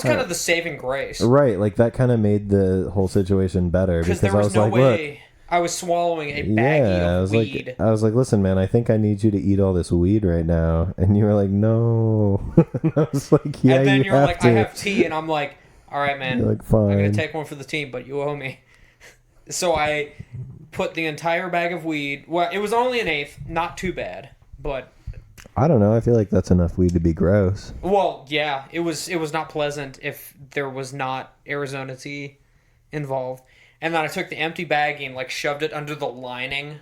kind of the saving grace. Right, that kind of made the whole situation better because there was I was no like, way look, I was swallowing a baggie of weed. I was like, listen, man, I think I need you to eat all this weed right now. And you were like, no. And I was like, yeah, and then you're like, I have tea. And I'm like, all right, man. You're like, fine. I'm going to take one for the team, but you owe me. So I put the entire bag of weed. Well, it was only an eighth. Not too bad. But I don't know. I feel like that's enough weed to be gross. Well, yeah. It was not pleasant if there was not Arizona tea involved. And then I took the empty baggie and shoved it under the lining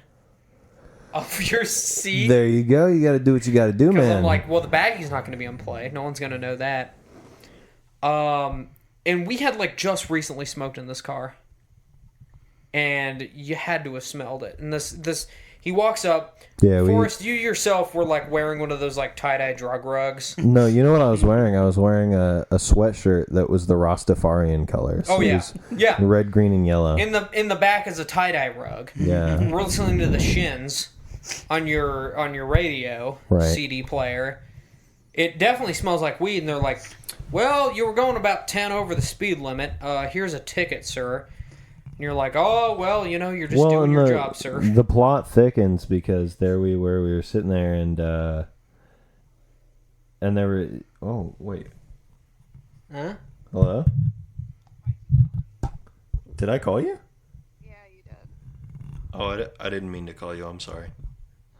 of your seat. There you go. You got to do what you got to do, man. Because I'm like, well, the baggie's not going to be in play. No one's going to know that. And we had just recently smoked in this car, and you had to have smelled it. And this he walks up. Yeah, Forrest, you yourself were wearing one of those tie-dye drug rugs. No, you know what I was wearing? I was wearing a sweatshirt that was the Rastafarian colors. Oh yeah, yeah. Red, green, and yellow. In the back is a tie-dye rug. Yeah. We're listening to the Shins on your radio CD player. It definitely smells like weed, and they're like, "Well, you were going about 10 over the speed limit. Here's a ticket, sir." And you're like, oh, well, you're just doing your job, sir. The plot thickens because there we were sitting there and there were... Oh, wait. Huh? Hello? Did I call you? Yeah, you did. Oh, I didn't mean to call you. I'm sorry. Oh,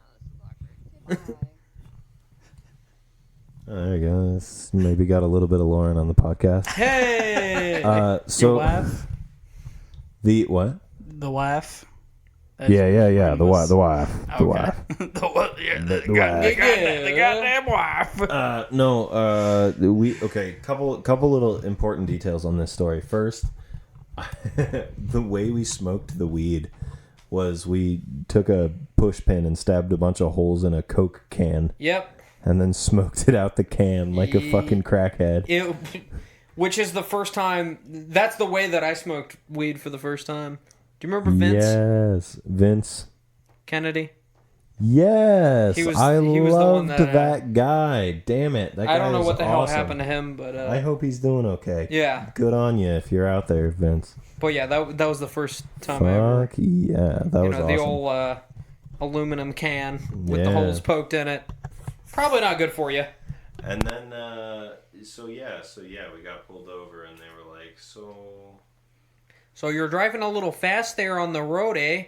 this is awkward. Oh, there you go. This maybe got a little bit of Lauren on the podcast. Hey! So Your wife? The what? The wife? Yeah. The wife. The wife. The goddamn wife. Couple little important details on this story. First, the way we smoked the weed was we took a push pin and stabbed a bunch of holes in a Coke can. Yep. And then smoked it out the can like a fucking crackhead. Which is the first time... That's the way that I smoked weed for the first time. Do you remember Vince? Yes. Vince Kennedy? Yes. He was I the one loved that, that guy. Damn it. That guy I don't know is what the hell awesome. happened to him, but... I hope he's doing okay. Yeah. Good on you if you're out there, Vince. But yeah, that was the first time I ever... Fuck yeah. That was awesome. The old aluminum can with the holes poked in it. Probably not good for you. And then, so we got pulled over, and they were like, So you're driving a little fast there on the road, eh?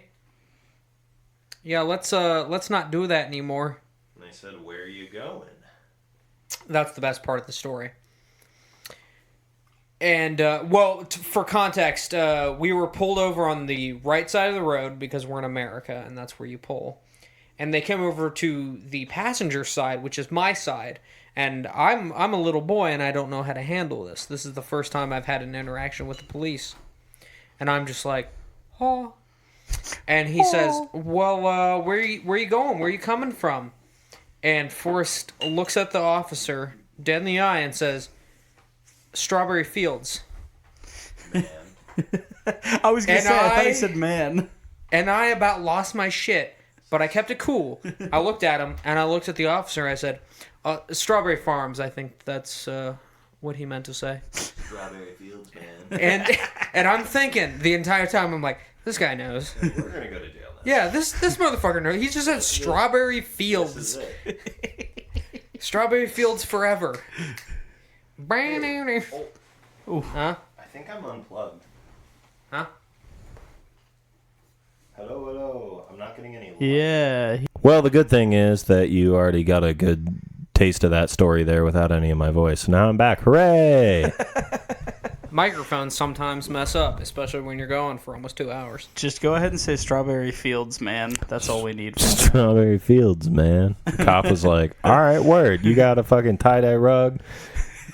Yeah, let's not do that anymore. And they said, where are you going? That's the best part of the story. And, for context, we were pulled over on the right side of the road because we're in America, and that's where you pull. And they came over to the passenger side, which is my side. And I'm a little boy, and I don't know how to handle this. This is the first time I've had an interaction with the police. And I'm just like, oh. And he says, well, where you going? Where are you coming from? And Forrest looks at the officer dead in the eye and says, Strawberry Fields. Man. I was going to say, I thought he said man. And I about lost my shit. But I kept it cool. I looked at him, and I looked at the officer, and I said, Strawberry Farms, I think that's what he meant to say. Strawberry Fields, man. And I'm thinking the entire time, I'm like, this guy knows. We're going to go to jail now. Yeah, this motherfucker knows. He just said Strawberry Fields. This is it. Strawberry Fields forever. Oh. Huh? I think I'm unplugged. Huh? Hello. I'm not getting any light. Yeah. Well, the good thing is that you already got a good taste of that story there without any of my voice. Now I'm back. Hooray! Microphones sometimes mess up, especially when you're going for almost 2 hours. Just go ahead and say Strawberry Fields, man. That's all we need. Strawberry Fields, man. The cop was like, all right, word. You got a fucking tie-dye rug,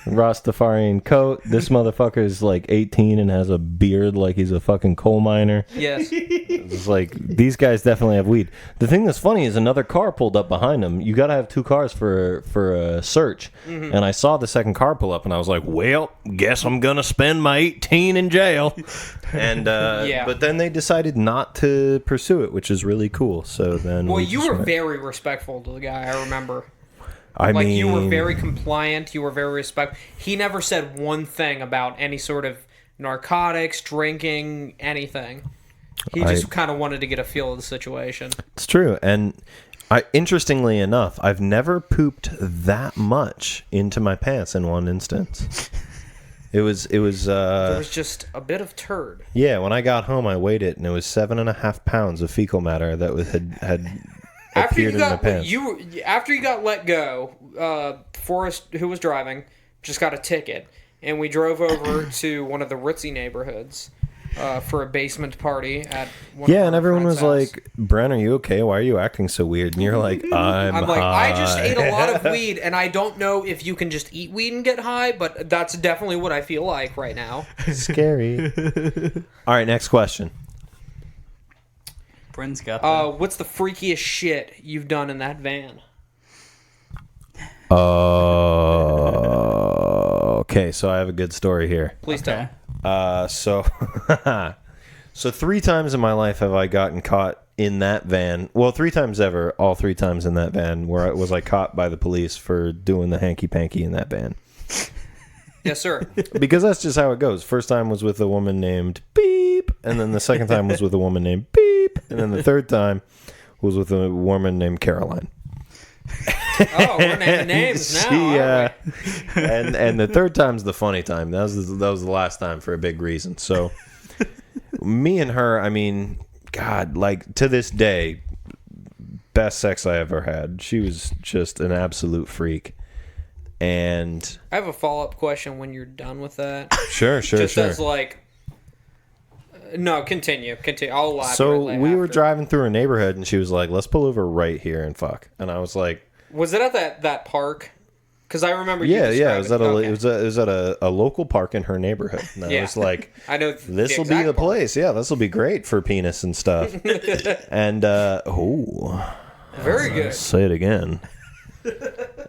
Rastafarian coat. This motherfucker is like 18 and has a beard like he's a fucking coal miner. Yes. It's like, these guys definitely have weed. The thing that's funny is another car pulled up behind them. You got to have two cars for a search. Mm-hmm. And I saw the second car pull up, and I was like, well, guess I'm going to spend my 18 in jail. And but then they decided not to pursue it, which is really cool. So then you were very respectful to the guy, I remember. I mean, you were very compliant. You were very respectful. He never said one thing about any sort of narcotics, drinking, anything. He just kind of wanted to get a feel of the situation. It's true. And interestingly enough, I've never pooped that much into my pants in one instance. There was just a bit of turd. Yeah, when I got home, I weighed it, and it was 7.5 pounds of fecal matter that had appeared in my pants. After you got let go, Forrest, who was driving, just got a ticket, and we drove over to one of the ritzy neighborhoods for a basement party at one of our and everyone was friends' like, Bren, are you okay? Why are you acting so weird? And you're like, I'm like, high. I just ate a lot of weed, and I don't know if you can just eat weed and get high, but that's definitely what I feel like right now. Scary. All right, next question. Bren's got that. What's the freakiest shit you've done in that van? Okay, so I have a good story here. Please tell. So 3 times in my life have I gotten caught in that van. Well, 3 times ever, all 3 times in that van where was I caught by the police for doing the hanky-panky in that van. Yes, sir. Because that's just how it goes. First time was with a woman named Beep, And then the second time was with a woman named Beep. And then the third time was with a woman named Caroline. Oh, we're naming names now. And the third time's the funny time. That was the last time for a big reason. So me and her, I mean, God, like to this day, best sex I ever had. She was just an absolute freak. And I have a follow-up question when you're done with that. Sure. Just as like, no, continue. I'll elaborate. So we were after. driving through a neighborhood, and she was like, "Let's pull over right here and fuck." And I was like, "Was it at that park?" Because I remember. Yeah. It was at a local park in her neighborhood. And I was like, I know this will be the place. Yeah, this will be great for penis and stuff. And very good. Say it again.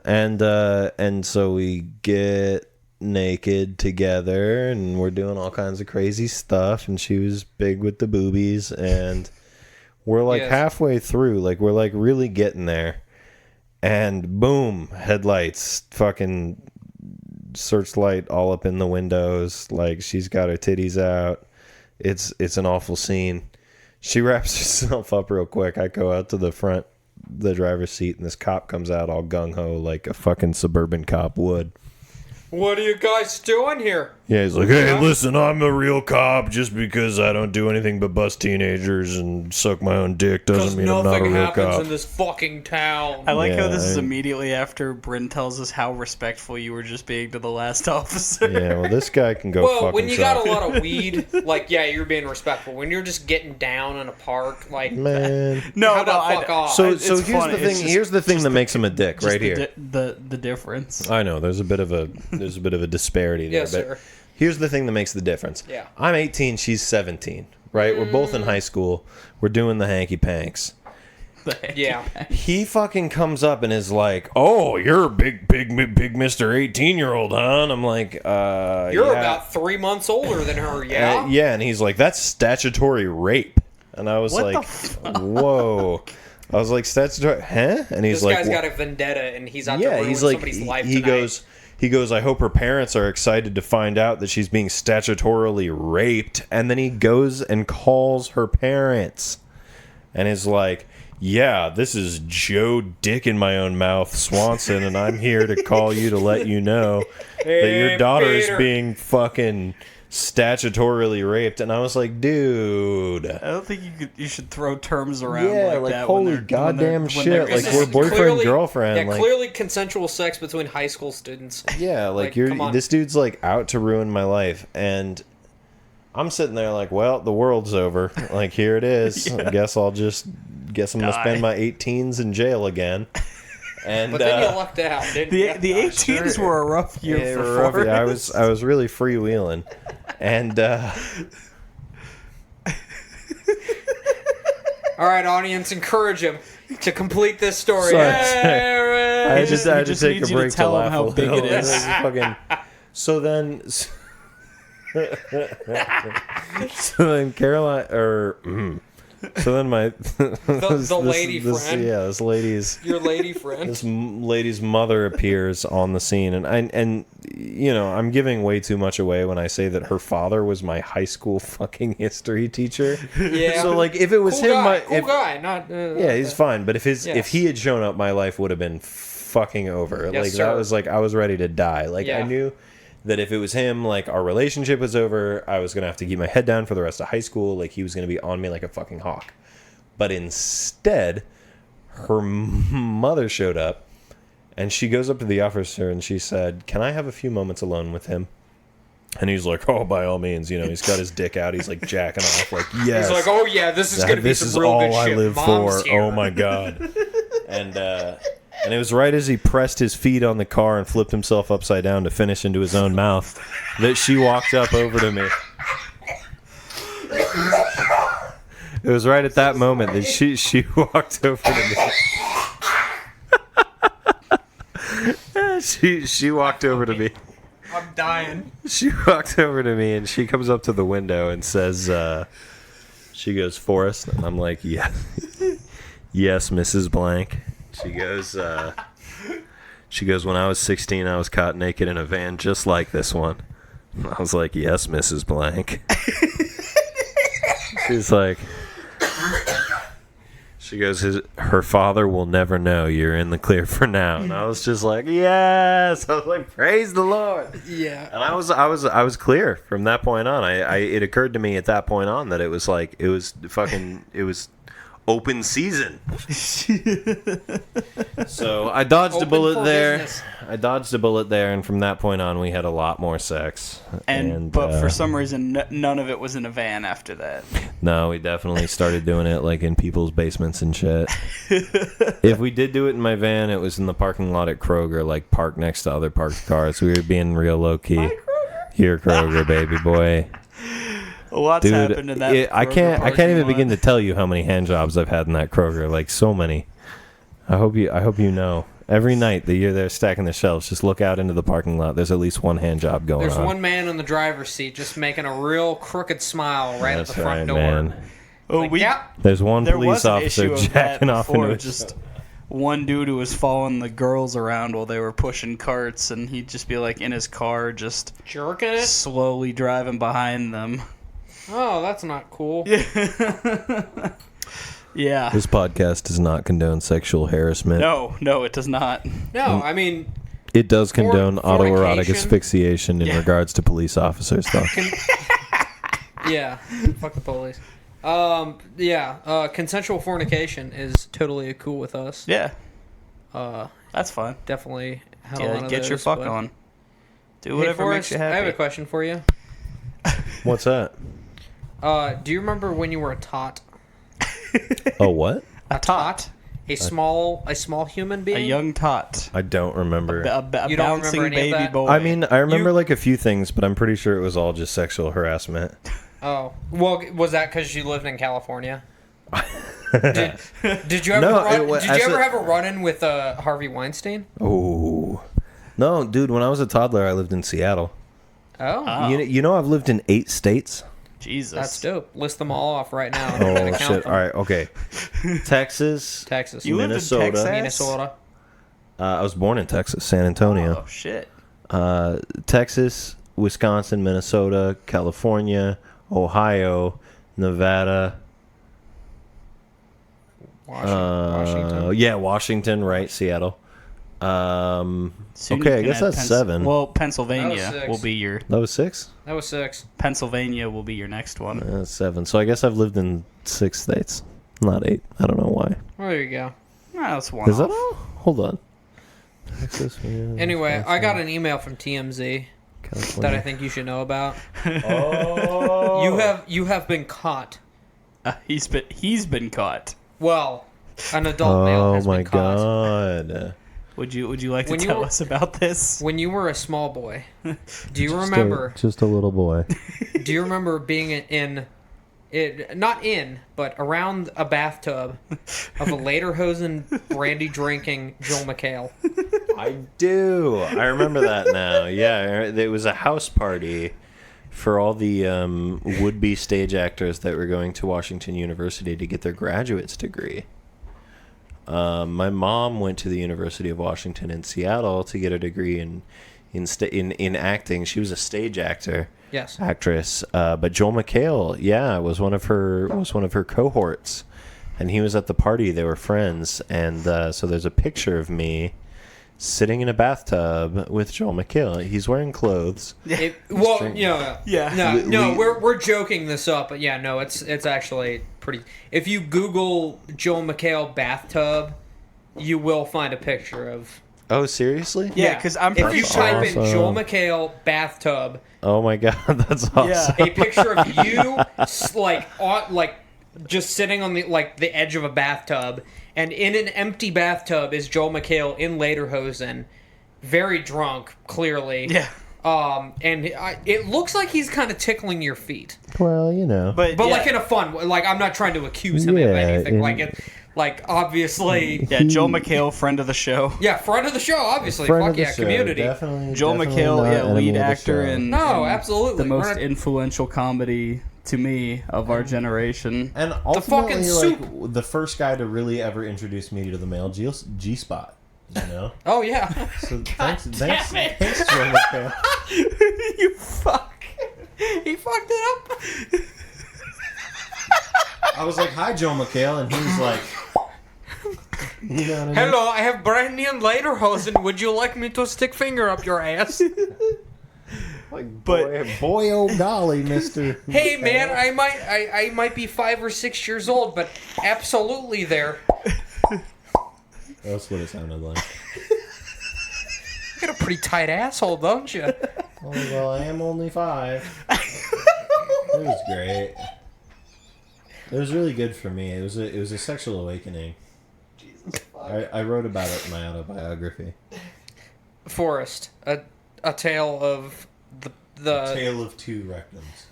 And so we get naked together, and we're doing all kinds of crazy stuff, and she was big with the boobies, and we're like halfway through, like we're like really getting there, and boom, headlights, fucking searchlight all up in the windows, like she's got her titties out. It's an awful scene. She wraps herself up real quick. I go out to the front, the driver's seat, and this cop comes out all gung-ho like a fucking suburban cop would. What are you guys doing here? Yeah, he's like, hey, listen, I'm a real cop. Just because I don't do anything but bust teenagers and suck my own dick doesn't mean I'm not a real nothing happens cop. in this fucking town. I like how this is immediately after Bryn tells us how respectful you were just being to the last officer. Yeah, well, this guy can go fuck when himself. you got a lot of weed, like, yeah, you're being respectful. When you're just getting down in a park, like, Man. fuck off. So here's the thing. Here's the thing that makes him a dick right here. The difference. I know there's a bit of a disparity there, Yes, but sir. here's the thing that makes the difference. Yeah. I'm 18, she's 17, right? We're both in high school. We're doing the hanky panks. Yeah. He fucking comes up and is like, "Oh, you're a big Mr. 18-year-old, huh?" And I'm like, You're about 3 months older than her, yeah? yeah, and he's like, "That's statutory rape." And I was What like, the fuck? "Whoa." I was like, "Statutory, huh?" And he's This like, guy's got a vendetta, and he's out to ruin he's like, somebody's life he tonight. goes, "I hope her parents are excited to find out that she's being statutorily raped." And then he goes and calls her parents and is like, "Yeah, this is Joe Dick in my own mouth Swanson, and I'm here to call you to let you know that your daughter is being fucking statutorily raped." And I was like, dude, I don't think you should throw terms around yeah, like that. holy goddamn shit, like This we're is boyfriend clearly- girlfriend. Yeah, like, clearly consensual sex between high school students. yeah, like Like, come on. this dude's like out to ruin my life, and I'm sitting there like, well, the world's over. Like, here it is. I guess I'm gonna spend my 18s in jail again. And But then you lucked out, didn't you? The 18s were a rough year yeah, for rough. Forrest. Yeah, I was really freewheeling, and All right, audience, encourage him to complete this story. Sorry. Aaron! I just had to just take needs a you to break to tell him laugh how a big little. it is. This fucking. So then Caroline, so then my the lady friend. Yeah, this lady's. Your lady friend. This lady's mother appears on the scene, and you know, I'm giving way too much away when I say that her father was my high school fucking history teacher. Yeah. So like, if it was Cool him, guy, not. yeah, he's fine. But if he had shown up, my life would have been fucking over. Yes, like sir. that was like I was ready to die. Like Yeah. I knew that if it was him, like our relationship was over. I was gonna have to keep my head down for the rest of high school. Like he was gonna be on me like a fucking hawk. But instead, her mother showed up, and she goes up to the officer and she said, "Can I have a few moments alone with him?" And he's like, "Oh, by all means." You know, he's got his dick out. He's like jacking off. Like, yes. He's like, oh yeah, this is gonna be This some is real all good I shit. live Mom's for. here. Oh my god. And it was right as he pressed his feet on the car and flipped himself upside down to finish into his own mouth that she walked up over to me. It was right at that moment that she walked over to me. She walked over to me. I'm dying. She walked over to me and she comes up to the window and says, she goes, "Forrest?" And I'm like, "Yeah." "Yes, Mrs. Blank." She goes, "When I was 16, I was caught naked in a van just like this one." And I was like, "Yes, Mrs. Blank." She's like, she goes, her father will never know. You're in the clear for now. And I was just like, yes. I was like, praise the Lord. Yeah. And I was clear from that point on. It occurred to me at that point on that it was open season. So I dodged a bullet there. Business. I dodged a bullet there, and from that point on, we had a lot more sex. But for some reason, none of it was in a van after that. No, we definitely started doing it like in people's basements and shit. If we did do it in my van, it was in the parking lot at Kroger, like parked next to other parked cars. We were being real low key. Here, Kroger, baby boy. Lots happened in that. I can't even begin to tell you how many hand jobs I've had in that Kroger. Like so many. I hope you know. Every night that you're there stacking the shelves, just look out into the parking lot. There's at least one hand job going on. There's one man in the driver's seat just making a real crooked smile right That's at the front right, door. man. Like, yep. There's one There police was an officer issue of jacking that off before, into his just one dude who was following the girls around while they were pushing carts, and he'd just be like in his car, just Jerking it? slowly driving behind them. Oh, that's not cool. Yeah. This podcast does not condone sexual harassment. No, it does not. No, I mean, It does condone autoerotic fornication. asphyxiation in regards to police officers, though. yeah, fuck the police. Consensual fornication is totally cool with us. Yeah. That's fine. Definitely had a lot Yeah, of get those, your fuck but- on. Do Hey, whatever Forrest, makes you happy. I have a question for you. What's that? Do you remember when you were a tot? Oh, what? A tot. A small human being? A young tot. I don't remember. A You don't bouncing remember any of baby that? boy. I mean, I remember You- like a few things, but I'm pretty sure it was all just sexual harassment. Oh, well, was that because you lived in California? Did you ever No, did you ever have a run-in with Harvey Weinstein? Oh. No, dude, when I was a toddler, I lived in Seattle. Oh, You know I've lived in 8 states? Jesus. that's dope. List them all off right now. Oh, shit. All right, okay. Texas, Texas, You lived in Minnesota. Texas? Minnesota. I was born in Texas, San Antonio. Oh, shit. Texas, Wisconsin, Minnesota, California, Ohio, Nevada. Washington. Yeah, Washington, right? Seattle. Soon Okay, you I can guess add that's 7. Well, That Pennsylvania was 6. will be your That was 6? That was 6. Pennsylvania will be your next one. That's 7. So I guess I've lived in 6 states, not 8. I don't know why. Well, there you go. That's one. Is that off. all? Hold on. Texas. Anyway, I got an email from TMZ that I think you should know about. Oh. You have been caught. He's been caught. Well, an adult male Oh has my been caught. god. Would you like to When you tell were- us about this? When you were a small boy, do you remember? Just a little boy. Do you remember being but around a bathtub of a Lederhosen brandy drinking Joel McHale? I do. I remember that now. Yeah, it was a house party for all the would-be stage actors that were going to Washington University to get their graduate's degree. My mom went to the University of Washington in Seattle to get a degree in acting. She was a stage actor. Yes. Actress. But Joel McHale, was one of her cohorts, and he was at the party. They were friends, and so there's a picture of me sitting in a bathtub with Joel McHale. He's wearing clothes. Yeah. We're joking this up, but yeah, no, it's actually pretty. If you Google Joel McHale bathtub, you will find a picture of. Oh, seriously? Yeah, because I'm if pretty you sure. type in Joel McHale bathtub, Oh my god, that's awesome. Yeah. a picture of you just sitting on the edge of a bathtub, and in an empty bathtub is Joel McHale in Lederhosen, very drunk, clearly. Yeah. And it looks like he's kind of tickling your feet, Well, you know. But but like in a fun way. Like, I'm not trying to accuse him of Yeah, anything. Obviously. yeah, Joel McHale, friend of the show. Yeah, friend of the show, obviously. Friend Fuck of the yeah, show, community. Joel McHale, lead actor and No, absolutely. the most We're not- influential comedy to me of our generation. And fucking soup. the first guy to really ever introduce me to the male G-spot. You know. Oh yeah. So thanks, Joel McHale. You fuck. He fucked it up. I was like, "Hi, Joe McHale," and he was like, "You know what I mean?" Hello, I have brand new lederhosen. Would you like me to stick finger up your ass? Like, boy, oh golly, Mister. Hey man, I might be 5 or 6 years old, but absolutely there. That's what it sounded like. You got a pretty tight asshole, don't you? Oh, well, I am only 5. It was great. It was really good for me. It was a sexual awakening. Jesus fuck. I wrote about it in my autobiography. Forrest, a tale of the Tale of Two Rectums.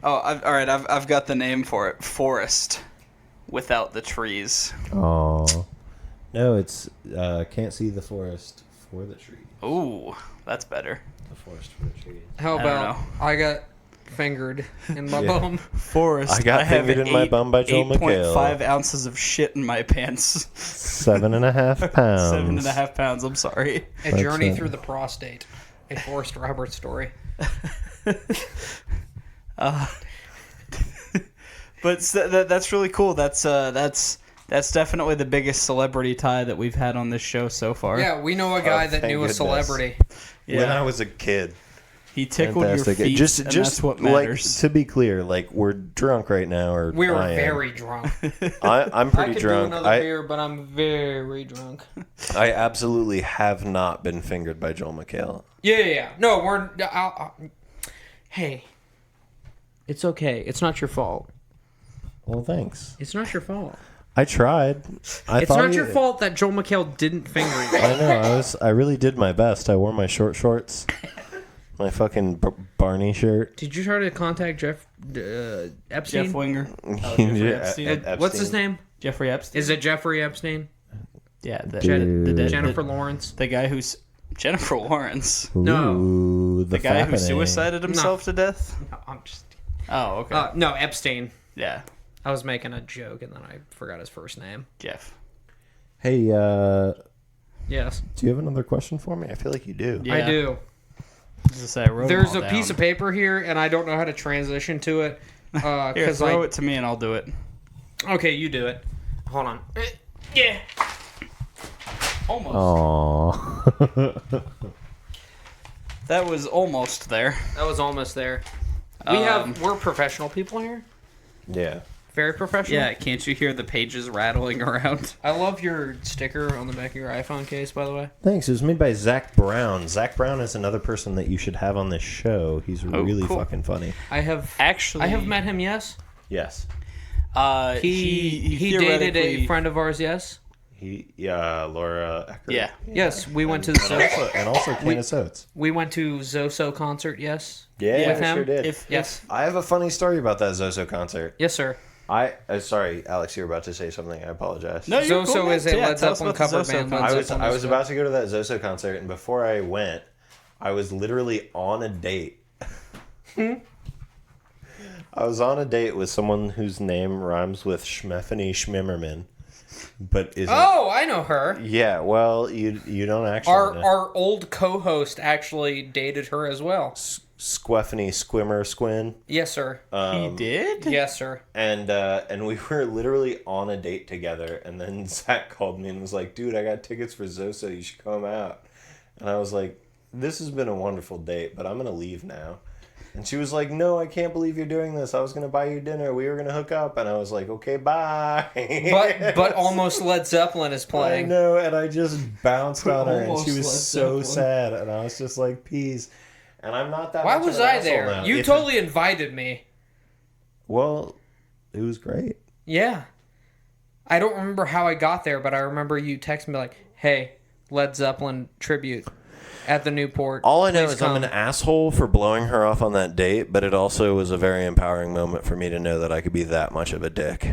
Oh, all right. I've got the name for it. Forest, without the trees. Oh, no! It's can't see the forest for the trees. Ooh, that's better. The forest for the trees. How I don't about know. I got fingered in my Yeah. bum. Forest. I got have fingered in my bum by Joel McHale. 8.5 ounces of shit in my pants. 7.5 pounds. 7.5 pounds. I'm sorry. A journey it. through the prostate. A Forrest Roberts story. But that's really cool. That's definitely the biggest celebrity tie that we've had on this show so far. Yeah, we know a guy that thank knew a goodness. celebrity. Yeah. When I was a kid. He tickled Fantastic. your feet, Just and that's what like, matters. to be clear, like, we're drunk right now, or We were I am. very drunk. I'm I pretty could drunk. do another beer, but I'm very drunk. I absolutely have not been fingered by Joel McHale. Yeah. No, we're. Hey, it's okay. It's not your fault. Well, thanks. It's not your fault. I tried. It's not your fault that Joel McHale didn't finger you. I know. I really did my best. I wore my short shorts, my fucking Barney shirt. Did you try to contact Jeff Epstein? Jeff Winger. Yeah, Epstein. What's his name? Jeffrey Epstein. Is it Jeffrey Epstein? Yeah, Dude. Jennifer Lawrence? the guy who's Jennifer Lawrence. Ooh, The guy who fappening. suicided himself to death. No, I'm just. Oh, okay. No, Epstein. Yeah, I was making a joke and then I forgot his first name. Jeff. Hey, Yes, do you have another question for me? I feel like you do. Yeah. I do. Just say, I wrote There's them a all piece down. of paper here and I don't know how to transition to it. Here, Because throw it to me and I'll do it. Okay, you do it. Hold on. Yeah. Almost. Aww. That was almost there. That was almost there. We're professional people here. Yeah. Very professional. Yeah, can't you hear the pages rattling around? I love your sticker on the back of your iPhone case, by the way. Thanks. It was made by Zach Brown. Zach Brown is another person that you should have on this show. He's really cool. fucking funny. I have Actually, met him, yes. Yes. He dated a friend of ours, yes. Laura Eckert. Yeah. Yes, we went to the And also Candace Oates. we went to Zoso concert, yes. Yeah, With I him? sure did. Yes. I have a funny story about that Zoso concert. Yes, sir. Sorry, Alex, you were about to say something. I apologize. No, you're Zoso cool, man. is a Yeah, Led tell us Zeppelin about the cover Zoso band. Led concert. I was Zeppelin about to go to that Zoso concert, and before I went, I was literally on a date. I was on a date with someone whose name rhymes with Schmeffany Schmimmerman, but isn't. Oh, I know her. Yeah, well, you don't actually. Our old co-host actually dated her as well. Squeffany Squimmer Squin. Yes, sir. He did? Yes, sir. And we were literally on a date together, and then Zach called me and was like, "Dude, I got tickets for Zoso. You should come out." And I was like, "This has been a wonderful date, but I'm gonna leave now." And she was like, "No, I can't believe you're doing this. I was gonna buy you dinner. We were gonna hook up." And I was like, "Okay, bye." But almost Led Zeppelin is I playing. know, and I just bounced on her, and Almost she was Led so Zeppelin. sad, and I was just like, "Peace." And I'm not that. Why much was of an I asshole there? now. You If- totally invited me. Well, it was great. Yeah. I don't remember how I got there, but I remember you texting me like, "Hey, Led Zeppelin tribute at the Newport." All I know Please is I'm come." an asshole for blowing her off on that date, but it also was a very empowering moment for me to know that I could be that much of a dick.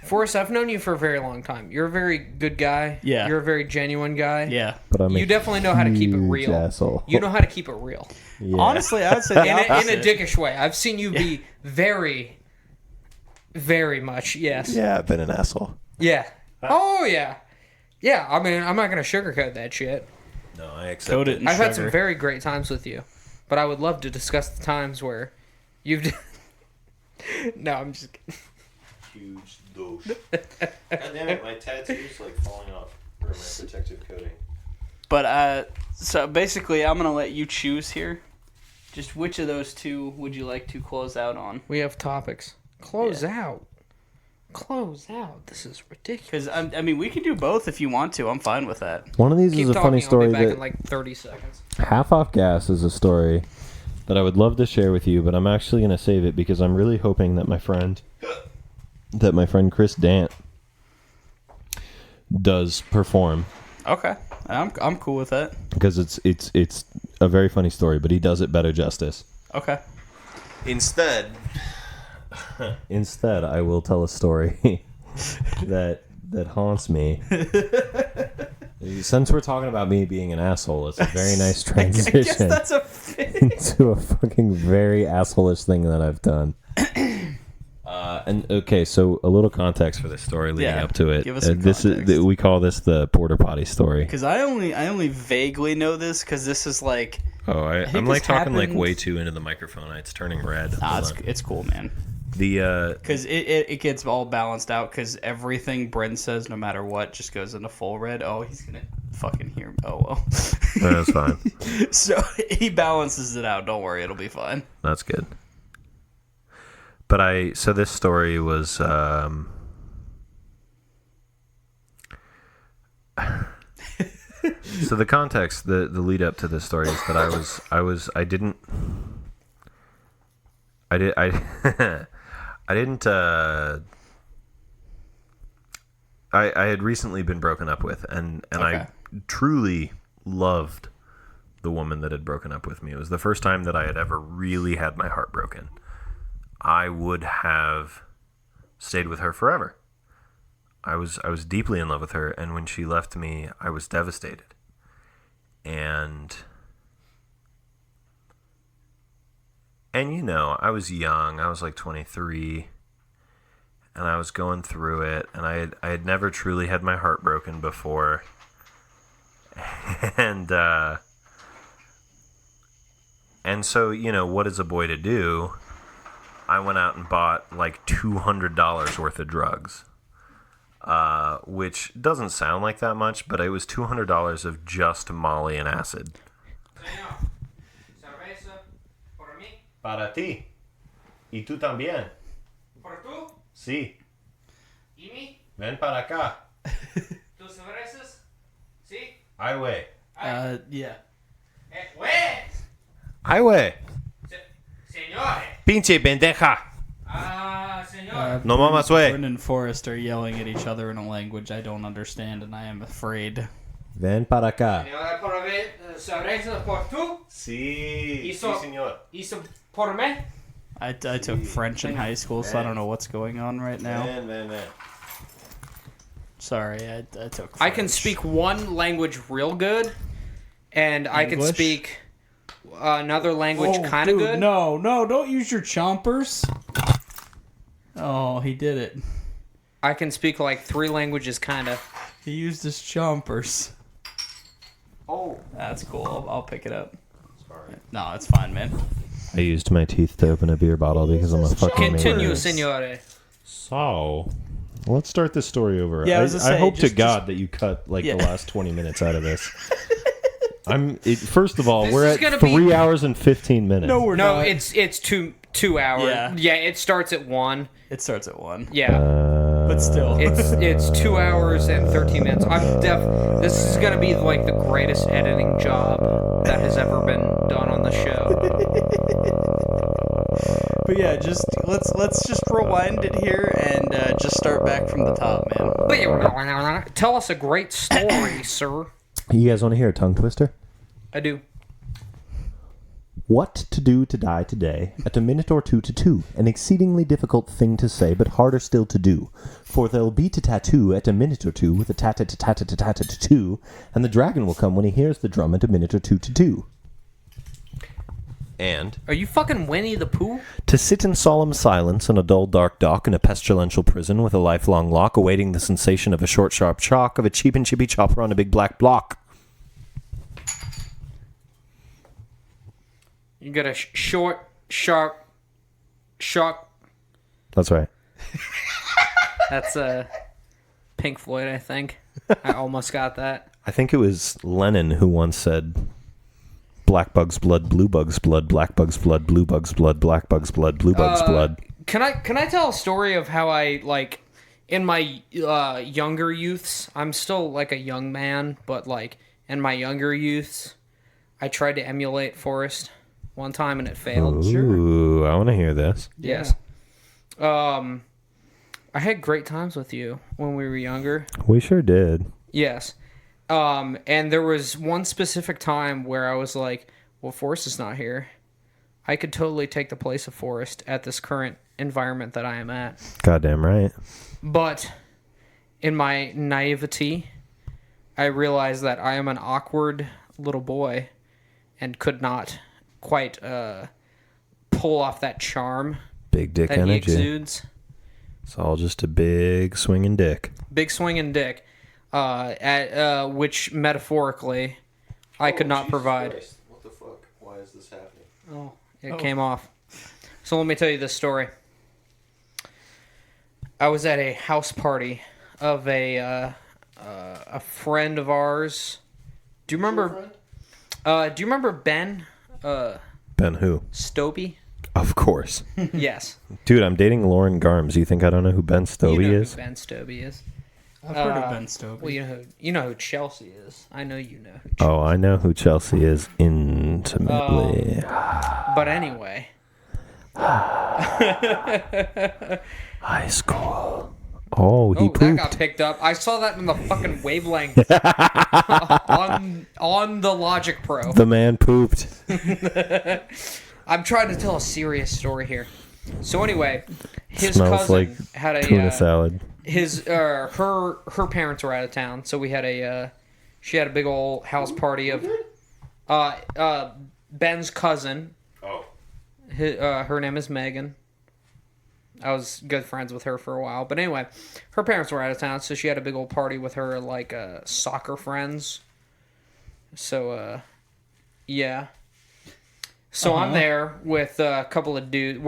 Forrest, I've known you for a very long time. You're a very good guy. Yeah. You're a very genuine guy. Yeah. But I'm You definitely know how to keep it huge real. asshole. You know how to keep it real. Yeah. Honestly, I would say the In a opposite. dickish way. I've seen you be very, very much, yes. Yeah, I've been an asshole. Yeah. Oh, yeah. Yeah, I mean, I'm not going to sugarcoat that shit. No, I accept Coat it in I've sugar. had some very great times with you, but I would love to discuss the times where you've No, I'm just kidding. Huge douche. God damn it, my tattoo's like falling off. Or my protective coating. But, so basically, I'm going to let you choose here. Just which of those two would you like to close out on? We have topics. Close out. This is ridiculous. Because, I mean, we can do both if you want to. I'm fine with that. One of these Keep is a talking, funny story I'll be back that in like 30 seconds. Half Off Gas is a story that I would love to share with you, but I'm actually going to save it because I'm really hoping that my friend Chris Dant does perform. Okay. I'm cool with that. Because it's a very funny story, but he does it better justice. Okay. Instead, I will tell a story that haunts me. Since we're talking about me being an asshole, it's a very nice transition. I guess that's a fit. into a fucking very asshole-ish thing that I've done. And okay, so a little context for this story leading up to it. Give us some this context. is we call this the porter potty story. Because I only vaguely know this because this is like. oh, I'm think like this talking like happened- way too into the microphone. It's turning red. Nah, Hold on. it's cool, man. The Because it gets all balanced out because everything Bryn says, no matter what, just goes into full red. Oh, he's going to fucking hear me. Oh, well. that's fine. So he balances it out. Don't worry. It'll be fine. That's good. But so this story was so the context, the lead up to this story is that I had recently been broken up with, and Okay. I truly loved the woman that had broken up with me. It was the first time that I had ever really had my heart broken. I would have stayed with her forever. I was deeply in love with her, and when she left me, I was devastated. And you know, I was young. I was like 23, and I was going through it, and I had never truly had my heart broken before. And so, you know, what is a boy to do? I went out and bought like $200 worth of drugs, which doesn't sound like that much, but it was $200 of just Molly and acid. Señor, cerveza por mí, Para ti. Y tú también. por tú Sí. y mí. Ven para acá. Tus cervezas, sí. Ay, güey. Yeah. Güey. Ay, güey. Señores. Pinche pendeja. Señor. No mamas, güey. Bryn and Forrest are yelling at each other in a language I don't understand, and I am afraid. Ven para acá. Señora, por ver cerveza por tú Sí. Hizo- Sí, señor. y por mí. I took French in high school, so I don't know what's going on right now. Man. Sorry, I took French. I can speak one language real good, and I can English? speak another language Oh, kind of dude, good. No, don't use your chompers. Oh, he did it. I can speak like 3 languages kind of. He used his chompers. Oh. That's cool. I'll pick it up. Sorry. No, it's fine, man. I used my teeth to open a beer bottle because I'm a fucking Continue, maniac. signore. So, let's start this story over. Yeah, I was gonna say, hope to just- God that you cut like Yeah. the last 20 minutes out of this. First of all, This we're is at gonna be- 3 hours and 15 minutes. No, we're No, not. it's 2 hours. Yeah. It starts at 1. It starts at 1. Yeah. But still. It's 2 hours and 13 minutes. This is gonna be like the greatest editing job that has ever been done on the show. But yeah, just let's just rewind it here and just start back from the top, man. Tell us a great story, sir. You guys want to hear a tongue twister? I do. What to do to die today at a minute or two to two. An exceedingly difficult thing to say, but harder still to do. For there'll be to tattoo at a minute or two with a tat-tat-tat-tat-tat-tat-two, and the dragon will come when he hears the drum at a minute or two to do. And Are you fucking Winnie the Pooh? To sit in solemn silence in a dull dark dock in a pestilential prison with a lifelong lock awaiting the sensation of a short sharp shock of a cheap and chippy chopper on a big black block. You got a short, sharp shock That's right. That's Pink Floyd, I think. I almost got that. I think it was Lennon who once said, black bug's blood, blue bug's blood, black bug's blood, blue bug's blood, black bug's blood, blue bug's blood. Can I tell a story of how I, like, in my younger youths, I'm still, like, a young man, but, like, in my younger youths, I tried to emulate Forrest one time and it failed. Ooh, I want to hear this. Yes. I had great times with you when we were younger. We sure did. Yes. And there was one specific time where I was like, well, Forrest is not here. I could totally take the place of Forrest at this current environment that I am at. Goddamn right. But in my naivety, I realized that I am an awkward little boy and could not quite pull off that charm Big dick that he energy. exudes. It's all just a big swinging dick. Big swinging dick, which metaphorically I could not provide. Christ. What the fuck? Why is this happening? Oh, it came off. So let me tell you this story. I was at a house party of a friend of ours. Do you remember? Do you remember Ben? Ben who? Stobie? Of course. Yes. Dude, I'm dating Lauren Garms. You think I don't know who Ben Stobie You know is? who Ben Stobie is. I've heard of Ben Stobie. Well, you know who Chelsea is. I know you know who Chelsea Oh, I know who Chelsea is intimately. But anyway. High school. Oh, he That pooped. got picked up. I saw that in the fucking wavelength on the Logic Pro. The man pooped. I'm trying to tell a serious story here. So anyway, his Smells cousin like had a tuna salad. her parents were out of town, so we had she had a big old house party of Ben's cousin. Oh. Her name is Megan. I was good friends with her for a while, but anyway, her parents were out of town, so she had a big old party with her like soccer friends. So yeah. So I'm there with a couple of dudes.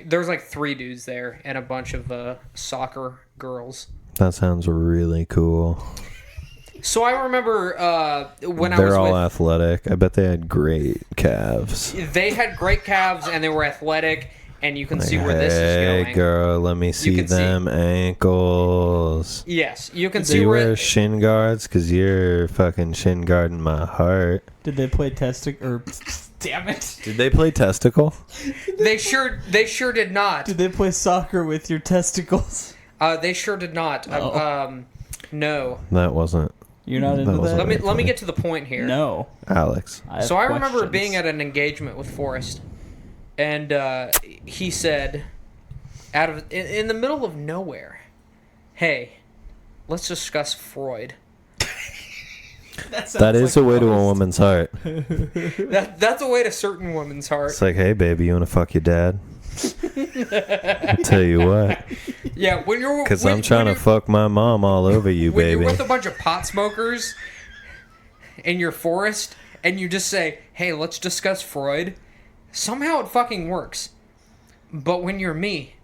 There's like 3 dudes there and a bunch of soccer girls. That sounds really cool. So I remember when They're I was all with... athletic. I bet they had great calves. They had great calves and they were athletic, and you can see where this is Hey, going. girl, let me see can see- them ankles. Yes, you can Do see you where... wear shin guards? Because you're fucking shin guarding my heart. Did they play testicle? Damn it! Did they play testicle? They sure did not. Did they play soccer with your testicles? They sure did not. No. That wasn't You're not into wasn't that? Let me get to the point here. No. Alex. So I remember being at an engagement with Forrest, and he said, in the middle of nowhere, "Hey, let's discuss Freud." That is a way to a woman's heart. That's a way to certain women's heart. It's like, hey, baby, you want to fuck your dad? I'll tell you what. Yeah, when you're Because I'm trying to fuck my mom all over you, when baby. you're with a bunch of pot smokers in your forest, and you just say, "Hey, let's discuss Freud," somehow it fucking works. But when you're me,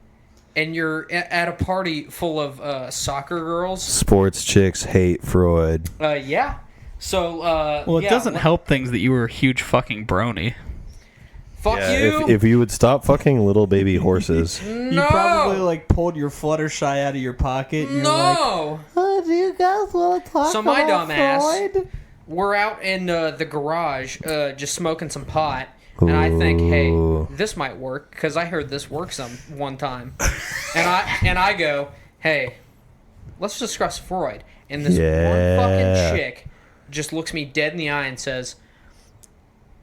and you're at a party full of soccer girls, Sports chicks hate Freud. yeah. So, Well, it yeah, doesn't help things that you were a huge fucking brony. Fuck Yeah, you. if you would stop fucking little baby horses. No. You probably like pulled your Fluttershy out of your pocket. And you're like, No. Oh, do you guys want to talk So my about dumb ass, Freud? we're out in the garage just smoking some pot. And I think, hey, Ooh. this might work because I heard this work one time. and I go, hey, let's discuss Freud. And this Yeah. one fucking chick just looks me dead in the eye and says,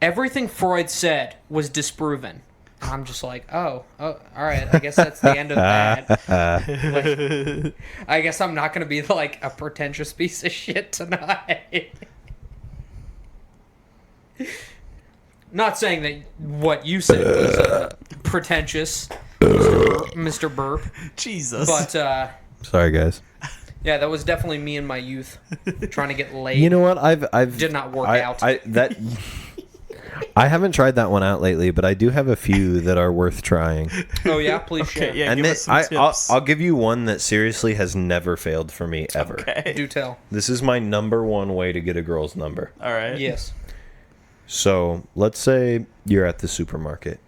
everything Freud said was disproven. I'm just like, oh, all right. I guess that's the end of that. Like, I guess I'm not going to be like a pretentious piece of shit tonight. Not saying that what you said was pretentious, Mr. Burp. Jesus. But Sorry, guys. yeah, that was definitely me in my youth trying to get laid. You know what? I've Did not work I out. I haven't tried that one out lately, but I do have a few that are worth trying. Oh yeah, please share. Yeah, And give then us some tips. I'll give you one that seriously has never failed for me ever. Okay. Do tell. This is my number one way to get a girl's number. All right. Yes. So let's say you're at the supermarket.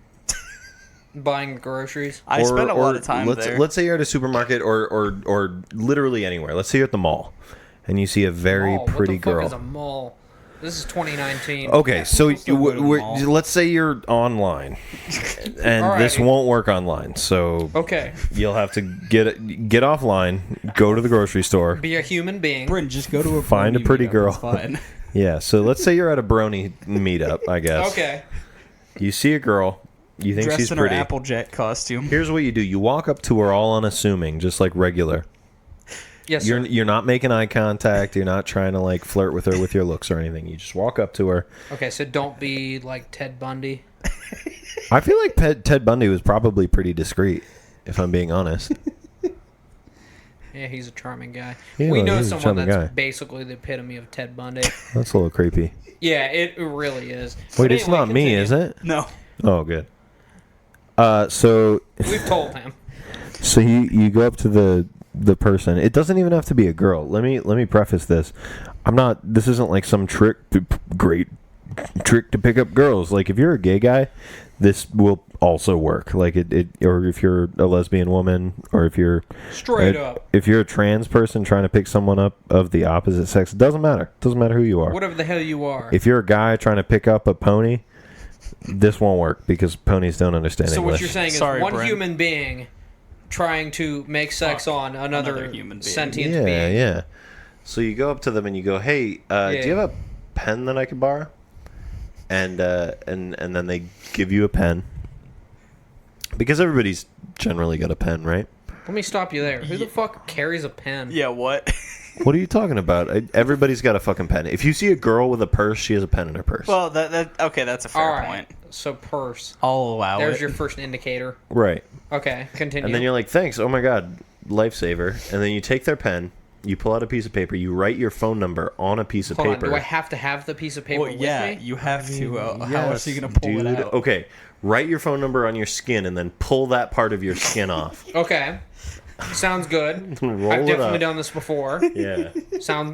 Buying groceries. I spend a lot of time there. Let's say you're at a supermarket or literally anywhere. Let's say you're at the mall, and you see a very Mall. pretty What the fuck girl. is a mall? This is 2019. Okay, so still go to the mall. let's say you're online, and All this right. won't work online. So Okay. you'll have to get offline, go to the grocery store. Be a human being. Bryn, just go to a Find a brony pretty meetup, girl. it's fine. Yeah, so let's say you're at a brony meetup, I guess. Okay. You see a girl, you think Dressed she's in her pretty. Applejack costume. Here's what you do: you walk up to her all unassuming, just like regular. Yes, sir. You're not making eye contact. You're not trying to like flirt with her with your looks or anything. You just walk up to her. Okay, so don't be like Ted Bundy. I feel like Ted Bundy was probably pretty discreet, if I'm being honest. Yeah, he's a charming guy. Yeah, we know he's a someone charming that's guy. basically the epitome of Ted Bundy. That's a little creepy. Yeah, it really is. Wait, But it's anyway, not me, continue. is it? No. Oh, good. So We've told him. So you go up to the person. It doesn't even have to be a girl. Let me preface this. This isn't like some great trick to pick up girls. Like if you're a gay guy, this will also work. Like it or if you're a lesbian woman, or if you're Straight up. if you're a trans person trying to pick someone up of the opposite sex, it doesn't matter. It doesn't matter who you are. Whatever the hell you are. If you're a guy trying to pick up a pony, this won't work because ponies don't understand So English. what you're saying is Sorry, one Brent. human being trying to make sex on another human being. sentient Yeah, being. yeah. So you go up to them and you go, "Hey, do you have a pen that I could borrow?" And then they give you a pen because everybody's generally got a pen, right? Let me stop you there. Who the fuck carries a pen? Yeah, what? What are you talking about? Everybody's got a fucking pen. If you see a girl with a purse, she has a pen in her purse. Well, okay, that's a fair All right. point. So purse. I'll allow There's it. your first indicator. Right. Okay, continue. And then you're like, "Thanks. Oh my god, lifesaver." And then you take their pen, you pull out a piece of paper, you write your phone number on a piece of Hold paper. on, do I have to have the piece of paper Well, with yeah, me? you have to. How Yes, else are you gonna pull dude. it out? Okay, write your phone number on your skin and then pull that part of your skin off. Okay. Sounds good. Roll I've it definitely up. done this before. Yeah.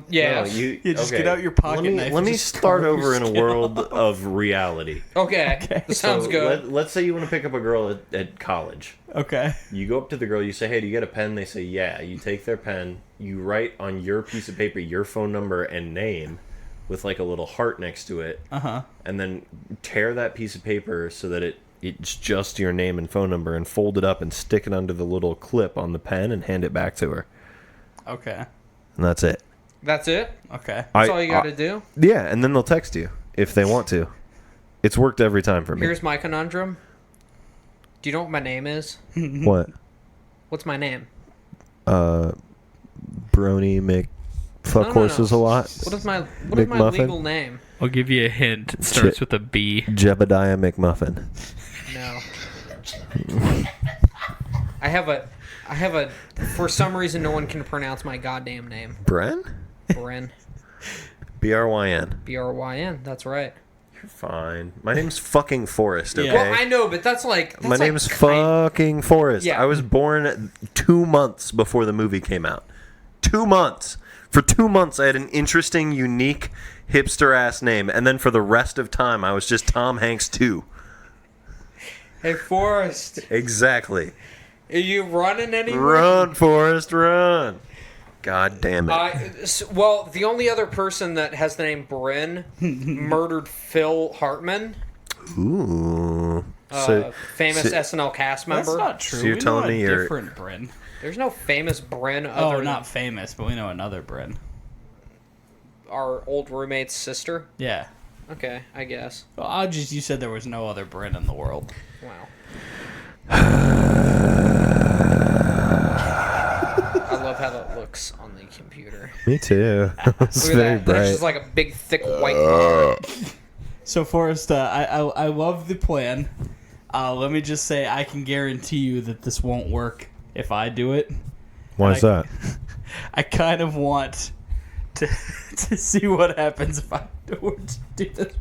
Yeah. No, you just okay. get out your pocket let me, knife Let and me just start carve over your in a skin world of reality. Okay. That sounds So good. Let's say you want to pick up a girl at college. Okay. You go up to the girl, you say, "Hey, do you get a pen?" They say, "Yeah." You take their pen, you write on your piece of paper your phone number and name with like a little heart next to it. And then tear that piece of paper so that it's just your name and phone number, and fold it up and stick it under the little clip on the pen and hand it back to her. Okay. And that's it. That's it? Okay. That's all you got to do? Yeah, and then they'll text you if they want to. It's worked every time for me. Here's my conundrum. Do you know what my name is? What? What's my name? Brony fuck No. horses a lot. What is my McMuffin? legal name? I'll give you a hint. It starts with a B. Jebediah McMuffin. No. I have a for some reason no one can pronounce my goddamn name. Bren? Bryn. B-R-Y-N. B-R-Y-N. That's right. You're fine. My name's fucking Forrest, okay? Yeah. Well, I know, but that's like My name's fucking Forrest. Yeah. I was born 2 months before the movie came out. 2 months. For 2 months, I had an interesting, unique, hipster-ass name. And then for the rest of time, I was just Tom Hanks 2. Hey, Forrest. Exactly. Are you running anywhere? Run, Forrest, run. God damn it. Well, the only other person that has the name Bryn murdered Phil Hartman, Ooh. famous so- SNL cast That's member. not true. So you're we telling know a me you're- different Bryn. There's no famous Bryn Oh, other than not famous, but we know another Bryn. our old roommate's sister. Yeah. Okay, I guess. Well, you said there was no other Bryn in the world. Wow. I love how that looks on the computer. Me too. It's Look at very that. bright. That's just like a big, thick white bar. So, Forrest, I love the plan. Let me just say, I can guarantee you that this won't work if I do it. Why is that? I kind of want to see what happens if I were to do this.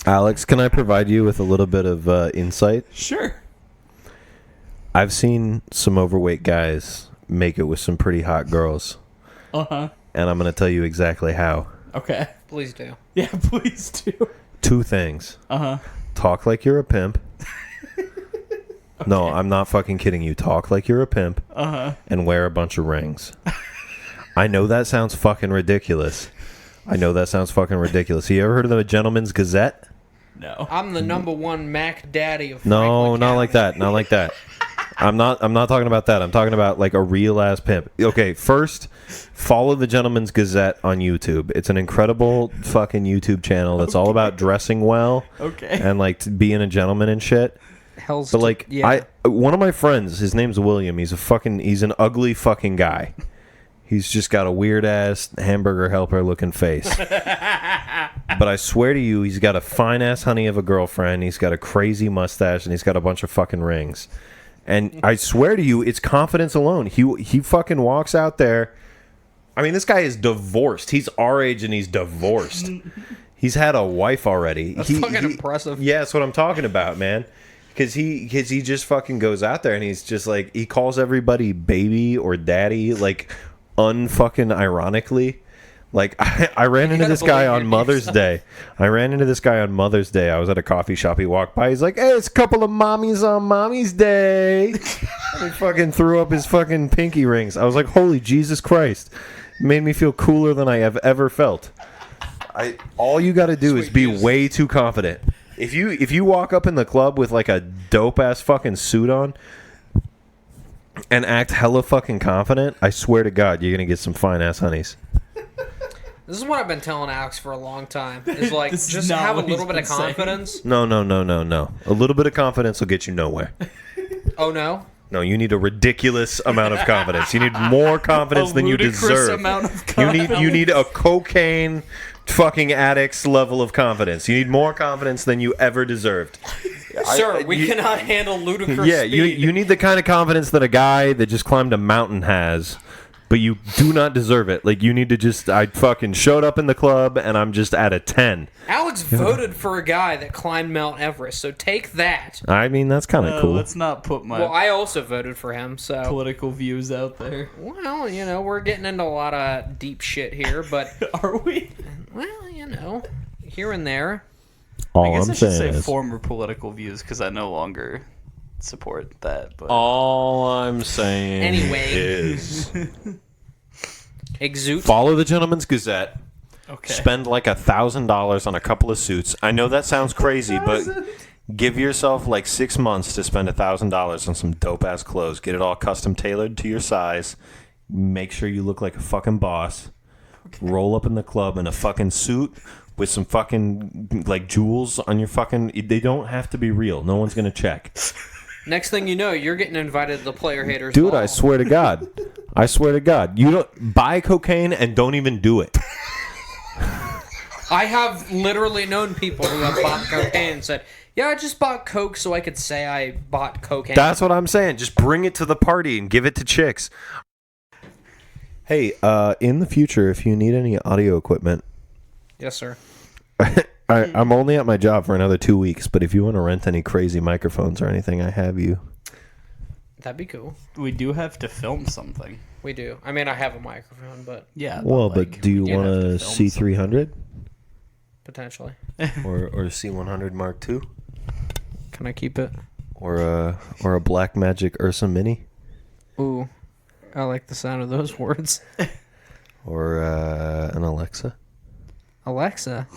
Alex, can I provide you with a little bit of insight? Sure. I've seen some overweight guys make it with some pretty hot girls. Uh-huh. And I'm going to tell you exactly how. Okay. Please do. Yeah, please do. 2 things. Uh-huh. Talk like you're a pimp. No, I'm not fucking kidding you. Talk like you're a pimp. Uh-huh. And wear a bunch of rings. I know that sounds fucking ridiculous. You ever heard of the Gentleman's Gazette? No. I'm the #1 Mac Daddy of No, Franklin not County. like that. Not like that. I'm not talking about that. I'm talking about like a real ass pimp. Okay, first, follow the Gentleman's Gazette on YouTube. It's an incredible fucking YouTube channel that's all about dressing well. Okay. And like being a gentleman and shit. But like one of my friends, his name's William. He's an ugly fucking guy. He's just got a weird ass hamburger helper looking face. But I swear to you, he's got a fine ass honey of a girlfriend. He's got a crazy mustache and he's got a bunch of fucking rings. And I swear to you, it's confidence alone. He fucking walks out there. I mean, this guy is divorced. He's our age and he's divorced. He's had a wife already. That's fucking impressive. Yeah, that's what I'm talking about, man. Because he just fucking goes out there and he's just like, he calls everybody baby or daddy, like unfucking ironically. Like I ran into this guy on Mother's Day. I was at a coffee shop. He walked by. He's like, "Hey, it's a couple of mommies on Mommy's Day." He fucking threw up his fucking pinky rings. I was like, "Holy Jesus Christ!" It made me feel cooler than I have ever felt. All you got to do is be way too confident. If you walk up in the club with like a dope ass fucking suit on and act hella fucking confident, I swear to God, you're gonna get some fine ass honeys. This is what I've been telling Alex for a long time. Is like This is just not have a what he's little bit of been saying. confidence. No. A little bit of confidence will get you nowhere. Oh no. No, you need a ridiculous amount of confidence. You need more confidence than you deserve. Amount of confidence. You need a cocaine fucking addict's level of confidence. You need more confidence than you ever deserved. Sir, we cannot handle ludicrous Yeah, speed. you need the kind of confidence that a guy that just climbed a mountain has. But you do not deserve it. Like, you need to just... I fucking showed up in the club, and I'm just at a 10. Alex voted for a guy that climbed Mount Everest, so take that. I mean, that's kind of cool. Let's not put my Well, I also voted for him, so... political views out there. Well, you know, we're getting into a lot of deep shit here, but... Are we? Well, you know, here and there. All I guess I'm I should saying say is... former political views because I no longer support that. But All I'm saying Anyway. is... Exude. Follow the Gentleman's Gazette. okay. Spend like $1,000 on a couple of suits. I know that sounds crazy, but give yourself like 6 months to spend $1,000 on some dope ass clothes. Get it all custom tailored to your size. Make sure you look like a fucking boss. Roll up in the club in a fucking suit with some fucking like jewels on your fucking. They don't have to be real. No one's gonna check. Next thing you know, you're getting invited to the Player Haters Dude, Ball. I swear to God. You don't buy cocaine and don't even do it. I have literally known people who have bought cocaine and said, "Yeah, I just bought coke so I could say I bought cocaine." That's what I'm saying. Just bring it to the party and give it to chicks. Hey, in the future, if you need any audio equipment, Yes, sir. I'm only at my job for another 2 weeks, but if you want to rent any crazy microphones or anything, I have you. That'd be cool. We do have to film something. We do. I mean, I have a microphone, but Yeah. Well, like, but do you we do want have a to film C300 potentially. or a C100 Mark II Can I keep it? or a Blackmagic Ursa Mini Ooh, I like the sound of those words. or an Alexa? Alexa.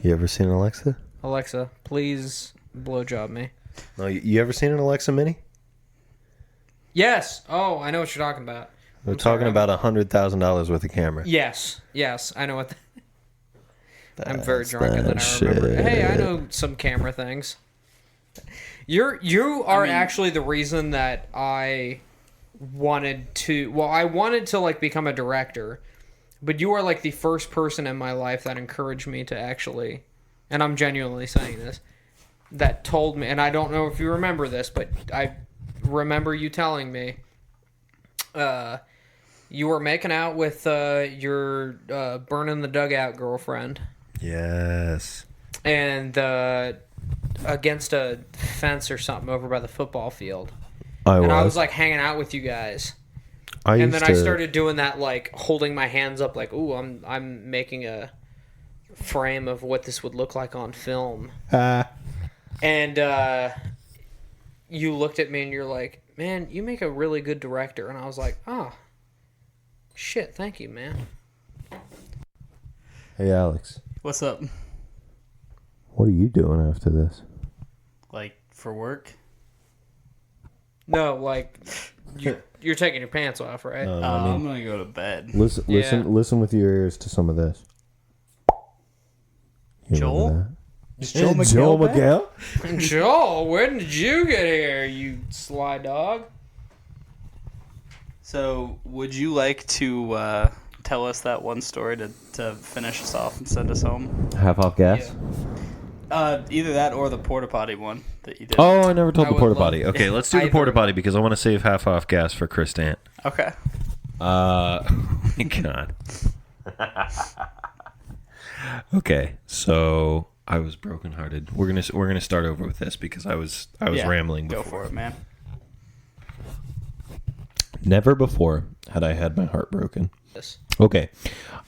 You ever seen an Alexa? Alexa, please blowjob me. No, you ever seen an Alexa Mini? Yes. Oh, I know what you're talking about. We're I'm talking sorry, about $100,000 worth of camera. Yes. I know what. I'm very That's drunk and then that I remember. shit. Hey, I know some camera things. You are actually the reason that I wanted to. Well, I wanted to like become a director, but you are like the first person in my life that encouraged me to actually, and I'm genuinely saying this, that told me, and I don't know if you remember this, but I remember you telling me, you were making out with your burning the dugout girlfriend. Yes. and against a fence or something over by the football field. I was like hanging out with you guys. I started doing that, like holding my hands up, like, "Ooh, I'm making a frame of what this would look like on film." And you looked at me and you're like, "Man, you make a really good director." And I was like, "Oh, shit, thank you, man." Hey, Alex. What's up? What are you doing after this? Like, for work? No, like, you're taking your pants off, right? I'm going to go to bed. Listen with your ears to some of this. You Joel? Is Joel McGill? Joel, when did you get here, you sly dog? So, would you like to tell us that one story to finish us off and send us home? Half off gas? Either that or the porta potty one that you did. Oh, I never told the porta potty. Okay, let's do the porta potty because I want to save half off gas for Chris Dant. Okay. God. Okay, so I was brokenhearted. We're gonna start over with this because I was rambling before. Go for it, man. Never before had I had my heart broken. Yes. Okay,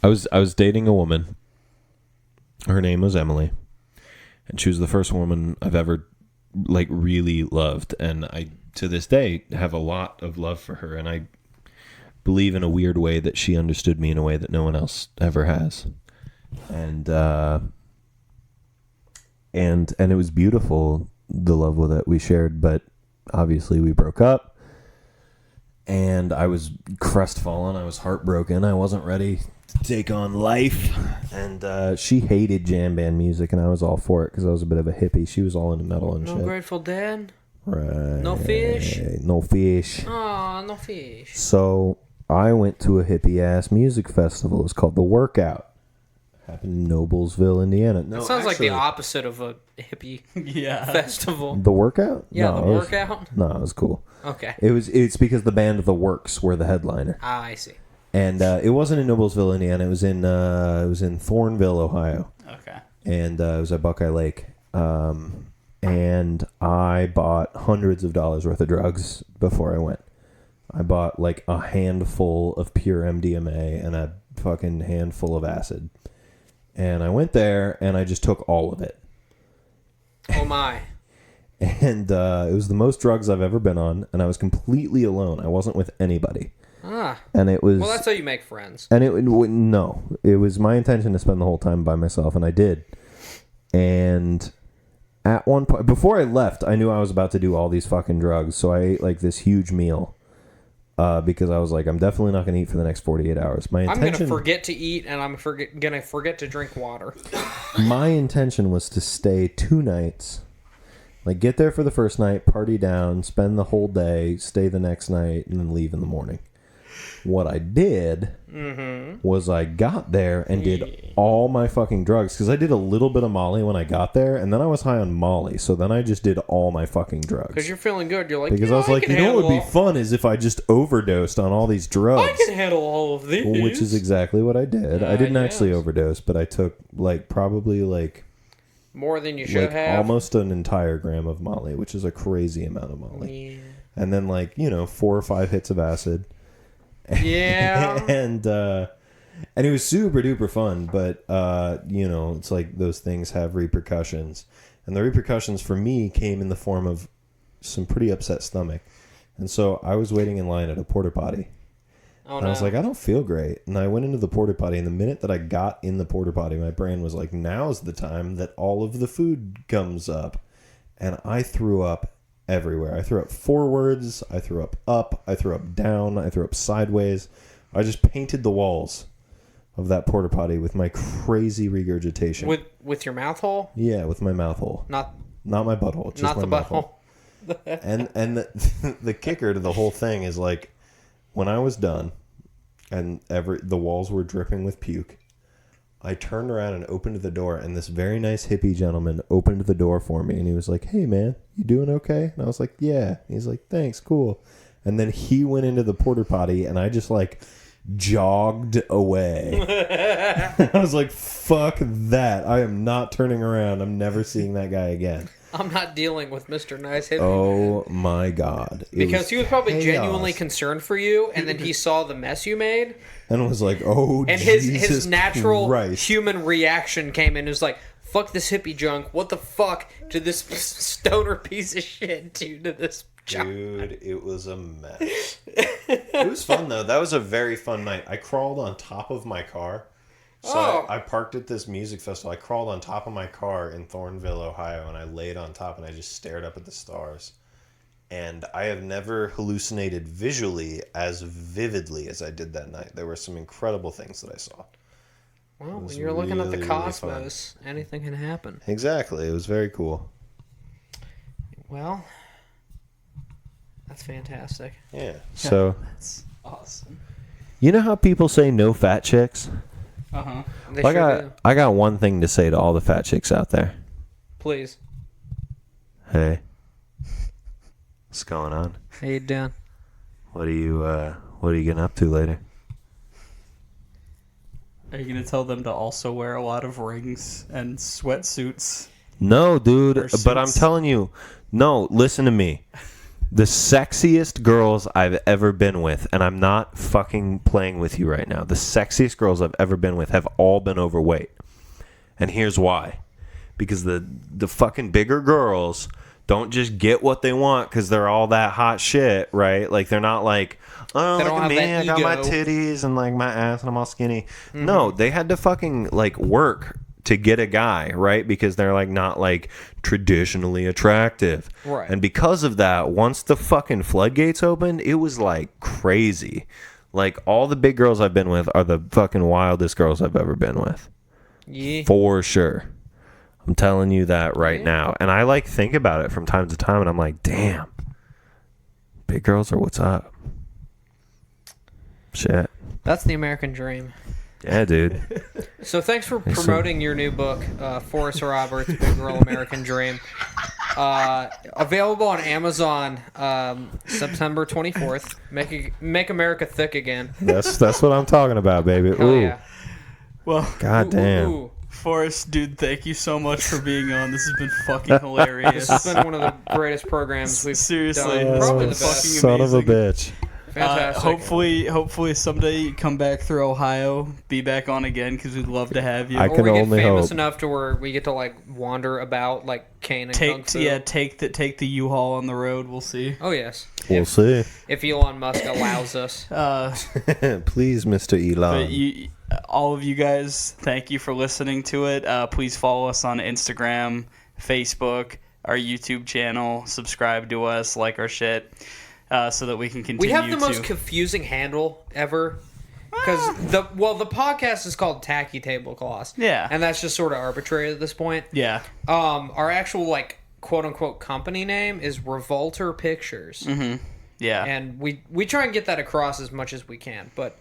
I was dating a woman. Her name was Emily, and she was the first woman I've ever like really loved, and I to this day have a lot of love for her, and I believe in a weird way that she understood me in a way that no one else ever has. And it was beautiful, the love that we shared, but obviously we broke up, and I was crestfallen. I was heartbroken. I wasn't ready to take on life, and she hated jam band music, and I was all for it because I was a bit of a hippie. She was all into metal and shit. No Grateful Dead? Right. No Fish? No Fish. Aw, no Fish. So I went to a hippie-ass music festival. It was called The Workout. Happened in Noblesville, Indiana. No, it sounds like the opposite of a hippie festival. The Workout? Yeah, no, The Workout? No, it was cool. Okay. It's because the band The Works were the headliner. Ah, I see. And it wasn't in Noblesville, Indiana. It was in Thornville, Ohio. Okay. And it was at Buckeye Lake. And I bought hundreds of dollars worth of drugs before I went. I bought like a handful of pure MDMA and a fucking handful of acid. And I went there, and I just took all of it. Oh, my. And it was the most drugs I've ever been on, and I was completely alone. I wasn't with anybody. Ah. And it was... Well, that's how you make friends. And no. It was my intention to spend the whole time by myself, and I did. And at one point... Before I left, I knew I was about to do all these fucking drugs, so I ate, like, this huge meal. Because I was like, I'm definitely not going to eat for the next 48 hours. I'm going to forget to eat, and I'm going to forget to drink water. My intention was to stay 2 nights. Like, get there for the first night, party down, spend the whole day, stay the next night, and then leave in the morning. What I did was I got there and did all my fucking drugs. Because I did a little bit of Molly when I got there, and then I was high on Molly. So then I just did all my fucking drugs. Because you're feeling good. You're like, because I was like, you know what would be fun is if I just overdosed on all these drugs. I can handle all of these. Which is exactly what I did. I didn't actually overdose, but I took probably more than you should have. Almost an entire gram of Molly, which is a crazy amount of Molly. Yeah. And then 4 or 5 hits of acid. Yeah. And it was super duper fun, but it's like those things have repercussions. And the repercussions for me came in the form of some pretty upset stomach. And so I was waiting in line at a porta potty. Oh, and I was like, I don't feel great. And I went into the porta potty, and the minute that I got in the porta potty, my brain was like, now's the time that all of the food comes up. And I threw up everywhere. I threw up forwards, I threw up, I threw up down, I threw up sideways. I just painted the walls of that porta potty with my crazy regurgitation. With your mouth hole? Yeah, with my mouth hole. Not my butthole. Just not my the mouth butthole. And the kicker to the whole thing is like, when I was done and the walls were dripping with puke, I turned around and opened the door, and this very nice hippie gentleman opened the door for me, and he was like, hey man, you doing okay? And I was like, yeah. He's like, thanks, cool. And then he went into the porta potty, and I just jogged away. I was like, fuck that. I am not turning around. I'm never seeing that guy again. I'm not dealing with Mr. Nice Hippie. Oh my God. Because he was probably genuinely concerned for you, and then he saw the mess you made. And was like, oh, and Jesus his natural Christ. human reaction came in and was like, fuck this hippie junk. What the fuck did this stoner piece of shit do to this junk? Dude, it was a mess. It was fun, though. That was a very fun night. I crawled on top of my car. So I parked at this music festival. I crawled on top of my car in Thornville, Ohio, and I laid on top and I just stared up at the stars. And I have never hallucinated visually as vividly as I did that night. There were some incredible things that I saw. Well, when you're looking at the cosmos, anything can happen. Exactly. It was very cool. Well, that's fantastic. Yeah. So, That's awesome. you know how people say no fat chicks? Uh-huh. They Well, sure do. I got one thing to say to all the fat chicks out there. Please. Hey. What's going on? How you doing? What are you getting up to later? Are you going to tell them to also wear a lot of rings and sweatsuits? No, dude, Or but I'm suits. telling you, no, listen to me. The sexiest girls I've ever been with, and I'm not fucking playing with you right now, the sexiest girls I've ever been with have all been overweight. And here's why. Because the fucking bigger girls don't just get what they want because they're all that hot shit, right? Like, they're not like, oh, They look don't at have me, that I got my ego. titties and, like, my ass and I'm all skinny. No, they had to fucking, like, work to get a guy, right? Because they're, like, not, like, traditionally attractive. Right. And because of that, once the fucking floodgates opened, it was, like, crazy. Like, all the big girls I've been with are the fucking wildest girls I've ever been with. Yeah. For sure. I'm telling you that right now. And I like think about it from time to time and I'm like, damn. Big girls are what's up. Shit. That's the American dream. Yeah, dude. So thanks for promoting your new book, Forrest Roberts, Big Girl American Dream. Available on Amazon September 24th. Make America thick again. That's what I'm talking about, baby. Hell Ooh. yeah. Well, God damn. Ooh. Forrest, dude, thank you so much for being on. This has been fucking hilarious. This has been one of the greatest programs we've Seriously, done. Probably the fucking best. Son of a amazing. bitch. Fantastic. Hopefully someday you come back through Ohio, be back on again because we'd love to have you. I Or can we get only famous hope. enough to where we get to like wander about like Kane and Kung Fu. take the U-Haul on the road. We'll see. Oh yes. We'll see. If Elon Musk allows us. Please, Mr. Elon. But you, all of you guys, thank you for listening to it. Please follow us on Instagram, Facebook, our YouTube channel. Subscribe to us, like our shit, so that we can continue. We have the to... most confusing handle ever. Because the podcast is called Tacky Tablecloths. Yeah. And that's just sort of arbitrary at this point. Yeah. Our actual like quote unquote company name is Revolter Pictures. Mm-hmm. Yeah. And we try and get that across as much as we can. But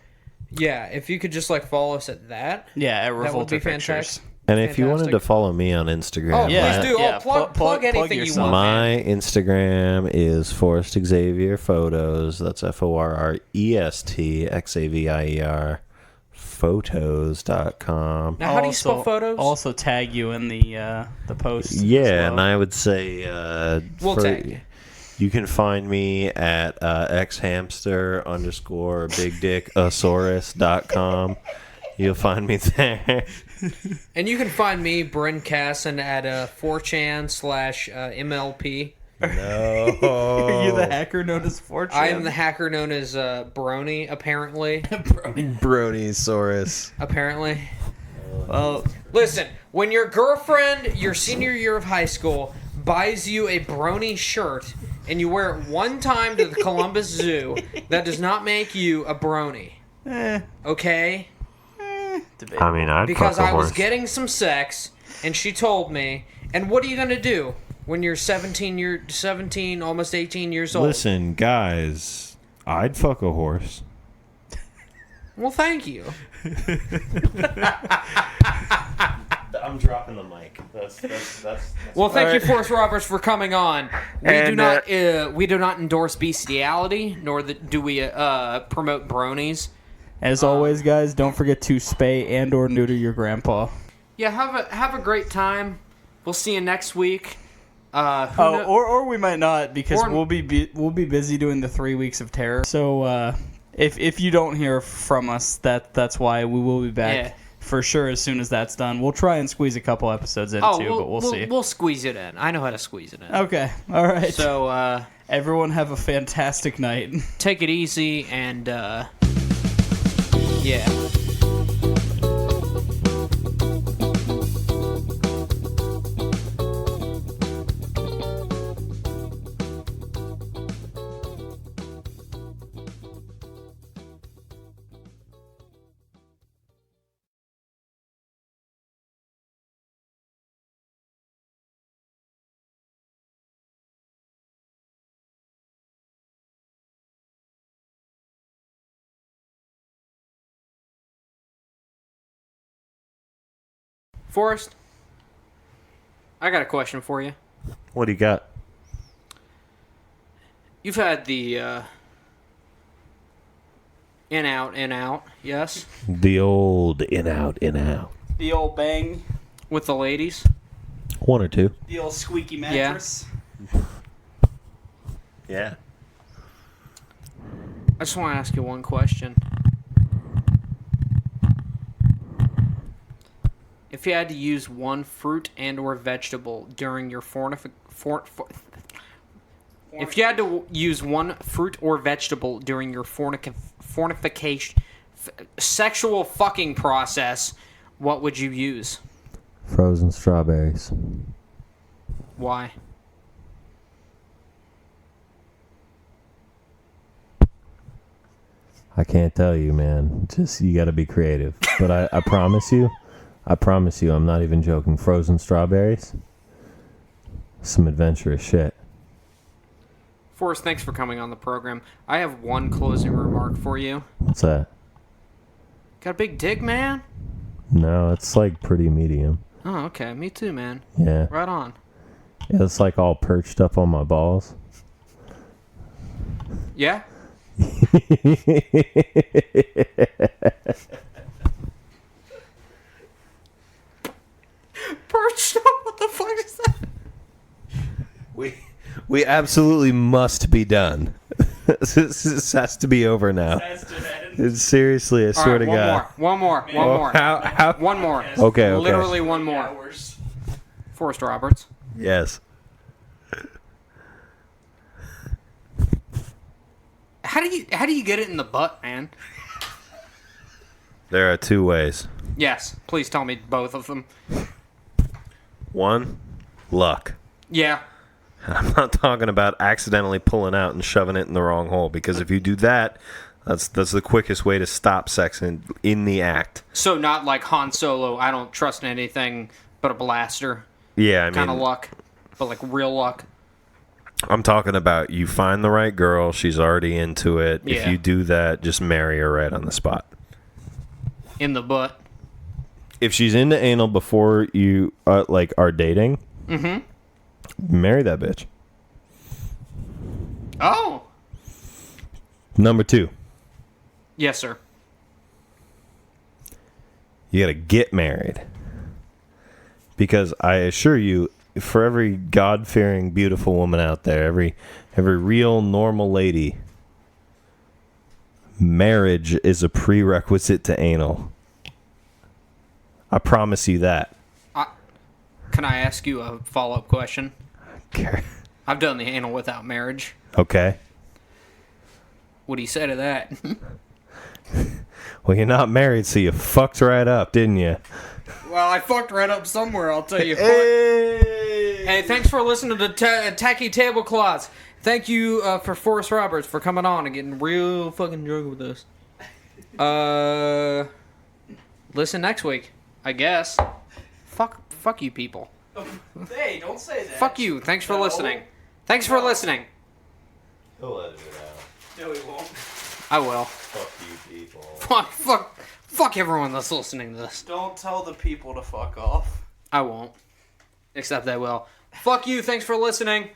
yeah, if you could just like follow us at that. Yeah, at That would Revolter be Pictures. fantastic. And if you wanted to Fantastic. follow me on Instagram, Oh, Yeah. please do. Yeah. Plug anything you yourself. want. my Instagram is Forrest Xavier Photos. That's FORREST Photos.com. Now, how do you spell photos? Also tag you in the post. as Yeah, well. and I would say We'll tag you. You can find me at xhamster_bigdickasaurus.com. You'll find me there. And you can find me, Bryn Casson, at 4chan/MLP. No. Are you the hacker known as Fortune? I am the hacker known as Brony, apparently. Bronysaurus. Apparently. Well, Listen, when your girlfriend, your senior year of high school, buys you a Brony shirt and you wear it one time to the Columbus Zoo, that does not make you a Brony. Okay? debate. I mean, I'd Because fuck a I was horse. getting some sex, and she told me, and what are you going to do when you're 17, almost 18 years old? Listen, guys, I'd fuck a horse. Well, thank you. I'm dropping the mic. That's Well, thank you, Forrest Roberts, for coming on. We do not endorse bestiality, nor do we promote bronies. As always, guys, don't forget to spay and or neuter your grandpa. Yeah, have a great time. We'll see you next week. Or we might not, because we'll be busy doing the 3 weeks of terror. So if you don't hear from us, that's why. We will be back for sure as soon as that's done. We'll try and squeeze a couple episodes in but we'll see. We'll squeeze it in. I know how to squeeze it in. Okay, all right. So everyone have a fantastic night. Take it easy and yeah. Forrest, I got a question for you. What do you got? You've had the in out, yes? The old in out. The old bang. With the ladies? One or two. The old squeaky mattress. Yeah. I just want to ask you one question. If you had to use one fruit and or vegetable during your if you had to use one fruit or vegetable during your fornication sexual fucking process, what would you use? Frozen strawberries. Why? I can't tell you, man. Just, you gotta be creative. But I promise you, I'm not even joking. Frozen strawberries. Some adventurous shit. Forrest, thanks for coming on the program. I have one closing remark for you. What's that? Got a big dick, man? No, it's like pretty medium. Oh, okay. Me too, man. Yeah. Right on. Yeah, it's like all perched up on my balls. Yeah? Perched up? What the fuck is that? We absolutely must be done. This has to be over now. Seriously, I swear to God. One more. How? One more. Okay. Literally one more. Forrest Roberts. Yes. How do you get it in the butt, man? There are two ways. Yes. Please tell me both of them. One, luck. Yeah. I'm not talking about accidentally pulling out and shoving it in the wrong hole, because if you do that, that's the quickest way to stop sex in the act. So not like Han Solo, I don't trust in anything but a blaster. Yeah, I mean, kind of luck, but like real luck. I'm talking about you find the right girl, she's already into it. Yeah. If you do that, just marry her right on the spot. In the butt. If she's into anal before you are dating, marry that bitch. Oh. Number 2. Yes, sir. You gotta get married. Because I assure you, for every God-fearing, beautiful woman out there, every real, normal lady, marriage is a prerequisite to anal. I promise you that. Can I ask you a follow-up question? Okay. I've done the anal without marriage. Okay. What do you say to that? Well, you're not married, so you fucked right up, didn't you? Well, I fucked right up somewhere, I'll tell you. Hey, hey, thanks for listening to Tacky Tablecloths. Thank you for Forrest Roberts for coming on and getting real fucking drunk with us. Listen next week, I guess. Fuck you people. Hey, don't say that. Fuck you. Thanks for listening. Thanks for listening. He'll edit it out. No, he won't. I will. Fuck you people. Fuck everyone that's listening to this. Don't tell the people to fuck off. I won't. Except they will. Fuck you. Thanks for listening.